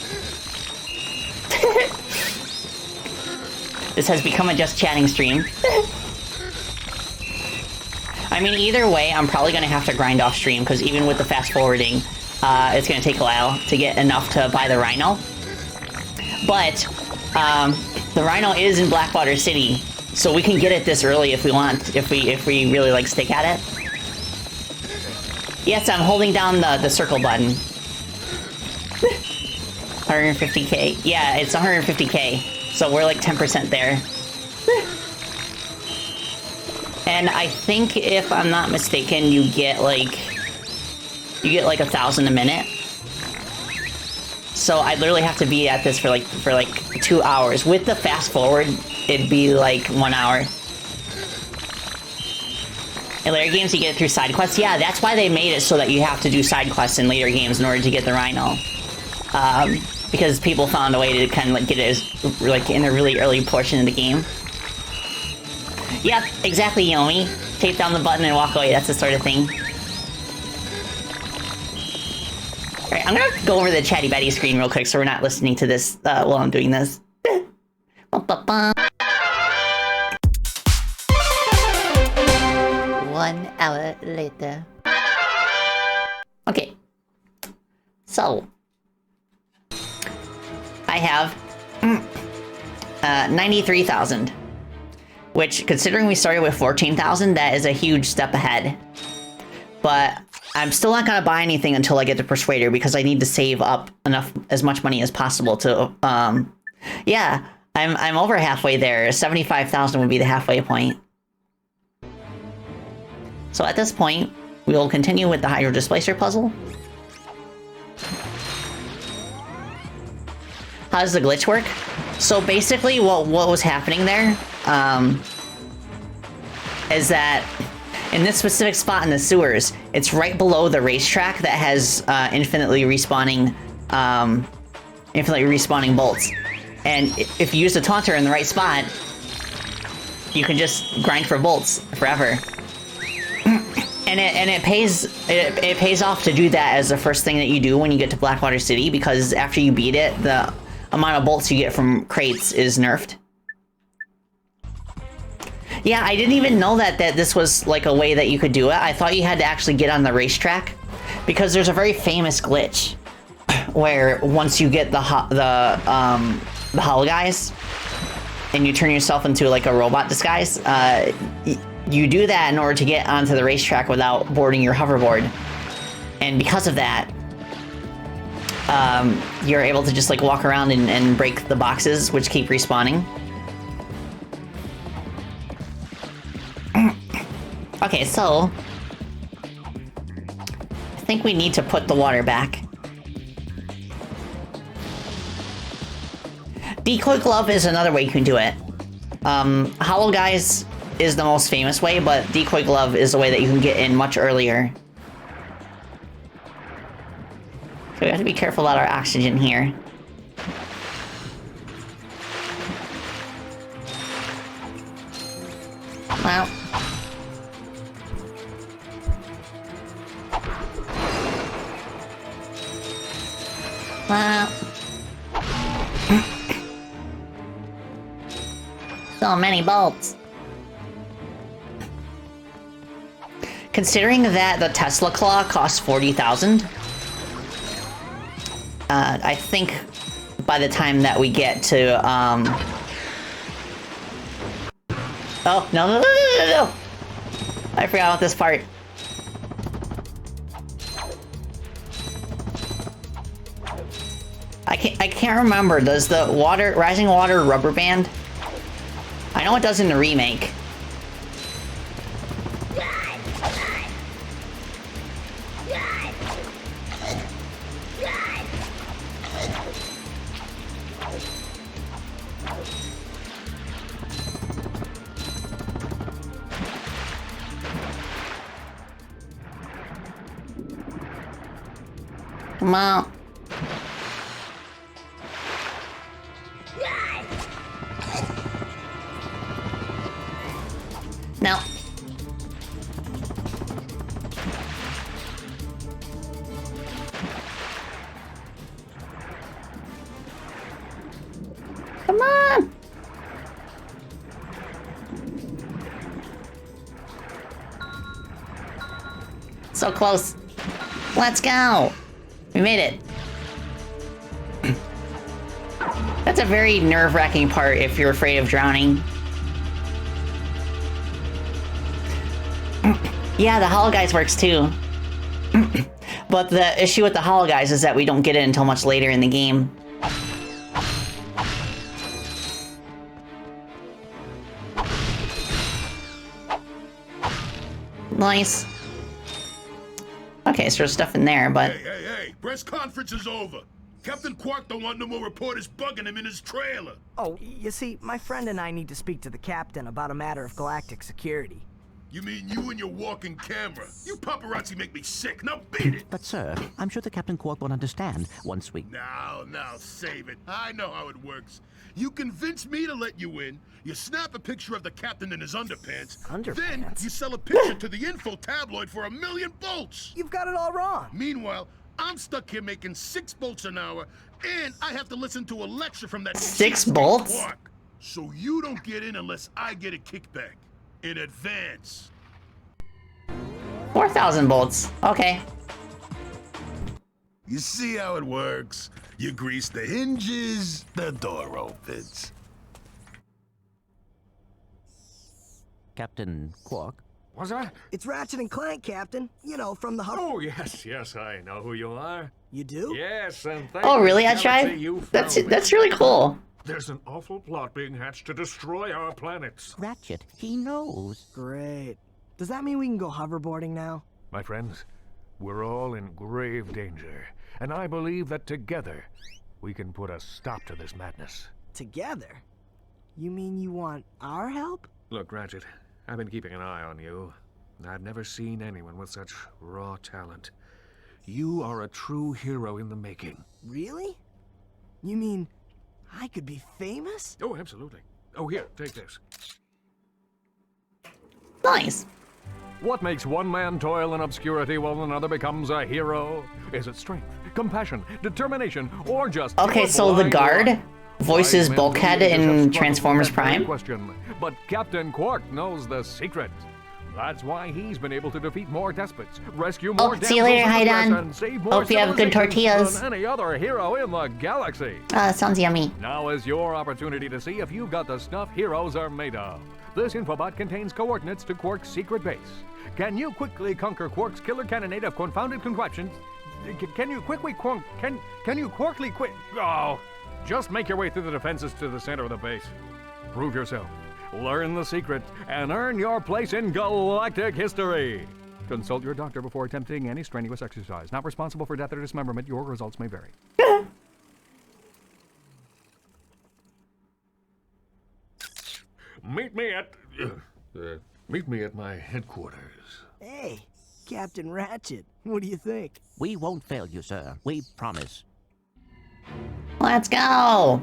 This has become a just chatting stream. I mean, either way, I'm probably gonna have to grind off stream, because even with the fast forwarding, it's gonna take a while to get enough to buy the Rhino. But, the Rhino is in Blackwater City, so we can get it this early if we want, if we really, like, stick at it. Yes, I'm holding down the circle button. 150k. Yeah, it's 150k. So we're like 10% there. And I think, if I'm not mistaken, you get like 1,000 a minute. So I'd literally have to be at this for like 2 hours. With the fast forward, it'd be like 1 hour. In later games, you get it through side quests. Yeah, that's why they made it so that you have to do side quests in later games in order to get the Rhino. Because people found a way to kind of like get it as, like, in a really early portion of the game. Yep, exactly, Yomi. Tape down the button and walk away. That's the sort of thing. Alright, I'm gonna go over the Chatty Batty screen real quick so we're not listening to this while I'm doing this. 1 hour later. Okay. So. I have 93,000. Which, considering we started with 14,000, that is a huge step ahead. But I'm still not gonna buy anything until I get the Persuader, because I need to save up as much money as possible to, yeah, I'm over halfway there. 75,000 would be the halfway point. So at this point, we will continue with the Hydro Displacer puzzle. How does the glitch work? So basically, what was happening there, is that in this specific spot in the sewers, it's right below the racetrack that has infinitely respawning bolts. And if you use the taunter in the right spot, you can just grind for bolts forever. And it pays off to do that as the first thing that you do when you get to Blackwater City, because after you beat it, the amount of bolts you get from crates is nerfed. Yeah, I didn't even know that this was like a way that you could do it. I thought you had to actually get on the racetrack, because there's a very famous glitch where once you get the Hollow Guys and you turn yourself into like a robot disguise, you do that in order to get onto the racetrack without boarding your hoverboard. And because of that, you're able to just like walk around and break the boxes, which keep respawning. Okay, so I think we need to put the water back. Decoy Glove is another way you can do it. Hollow Guys is the most famous way, but Decoy Glove is the way that you can get in much earlier. So we have to be careful about our oxygen here. Well. Well. So many bolts. Considering that the Tesla Claw costs 40,000, I think by the time that we get to, Oh, no. I forgot about this part. I can't remember. Does the rising water rubber band? I know it does in the remake. Come on. No. Come on. So close. Let's go. We made it. That's a very nerve-wracking part if you're afraid of drowning. Yeah, the Hollow Guys works too. But the issue with the Hollow Guys is that we don't get it until much later in the game. Nice. Okay, so there's stuff in there, but... Hey, press conference is over. Captain Quark don't want no more reporters bugging him in his trailer. Oh, you see, my friend and I need to speak to the captain about a matter of galactic security. You mean you and your walking camera? You paparazzi make me sick. Now beat it. But sir, I'm sure the Captain Quark will understand once we... Now, save it. I know how it works. You convince me to let you in, you snap a picture of the captain in his underpants, then you sell a picture to the info tabloid for $1 million volts. You've got it all wrong. Meanwhile, I'm stuck here making 6 volts an hour, and I have to listen to a lecture from that 6 volts? Quark. So you don't get in unless I get a kickback. In advance. 4,000 volts. Okay. You see how it works? You grease the hinges, the door opens. Captain Quark? What's that? It's Ratchet and Clank, Captain. You know, from the hub. Oh, yes, I know who you are. You do? Yes, and thank Oh, really? I Galaxy, tried? you That's found me. that's really cool. There's an awful plot being hatched to destroy our planets. Ratchet, he knows. Great. Does that mean we can go hoverboarding now? My friends, we're all in grave danger, and I believe that together we can put a stop to this madness. Together? You mean you want our help? Look, Ratchet, I've been keeping an eye on you. I've never seen anyone with such raw talent. You are a true hero in the making. Really? You mean I could be famous? Oh, absolutely. Oh, here, take this. Nice. What makes one man toil in obscurity while another becomes a hero? Is it strength, compassion, determination, or just... Okay, so the guard voices Bulkhead in Transformers Prime? Question, but Captain Quark knows the secret. That's why he's been able to defeat more despots, rescue more see you later, damsels in Hi, distress, Dan. and save more Hope you have good civilizations tortillas. than any other hero in the galaxy. That sounds yummy. Now is your opportunity to see if you've got the stuff heroes are made of. This infobot contains coordinates to Quark's secret base. Can you quickly conquer Quark's killer cannonade of confounded contraptions? Can you quickly Oh, just make your way through the defenses to the center of the base. Prove yourself. Learn the secret and earn your place in galactic history. Consult your doctor before attempting any strenuous exercise. Not responsible for death or dismemberment. Your results may vary. Meet me at my headquarters. Hey, Captain Ratchet, what do you think? We won't fail you, sir. We promise. Let's go!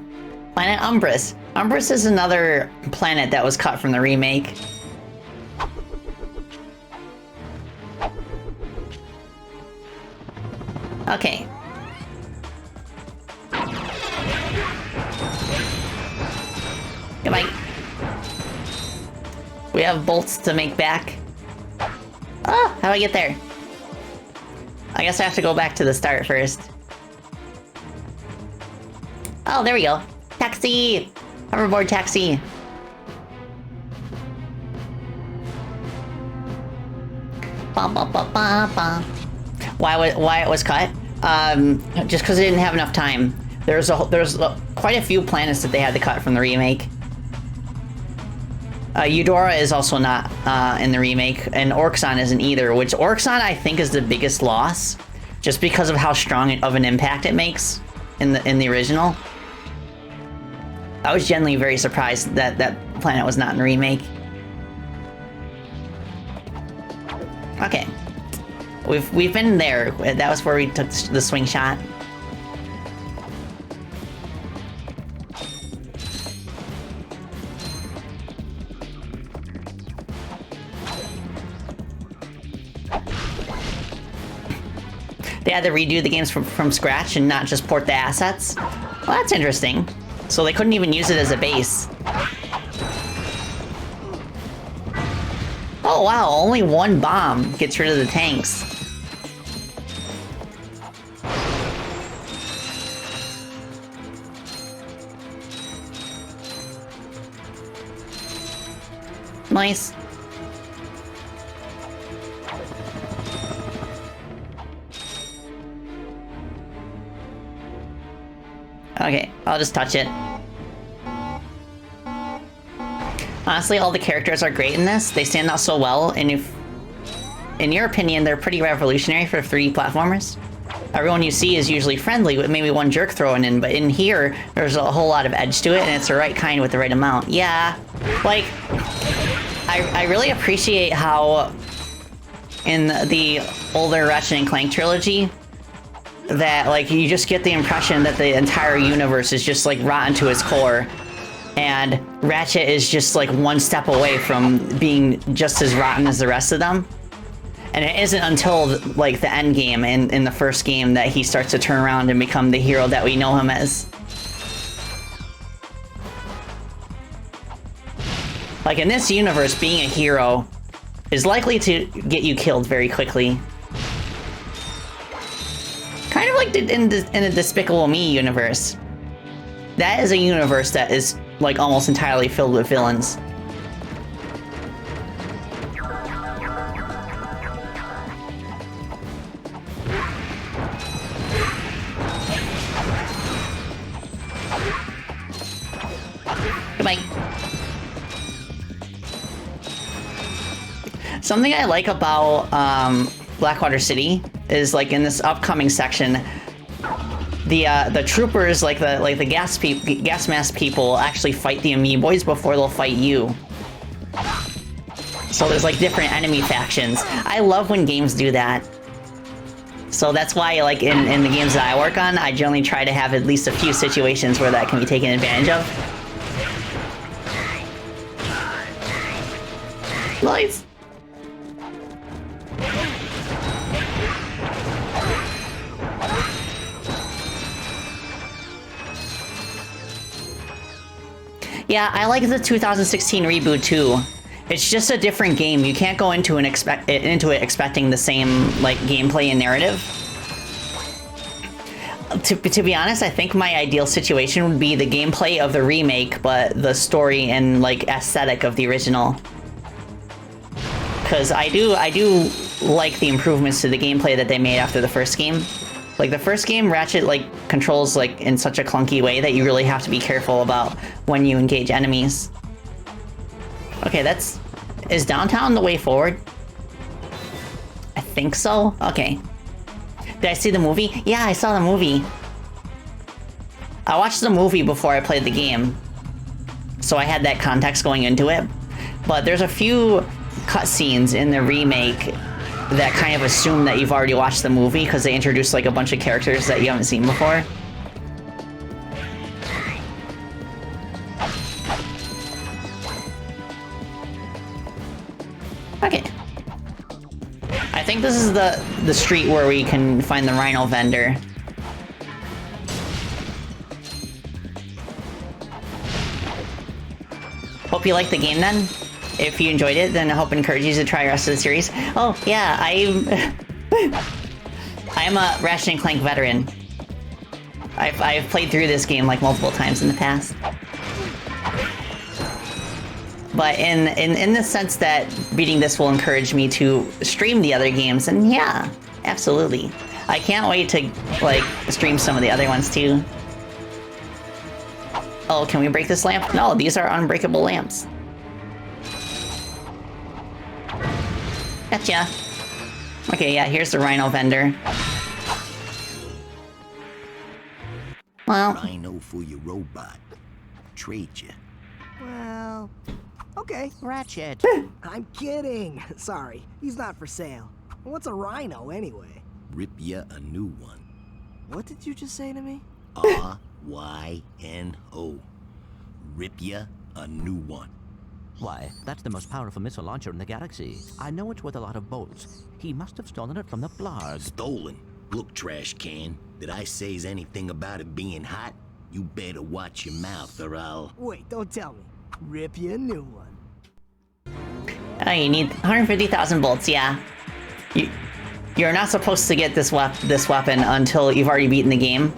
Planet Umbris. Umbris is another planet that was cut from the remake. Okay. Goodbye. We have bolts to make back. Ah, how do I get there? I guess I have to go back to the start first. Oh, there we go. Taxi! Hoverboard taxi. Ba, ba, ba, ba, ba. Why it was cut? Just because they didn't have enough time. There's quite a few planets that they had to cut from the remake. Eudora is also not in the remake, and Orxon isn't either, which Orxon I think is the biggest loss, just because of how strong of an impact it makes in the original. I was genuinely very surprised that that planet was not in the remake. Okay. We've been there. That was where we took the swing shot. They had to redo the games from scratch and not just port the assets. Well, that's interesting. So they couldn't even use it as a base. Oh wow, only one bomb gets rid of the tanks. Nice. Okay, I'll just touch it. Honestly, all the characters are great in this. They stand out so well, and if, in your opinion, they're pretty revolutionary for 3D platformers. Everyone you see is usually friendly, with maybe one jerk thrown in, but in here, there's a whole lot of edge to it, and it's the right kind with the right amount. Yeah, like, I really appreciate how, in the older Ratchet & Clank trilogy, that, like, you just get the impression that the entire universe is just, like, rotten to its core. And Ratchet is just, like, one step away from being just as rotten as the rest of them. And it isn't until, like, the end game in the first game that he starts to turn around and become the hero that we know him as. Like, in this universe, being a hero is likely to get you killed very quickly. Kind of like in the Despicable Me universe. That is a universe that is, like, almost entirely filled with villains. Goodbye. Something I like about Blackwater City is, like, in this upcoming section, the troopers, like the gas mask people, actually fight the Amiiboys before they'll fight you. So there's, like, different enemy factions. I love when games do that. So that's why, like, in the games that I work on, I generally try to have at least a few situations where that can be taken advantage of. Nice. Yeah, I like the 2016 reboot too. It's just a different game. You can't go into it expecting the same, like, gameplay and narrative. To be honest, I think my ideal situation would be the gameplay of the remake, but the story and, like, aesthetic of the original. Because I do like the improvements to the gameplay that they made after the first game. Like, the first game, Ratchet, like, controls, like, in such a clunky way that you really have to be careful about when you engage enemies. Okay, is downtown the way forward? I think so? Okay. Did I see the movie? Yeah, I saw the movie. I watched the movie before I played the game, so I had that context going into it. But there's a few cutscenes in the remake that kind of assume that you've already watched the movie because they introduce, like, a bunch of characters that you haven't seen before. Okay. I think this is the street where we can find the Rhino vendor. Hope you liked the game then. If you enjoyed it, then I hope and encourage you to try the rest of the series. Oh, yeah, I'm a Ratchet & Clank veteran. I've played through this game like multiple times in the past. But in the sense that beating this will encourage me to stream the other games, and yeah, absolutely. I can't wait to, like, stream some of the other ones too. Oh, can we break this lamp? No, these are unbreakable lamps. Gotcha. Okay, yeah, here's the rhino vendor. Well... Rhino for your robot. Trade you. Well... Okay. Ratchet. I'm kidding. Sorry, he's not for sale. What's a rhino anyway? Rip ya a new one. What did you just say to me? R-Y-N-O. Rip ya a new one. Why, that's the most powerful missile launcher in the galaxy. I know it's worth a lot of bolts. He must have stolen it from the Blarg. Stolen? Look, trash can. Did I say anything about it being hot? You better watch your mouth or I'll... Wait, don't tell me. Rip you a new one. Oh, you need 150,000 bolts, yeah. You're not supposed to get this weapon until you've already beaten the game.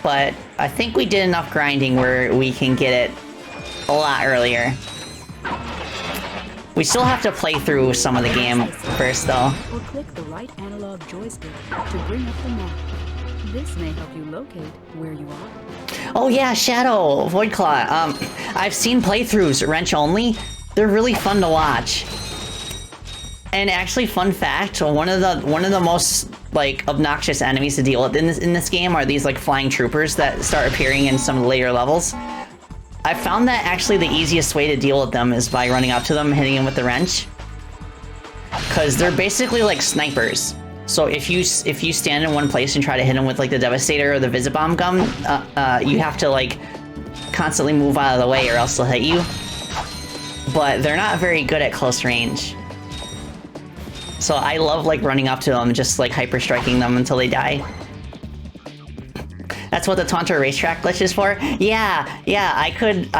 But I think we did enough grinding where we can get it a lot earlier. We still have to play through some of the game first, though. Or click the right analog joystick to bring up the map. This may help you locate where you are. Oh yeah, Shadow, Voidclaw. I've seen playthroughs, wrench only. They're really fun to watch. And actually, fun fact, one of the most like obnoxious enemies to deal with in this game are these like flying troopers that start appearing in some of the later levels. I found that actually the easiest way to deal with them is by running up to them, hitting them with the wrench. Because they're basically like snipers. So if you stand in one place and try to hit them with like the Devastator or the Visibomb gun, you have to like constantly move out of the way or else they'll hit you. But they're not very good at close range. So I love like running up to them, just like hyper striking them until they die. That's what the Taunter racetrack glitch is for. Yeah, I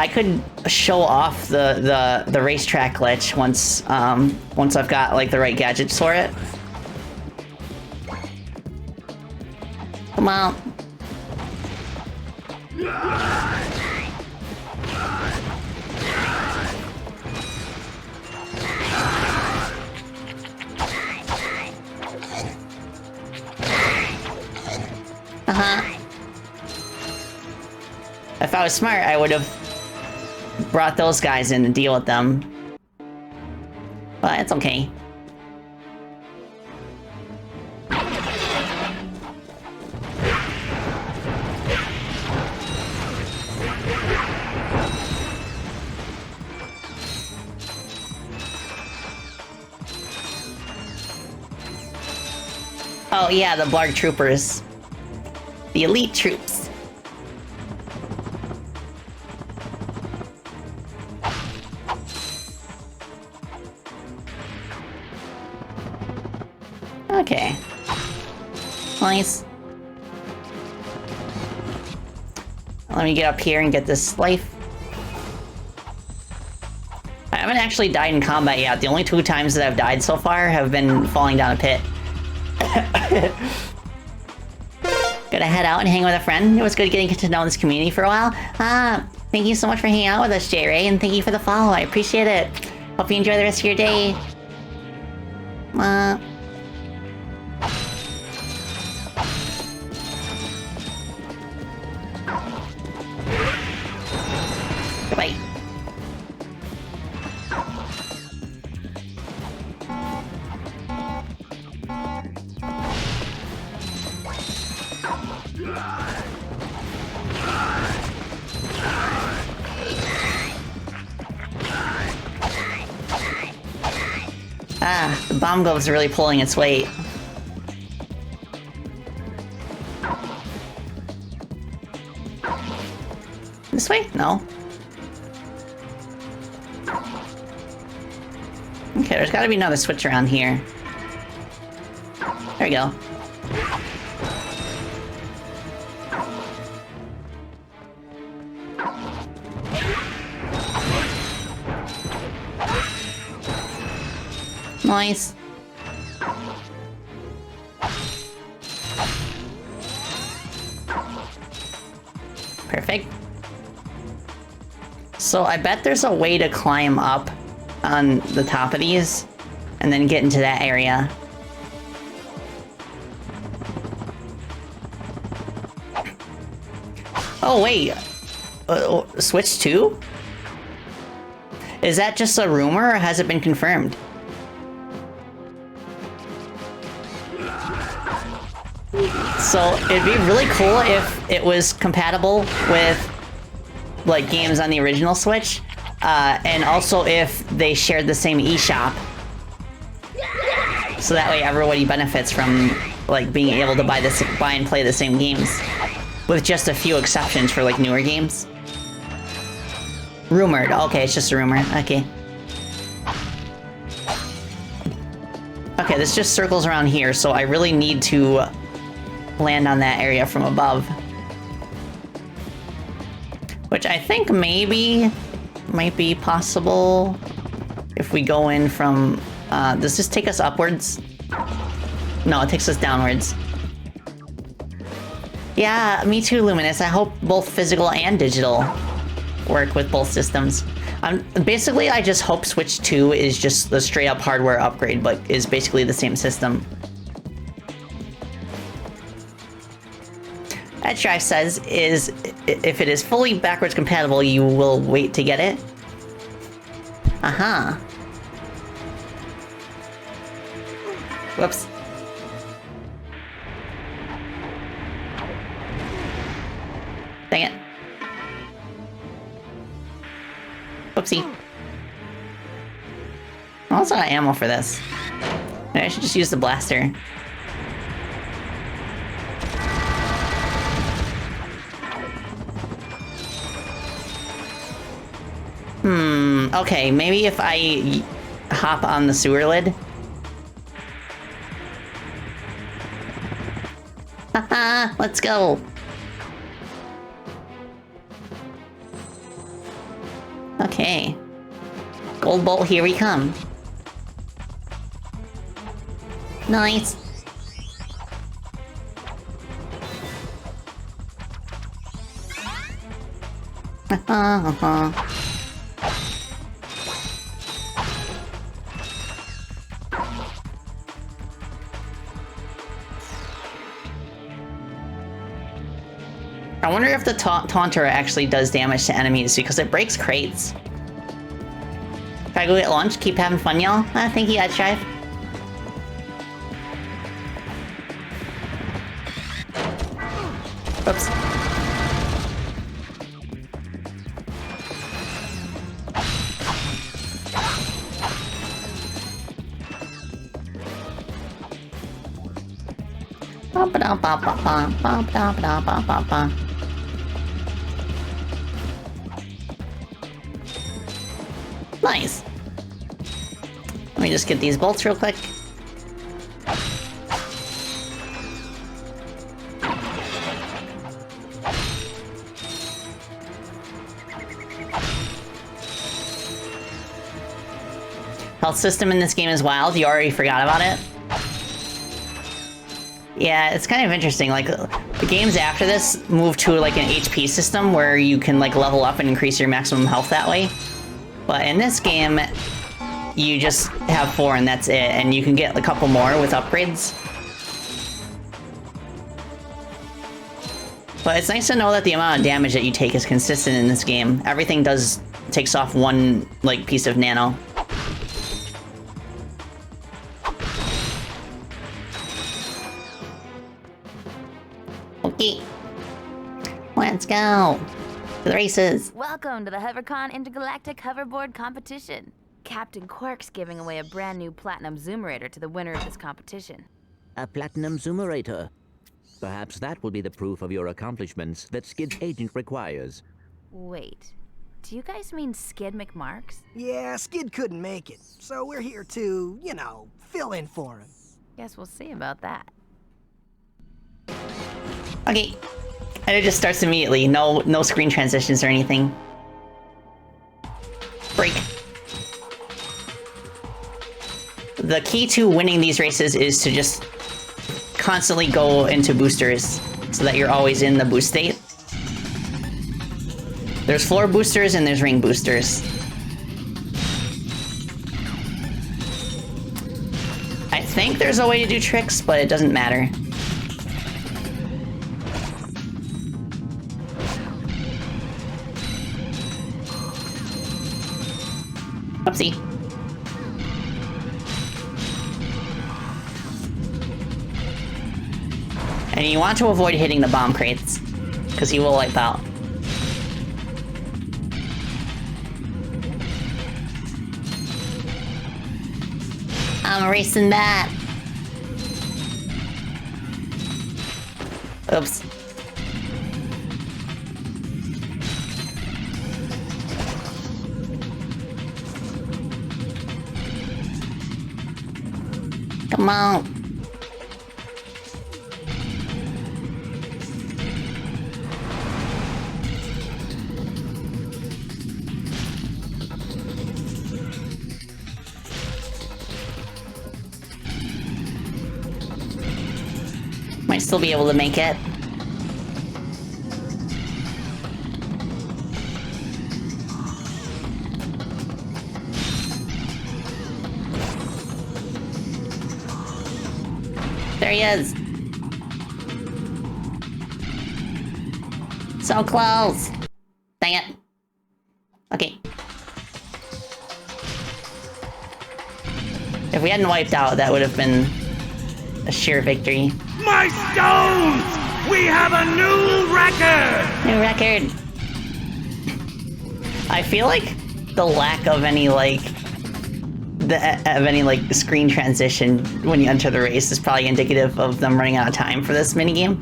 could show off the racetrack glitch once I've got like the right gadgets for it. Come on. If I was smart, I would have brought those guys in to deal with them. But it's okay. Oh yeah, the Blarg troopers. The elite troops. Okay. Nice. Let me get up here and get this life. I haven't actually died in combat yet. The only 2 times that I've died so far have been falling down a pit. Gonna head out and hang with a friend. It was good getting to know this community for a while. Thank you so much for hanging out with us, J-Ray, and thank you for the follow. I appreciate it. Hope you enjoy the rest of your day. Goodbye. The bomb glove's really pulling its weight. This way? No. Okay, there's gotta be another switch around here. There we go. Nice. Okay. So I bet there's a way to climb up on the top of these and then get into that area. Oh, wait. Switch 2? Is that just a rumor or has it been confirmed? So it'd be really cool if it was compatible with like games on the original Switch, and also if they shared the same eShop. So that way everybody benefits from like being able to buy and play the same games, with just a few exceptions for like newer games. Rumored. Okay, it's just a rumor. Okay. Okay, this just circles around here, so I really need to land on that area from above. Which I think maybe might be possible if we go in from... does this take us upwards? No, it takes us downwards. Yeah, me too, Luminous. I hope both physical and digital work with both systems. Basically, I just hope Switch 2 is just the straight-up hardware upgrade, but is basically the same system. Edge Drive says, if it is fully backwards compatible, you will wait to get it. Uh-huh. Whoops. Dang it. Whoopsie. I also got ammo for this. Maybe I should just use the blaster. Okay, maybe if I hop on the sewer lid. Haha, let's go. Okay. Gold bolt, here we come. Nice. I wonder if the taunter actually does damage to enemies, because it breaks crates. If I go get lunch, keep having fun, y'all. Thank you, Edge Drive. Oops. Nice. Let me just get these bolts real quick. Health system in this game is wild. You already forgot about it? Yeah, it's kind of interesting. Like, the games after this move to like an HP system where you can like level up and increase your maximum health that way. But in this game, you just have 4 and that's it, and you can get a couple more with upgrades. But it's nice to know that the amount of damage that you take is consistent in this game. Everything takes off 1 like piece of nano. Okay. Let's go. To the races. Welcome to the HoverCon Intergalactic Hoverboard Competition. Captain Quark's giving away a brand new Platinum Zoomerator to the winner of this competition. A Platinum Zoomerator. Perhaps that will be the proof of your accomplishments that Skid's agent requires. Wait, do you guys mean Skid McMarks? Yeah, Skid couldn't make it, so we're here to, you know, fill in for him. Guess we'll see about that. Okay. And it just starts immediately. No screen transitions or anything. Break. The key to winning these races is to just constantly go into boosters so that you're always in the boost state. There's floor boosters and there's ring boosters. I think there's a way to do tricks, but it doesn't matter. Oopsie. And you want to avoid hitting the bomb crates, because he will wipe out. I'm racing that. Oops. Come on. Might still be able to make it. There he is. So close. Dang it. Okay. If we hadn't wiped out, that would have been a sheer victory. My stones! We have a new record! New record. I feel like the lack of any screen transition when you enter the race is probably indicative of them running out of time for this minigame.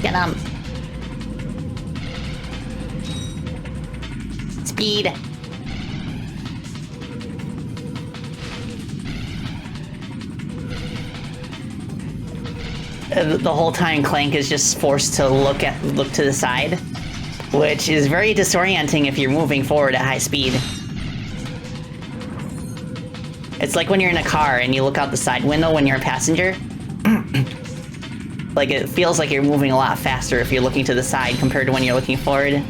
Get him. Speed. The whole time Clank is just forced to look to the side, which is very disorienting if you're moving forward at high speed. It's like when you're in a car and you look out the side window when you're a passenger. Like, it feels like you're moving a lot faster if you're looking to the side compared to when you're looking forward.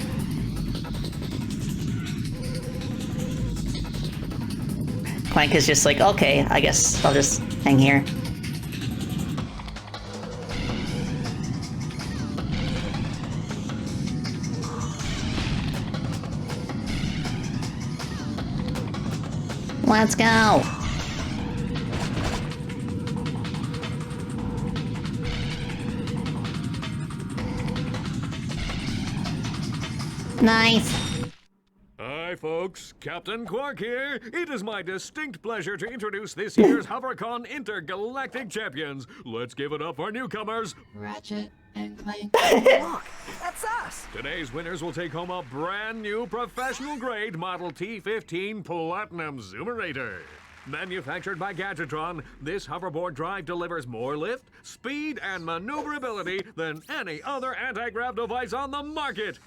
Clank is just like, okay, I guess I'll just hang here. Let's go! Nice! Hi folks, Captain Quark here. It is my distinct pleasure to introduce this year's HoverCon Intergalactic Champions. Let's give it up for newcomers, Ratchet and Clank. Look, that's us! Today's winners will take home a brand new professional-grade Model T15 Platinum Zoomerator. Manufactured by Gadgetron, this hoverboard drive delivers more lift, speed, and maneuverability than any other anti-grav device on the market.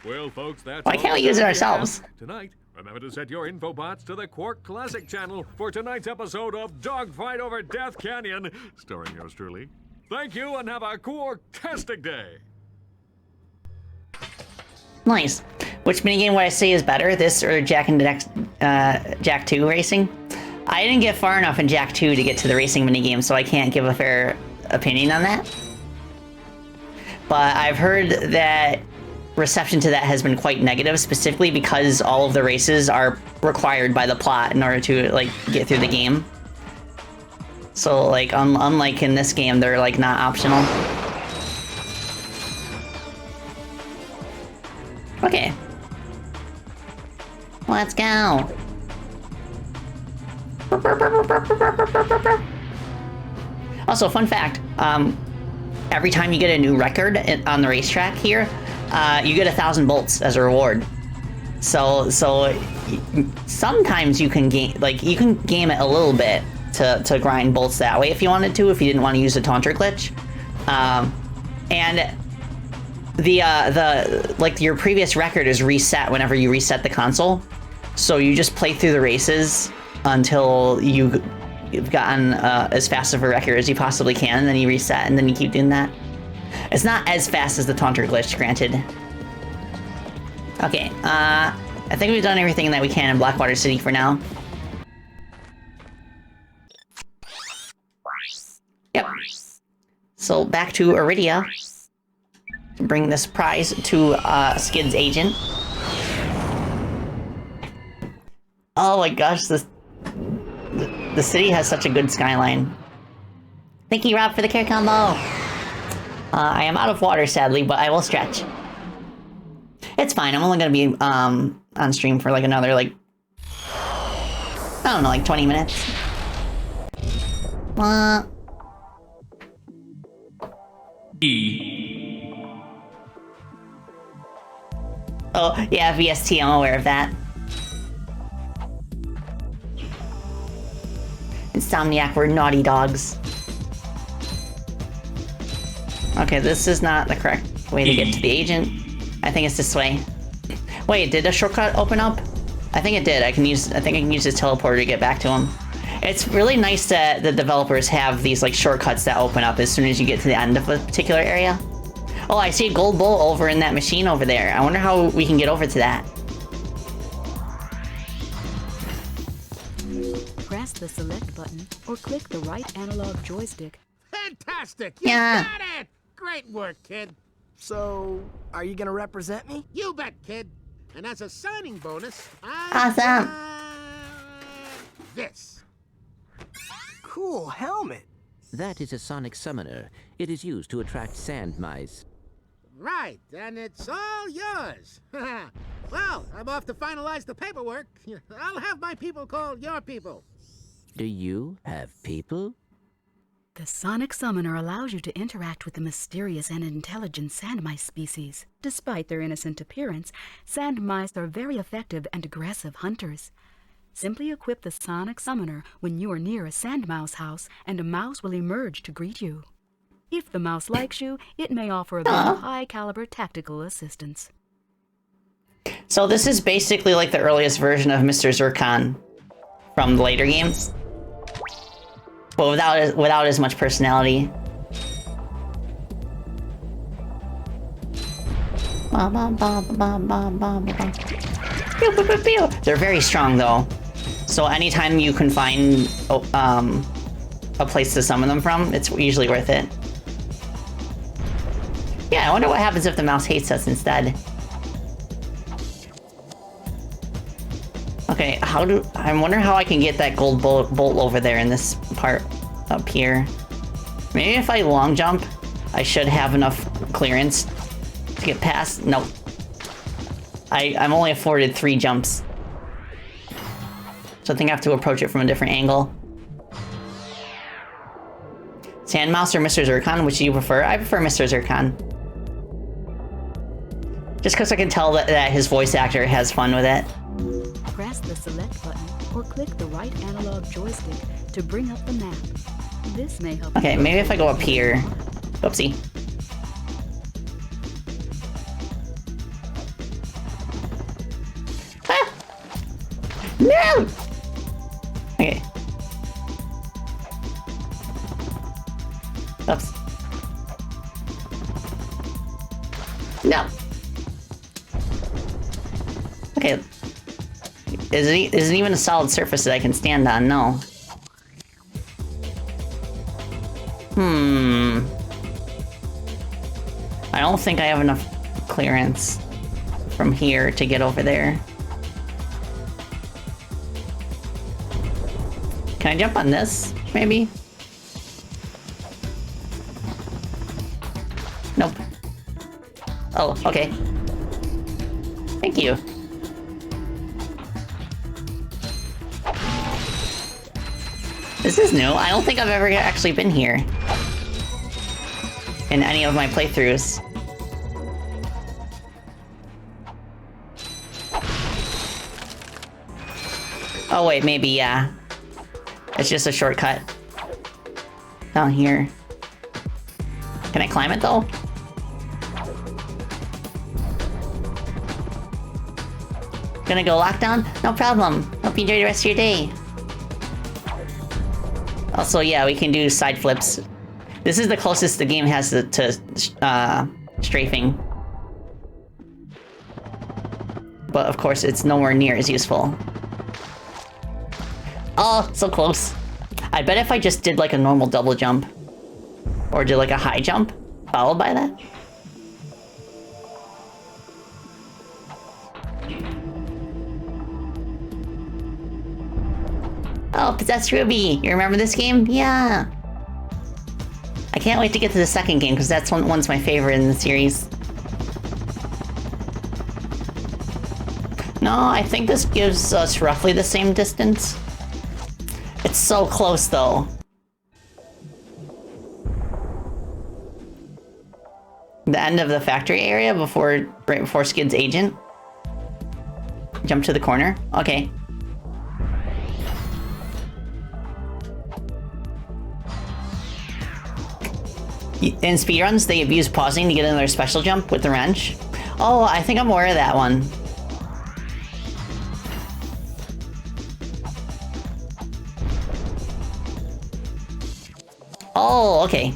Well, folks, that's Why can't we use it ourselves? Tonight, remember to set your infobots to the Quark Classic channel for tonight's episode of Dogfight Over Death Canyon, starring yours truly. Thank you and have a Quark-tastic day. Nice. Which minigame would I say is better, this or Jak and Jak 2 racing? I didn't get far enough in Jak 2 to get to the racing minigame, so I can't give a fair opinion on that. But I've heard that reception to that has been quite negative, specifically because all of the races are required by the plot in order to like get through the game. So like unlike in this game, they're like not optional. Okay. Let's go. Also, fun fact, every time you get a new record on the racetrack here, you get 1,000 bolts as a reward. So sometimes you can game it a little bit to grind bolts that way if you wanted to, if you didn't want to use a taunter glitch. And your previous record is reset whenever you reset the console. So you just play through the races until you've gotten as fast of a record as you possibly can, and then you reset, and then you keep doing that. It's not as fast as the Taunter glitch, granted. Okay, I think we've done everything that we can in Blackwater City for now. Yep. So back to Iridia. Bring this prize to Skid's agent. Oh my gosh, the city has such a good skyline. Thank you, Rob, for the care combo. I am out of water, sadly, but I will stretch. It's fine. I'm only gonna be on stream for like another I don't know, like 20 minutes. Oh, yeah, VST, I'm aware of that. Insomniac, we're naughty dogs. Okay, this is not the correct way to get to the agent. I think it's this way. Wait, did a shortcut open up? I think it did. I think I can use this teleporter to get back to him. It's really nice that the developers have these like shortcuts that open up as soon as you get to the end of a particular area. Oh, I see a gold bowl over in that machine over there. I wonder how we can get over to that. Press the select button or click the right analog joystick. Fantastic! You got it! Great work, kid. So, are you gonna represent me? You bet, kid. And as a signing bonus, Awesome. This. Cool helmet. That is a sonic summoner. It is used to attract sand mice. Right, and it's all yours. Well, I'm off to finalize the paperwork. I'll have my people call your people. Do you have people? The sonic summoner allows you to interact with the mysterious and intelligent sand mice species. Despite their innocent appearance, sand mice are very effective and aggressive hunters. Simply equip the sonic summoner when you are near a sand mouse house, and a mouse will emerge to greet you. If the mouse likes you, it may offer a bit of high-caliber tactical assistance. So this is basically like the earliest version of Mr. Zircon from the later games, but without as much personality. They're very strong though, so anytime you can find a place to summon them from, it's usually worth it. Yeah, I wonder what happens if the mouse hates us instead. Okay, I wonder how I can get that gold bolt over there in this part up here. Maybe if I long jump, I should have enough clearance to get past. Nope. I'm only afforded 3 jumps. So I think I have to approach it from a different angle. Sand Mouse or Mr. Zircon, which do you prefer? I prefer Mr. Zircon. Just because I can tell that his voice actor has fun with it. Press the select button or click the right analog joystick to bring up the map. This may help. Okay, maybe if I go up here. Oopsie. Ah! No! Okay. Oops. No. Okay. Isn't even a solid surface that I can stand on, no. I don't think I have enough clearance from here to get over there. Can I jump on this, maybe? Nope. Oh, okay. Thank you. This is new. I don't think I've ever actually been here in any of my playthroughs. Oh wait, maybe, yeah. It's just a shortcut. Down here. Can I climb it though? Gonna go lockdown? No problem. Hope you enjoy the rest of your day. Also, yeah, we can do side flips. This is the closest the game has to strafing. But of course, it's nowhere near as useful. Oh, so close. I bet if I just did like a normal double jump, or did like a high jump, followed by that. Oh, Possessed Ruby! You remember this game? Yeah! I can't wait to get to the second game, because that's one's my favorite in the series. No, I think this gives us roughly the same distance. It's so close, though. The end of the factory area right before Skid's agent. Jump to the corner. Okay. In speedruns, they abuse pausing to get in their special jump with the wrench. Oh, I think I'm aware of that one. Oh, okay.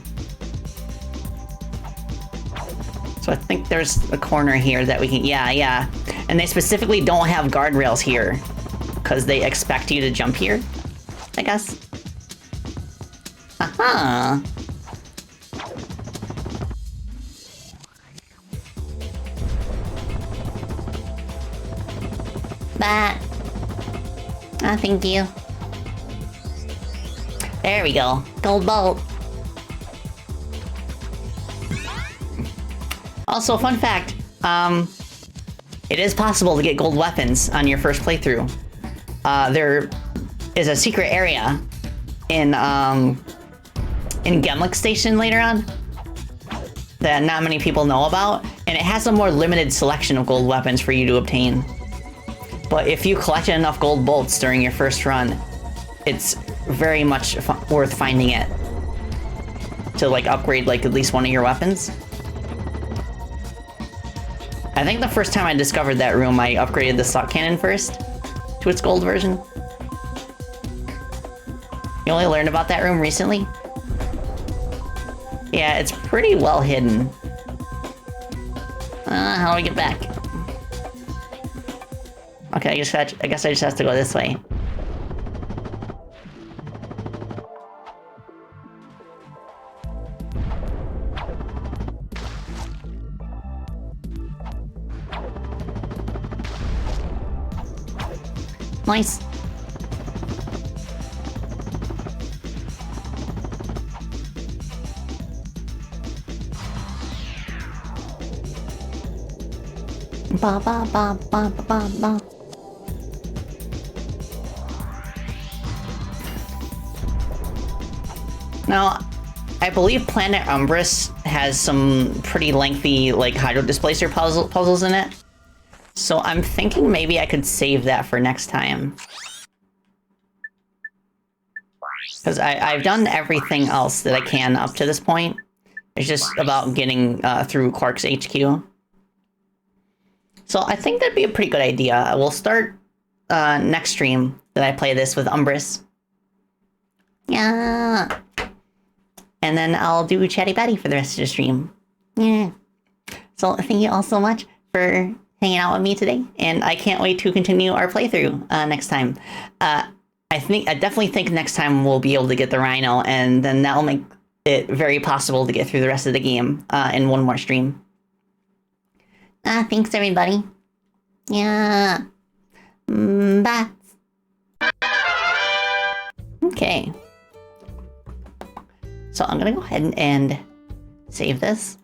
So I think there's a corner here that we can... Yeah. And they specifically don't have guardrails here, because they expect you to jump here, I guess. Aha! Bat. Ah, thank you. There we go. Gold bolt. Also, fun fact, it is possible to get gold weapons on your first playthrough. There is a secret area in Gemlick Station later on that not many people know about, and it has a more limited selection of gold weapons for you to obtain. But if you collected enough gold bolts during your first run, it's very much worth finding it to like upgrade like at least one of your weapons. I think the first time I discovered that room, I upgraded the slot cannon first to its gold version. You only learned about that room recently? Yeah, it's pretty well hidden. How do I get back? Okay, I guess I just have to go this way. Nice. Ba ba ba ba ba ba. Now, I believe Planet Umbris has some pretty lengthy, like, Hydro Displacer puzzles in it. So I'm thinking maybe I could save that for next time. Because I've done everything else that I can up to this point. It's just about getting through Quark's HQ. So I think that'd be a pretty good idea. We'll start next stream that I play this with Umbris. Yeah. And then I'll do Chatty Patty for the rest of the stream. Yeah. So thank you all so much for hanging out with me today. And I can't wait to continue our playthrough next time. I definitely think next time we'll be able to get the Rhino, and then that'll make it very possible to get through the rest of the game in one more stream. Thanks everybody. Yeah. Bats. Okay. So I'm gonna go ahead and save this.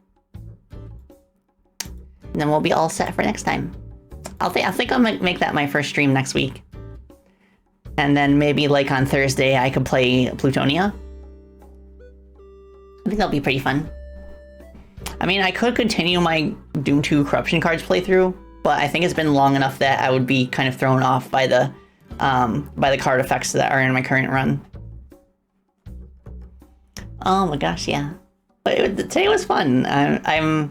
And then we'll be all set for next time. I think I'll make that my first stream next week. And then maybe like on Thursday I could play Plutonia. I think that'll be pretty fun. I mean, I could continue my Doom 2 Corruption Cards playthrough, but I think it's been long enough that I would be kind of thrown off by the card effects that are in my current run. Oh my gosh, yeah. But today was fun. I'm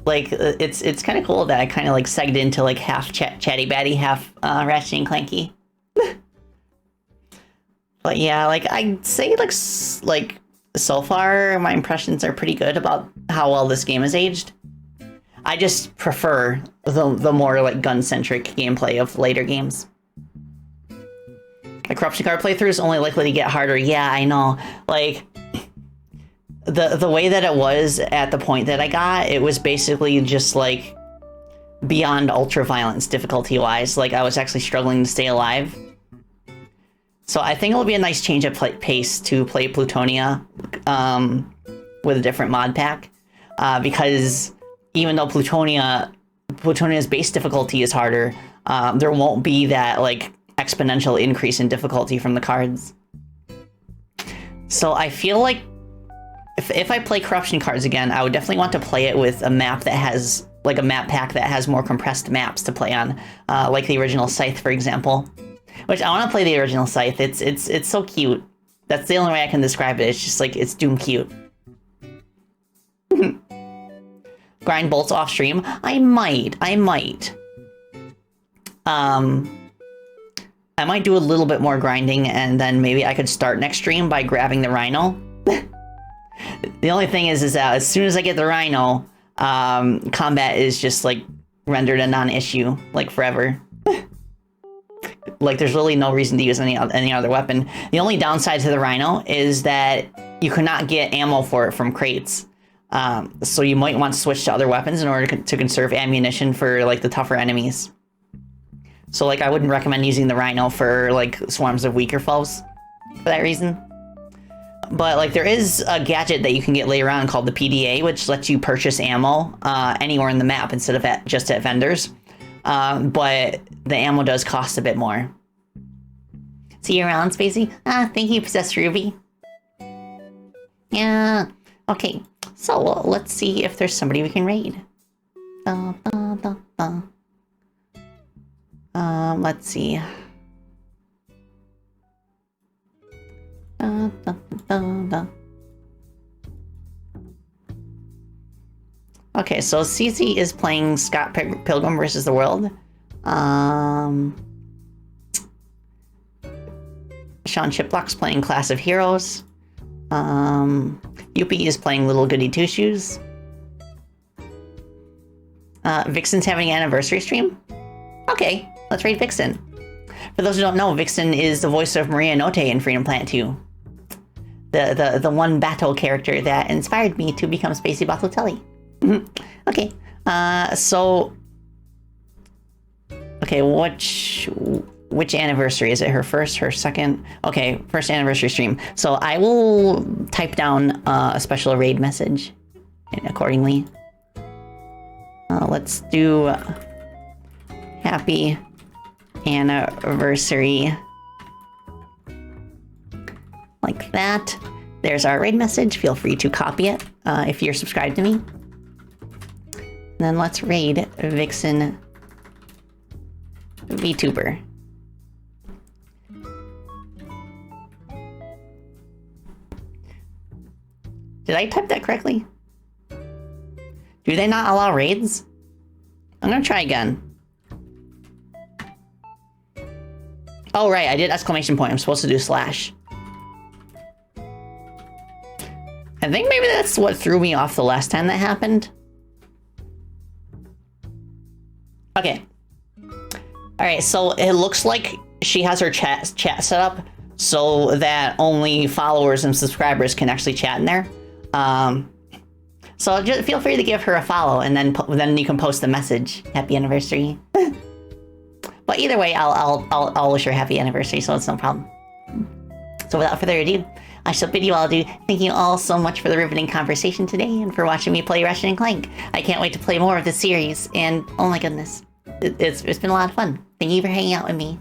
like, it's kind of cool that I kind of like segged into like half Chatty Batty, half Ratchet and Clanky. But yeah, like I'd say like so far my impressions are pretty good about how well this game is aged. I just prefer the more like gun-centric gameplay of later games. The corruption card playthrough is only likely to get harder. Yeah, I know. Like the way that it was at the point that I got, it was basically just like beyond ultra violence difficulty wise. Like I was actually struggling to stay alive. So I think it'll be a nice change of pace to play Plutonia with a different mod pack, because even though Plutonia's base difficulty is harder, there won't be that like exponential increase in difficulty from the cards. So I feel like if I play corruption cards again, I would definitely want to play it with a map that has like a map pack that has more compressed maps to play on, like the original Scythe, for example. Which I want to play the original Scythe. It's so cute. That's the only way I can describe it. It's just like it's doom cute. Grind bolts off stream. I might. I might do a little bit more grinding, and then maybe I could start next stream by grabbing the Rhino. The only thing is that as soon as I get the Rhino, combat is just like rendered a non-issue, like forever. Like there's really no reason to use any other weapon. The only downside to the Rhino is that you cannot get ammo for it from crates. So you might want to switch to other weapons in order to conserve ammunition for like the tougher enemies. So like I wouldn't recommend using the Rhino for like swarms of weaker foes for that reason. But like there is a gadget that you can get later on called the PDA, which lets you purchase ammo anywhere in the map instead of just at vendors. But the ammo does cost a bit more. See you around, Spacey? Thank you, Possessed Ruby. Yeah. Okay, so let's see if there's somebody we can raid. Let's see. Okay, so CC is playing Scott Pilgrim vs. the World. Sean Chiplock's playing Class of Heroes. Yuppie is playing Little Goody Two Shoes. Vixen's having an anniversary stream? Okay, let's raid Vixen. For those who don't know, Vixen is the voice of Maria Note in Freedom Planet 2. The one battle character that inspired me to become Spacey Batelli. Okay, okay, which anniversary? Is it her first, her second? Okay, first anniversary stream. So I will type down a special raid message accordingly. Let's do happy anniversary. Like that. There's our raid message. Feel free to copy it if you're subscribed to me. Then let's raid Vixen VTuber. Did I type that correctly? Do they not allow raids? I'm gonna try again. Oh right, I did exclamation point. I'm supposed to do slash. I think maybe that's what threw me off the last time that happened. Okay. Alright, so it looks like she has her chat set up so that only followers and subscribers can actually chat in there. So just feel free to give her a follow, and then you can post the message. Happy anniversary. But either way, I'll wish her happy anniversary, so it's no problem. So without further ado, I shall bid you all adieu. Thank you all so much for the riveting conversation today and for watching me play Ratchet Clank. I can't wait to play more of this series, and oh my goodness, it's been a lot of fun. Thank you for hanging out with me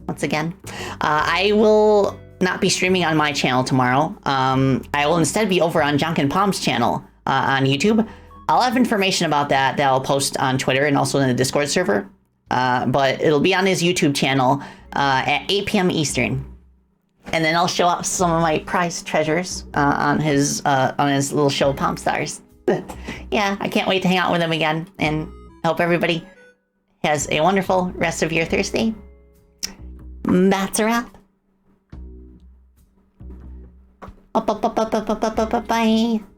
once again. I will not be streaming on my channel tomorrow. I will instead be over on Jonkin Palm's channel on YouTube. I'll have information about that I'll post on Twitter and also in the Discord server. But it'll be on his YouTube channel at 8 p.m. Eastern. And then I'll show off some of my prized treasures on his little show, Palm Stars. Yeah, I can't wait to hang out with him again, and I hope everybody has a wonderful rest of your Thursday. That's a wrap. Bye.